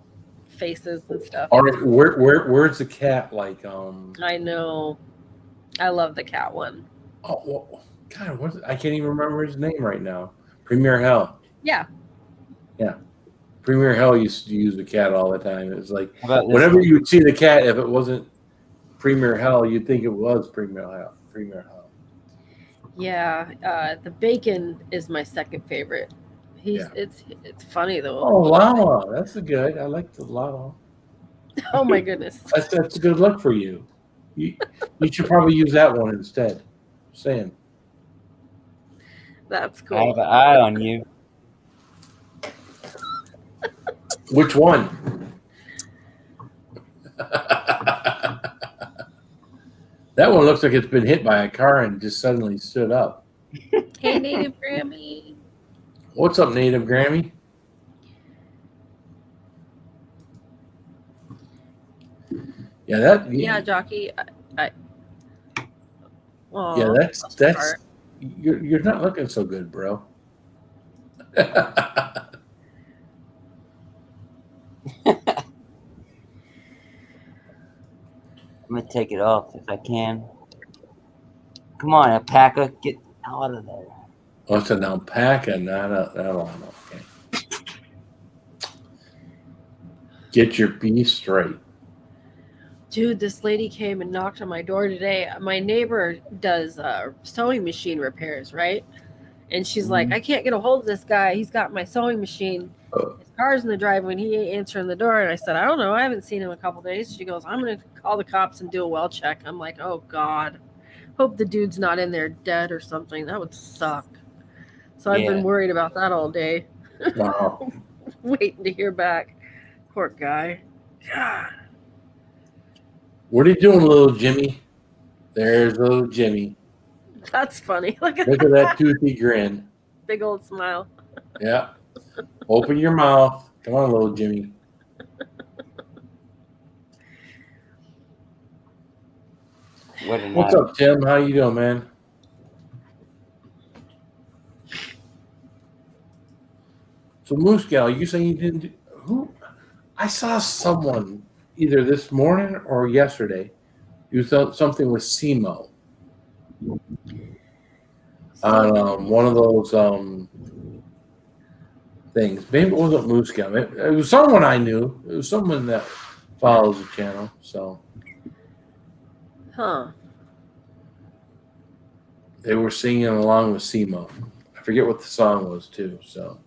faces and stuff. All right, where's the cat? Like, I know. I love the cat one. Oh, well, God, I can't even remember his name right now. Premier Hell. Yeah. Yeah. Premier Hell used to use the cat all the time. It was like whenever one? you would see the cat, if it wasn't Premier Hell, you'd think it was Premier Hell. Premier Hell. Yeah. The bacon is my second favorite. It's funny though. Oh, Lala. That's a good. I like the Lala. Oh my goodness. That's a good look for you. You should probably use that one instead. Just saying. That's cool. I have an eye on you. Which one? That one looks like it's been hit by a car and just suddenly stood up. Hey, Native Grammy. What's up, Native Grammy? Yeah, Jockey. Yeah, that's you're not looking so good, bro. I'm gonna take it off if I can. Come on, alpaca, get out of there. Oh, it's an alpaca, not a llama. Okay. Get your beef straight. Dude, this lady came and knocked on my door today. My neighbor does sewing machine repairs, right? And she's like, I can't get a hold of this guy. He's got my sewing machine. His car's in the driveway and he ain't answering the door. And I said, I don't know. I haven't seen him in a couple days. She goes, I'm going to call the cops and do a well check. I'm like, oh, God. Hope the dude's not in there dead or something. That would suck. So I've been worried about that all day. Wow. Waiting to hear back. Poor guy. God. What are you doing, little Jimmy? There's little Jimmy. That's funny. Look at that toothy grin. Big old smile. Yeah. Open your mouth. Come on, little Jimmy. What's up, Tim? How you doing, man? So Moose Gal, you saying you didn't? Who? I saw someone either this morning or yesterday. You thought something with SEMO on one of those things. Maybe it wasn't Moose Gal. It was someone I knew. It was someone that follows the channel. So Huh. they were singing along with SEMO. I forget what the song was too. So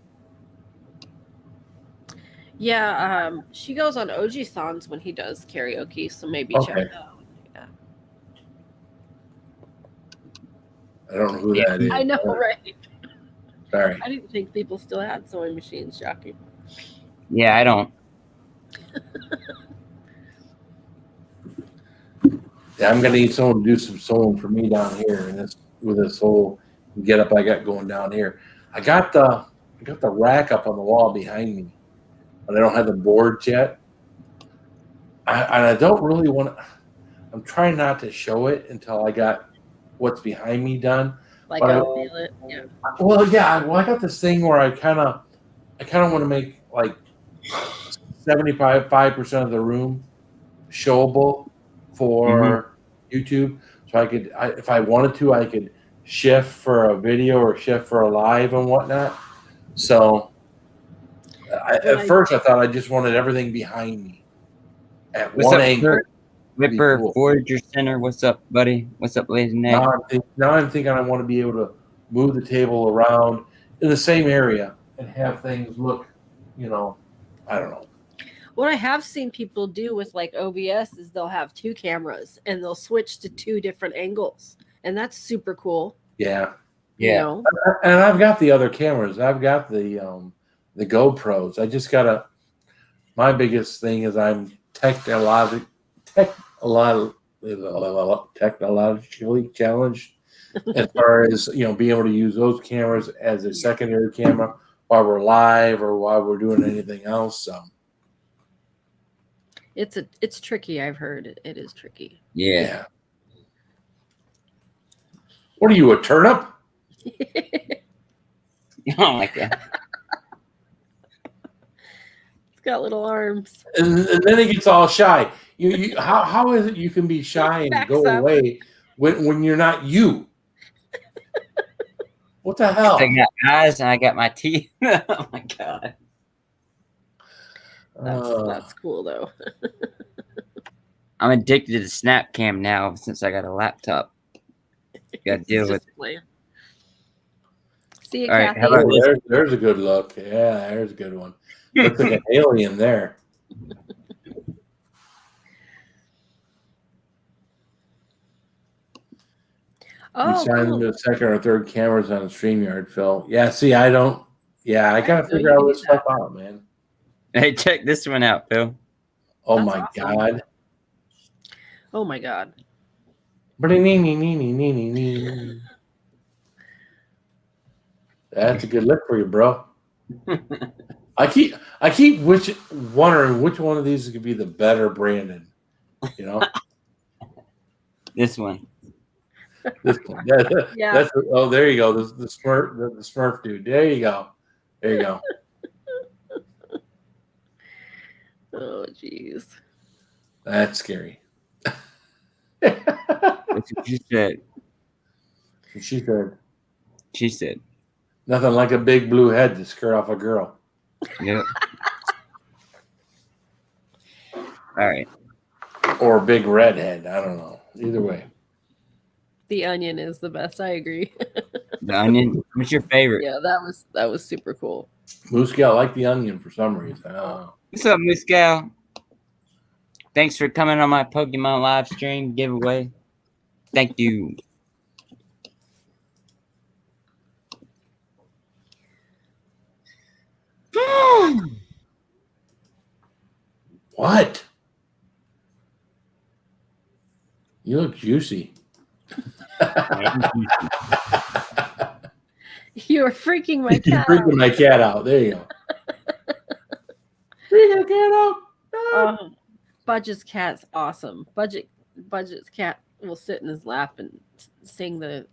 Yeah, she goes on OG songs when he does karaoke, so maybe check okay, that out. Yeah. I don't know who that is. I know, right? Sorry. I didn't think people still had sewing machines. Shocking. Yeah, I don't. Yeah, I'm gonna need someone to do some sewing for me down here, and this with this whole get up I got going down here. I got the rack up on the wall behind me, but I don't have the boards yet. I don't really want to. I'm trying not to show it until I got what's behind me done. Like But I feel it. Yeah. Well, yeah. Well, I got this thing where I kind of want to make like 75% of the room showable for YouTube. So I could, if I wanted to, I could shift for a video or shift for a live and whatnot. So at first I thought I just wanted everything behind me at What's one up, angle. Kurt? Whipper cool. Forager Center. What's up, buddy? What's up, ladies and Now gentlemen? I'm thinking I want to be able to move the table around in the same area and have things look, I don't know. What I have seen people do with like OBS is they'll have two cameras and they'll switch to two different angles, and that's super cool. Yeah. You know? And I've got the other cameras. I've got the GoPros. I just gotta. My biggest thing is I'm technologically challenged as far as being able to use those cameras as a secondary camera while we're live or while we're doing anything else. So it's tricky. I've heard it is tricky. Yeah. What are you, a turnip? Oh my god. It's got little arms. And then he gets all shy. How is it you can be shy and go away when you're not you? What the hell? I got eyes and I got my teeth. Oh my god. That's cool though. I'm addicted to the snap cam now since I got a laptop. Got to deal with it. See you, All right, Kathy. how about this? There's a good look. Yeah, there's a good one. Looks like an alien there. Oh, you signed into the second or third cameras on the StreamYard, Phil. Yeah, see, I don't. Yeah, I gotta figure all this stuff out, man. Hey, check this one out, Phil. Oh That's my awesome. god. Oh my god. That's a good look for you, bro. I keep wondering which one of these could be the better Brandon. This one. This one. Yeah. That's there you go. The Smurf dude. There you go. There you go. Oh jeez. That's scary. That's what she said. She said. She said. Nothing like a big blue head to scare off a girl. Yep. All right. Or a big red head. I don't know. Either way. The onion is the best. I agree. The onion. What's your favorite? Yeah, that was super cool. Moose Gal like the onion for some reason. What's up, Miss Gal? Thanks for coming on my Pokemon live stream giveaway. Thank you. What? You look juicy. You were freaking my You're cat freaking out. my cat out. There you go. Freaking cat out. Budget's cat's awesome. Budget's cat will sit in his lap and sing the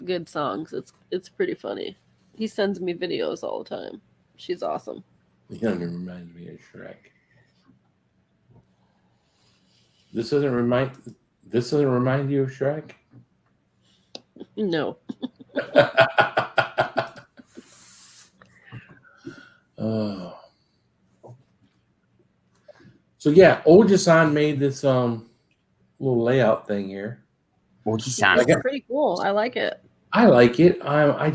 good songs. It's pretty funny. He sends me videos all the time. She's awesome. It reminds me of Shrek. This doesn't remind you of Shrek? No. Oh. So yeah, Oji-san made this little layout thing here. Oji-san. It's pretty cool. I like it. I like it. I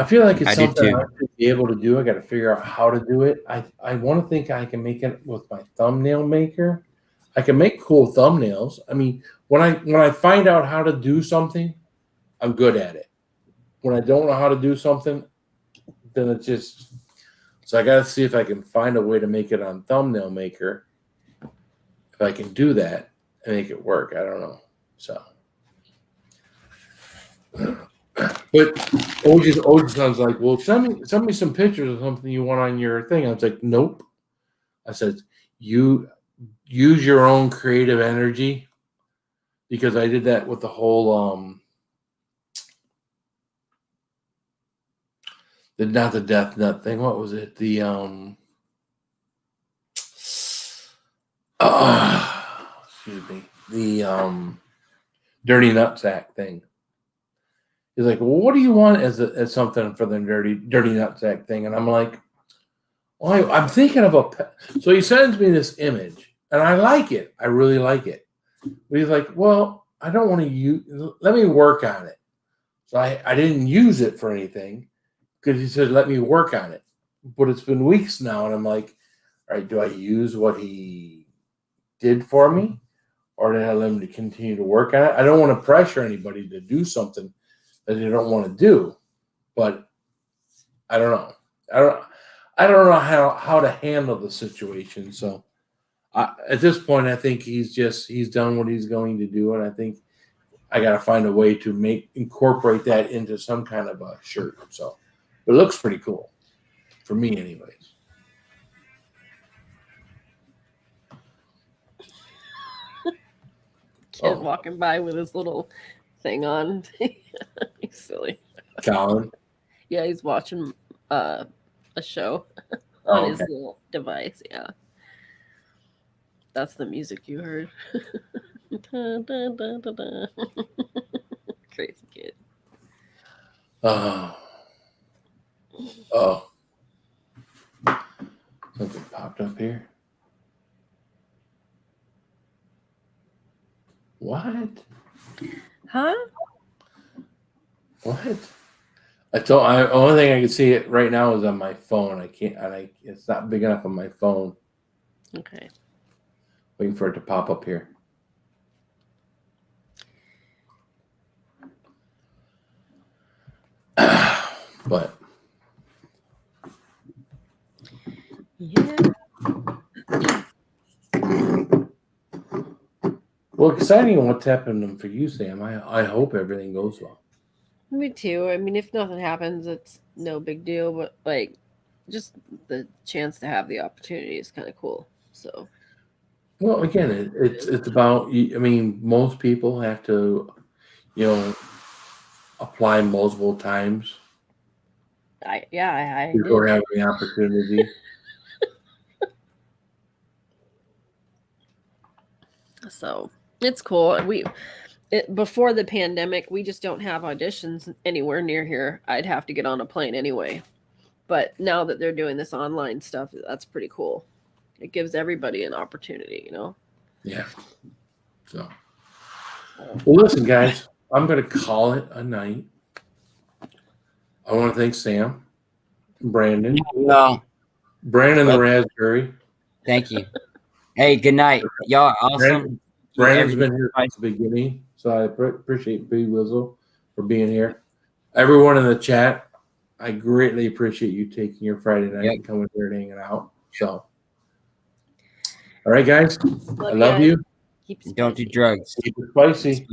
feel like it's I do something too. I should be able to do. I got to figure out how to do it. I want to think I can make it with my thumbnail maker. I can make cool thumbnails. I mean, when I find out how to do something, I'm good at it. When I don't know how to do something, then it's just. So I got to see if I can find a way to make it on thumbnail maker. If I can do that and make it work, I don't know. So. But OG sounds like, well, send me some pictures of something you want on your thing. I was like, nope. I said, you use your own creative energy, because I did that with the whole not the death nut thing. What was it? The excuse me, the dirty nutsack thing. He's like, well, what do you want as something for the dirty nutsack thing? And I'm like, well, I'm thinking of so he sends me this image, and I like it. I really like it. But he's like, well, I don't want to use. Let me work on it. So I didn't use it for anything, because he said, let me work on it. But it's been weeks now, and I'm like, all right, do I use what he did for me, or did I let him to continue to work on it? I don't want to pressure anybody to do something that they don't want to do, but I don't know. I don't know how to handle the situation. So at this point, I think he's done what he's going to do, and I think I got to find a way to incorporate that into some kind of a shirt. So it looks pretty cool for me, anyways. Kid walking by with his little thing on. He's silly. Colin. Yeah, he's watching a show on his little device. Yeah, that's the music you heard. Dun, dun, dun, dun, dun. Crazy kid. Oh, something popped up here. What? Huh? What? Only thing I can see it right now is on my phone. It's not big enough on my phone. Okay. Waiting for it to pop up here. But yeah. Well, exciting what's happening for you, Sam. I hope everything goes well. Me too. I mean, if nothing happens, it's no big deal. But like, just the chance to have the opportunity is kind of cool. So. Well, again, it's about. I mean, most people have to, apply multiple times I before did. having the opportunity. So it's cool. Before the pandemic, we just don't have auditions anywhere near here. I'd have to get on a plane anyway. But now that they're doing this online stuff, that's pretty cool. It gives everybody an opportunity, Yeah. So, well, listen, guys, I'm going to call it a night. I want to thank Sam, Brandon, Brandon the Raspberry. Thank you. Hey, good night. Y'all are awesome. Brandon's been here since the beginning, so I appreciate B Wizzle for being here. Everyone in the chat, I greatly appreciate you taking your Friday night and coming here and hanging out. So, all right, guys, I love you. Don't do drugs. Keep it spicy.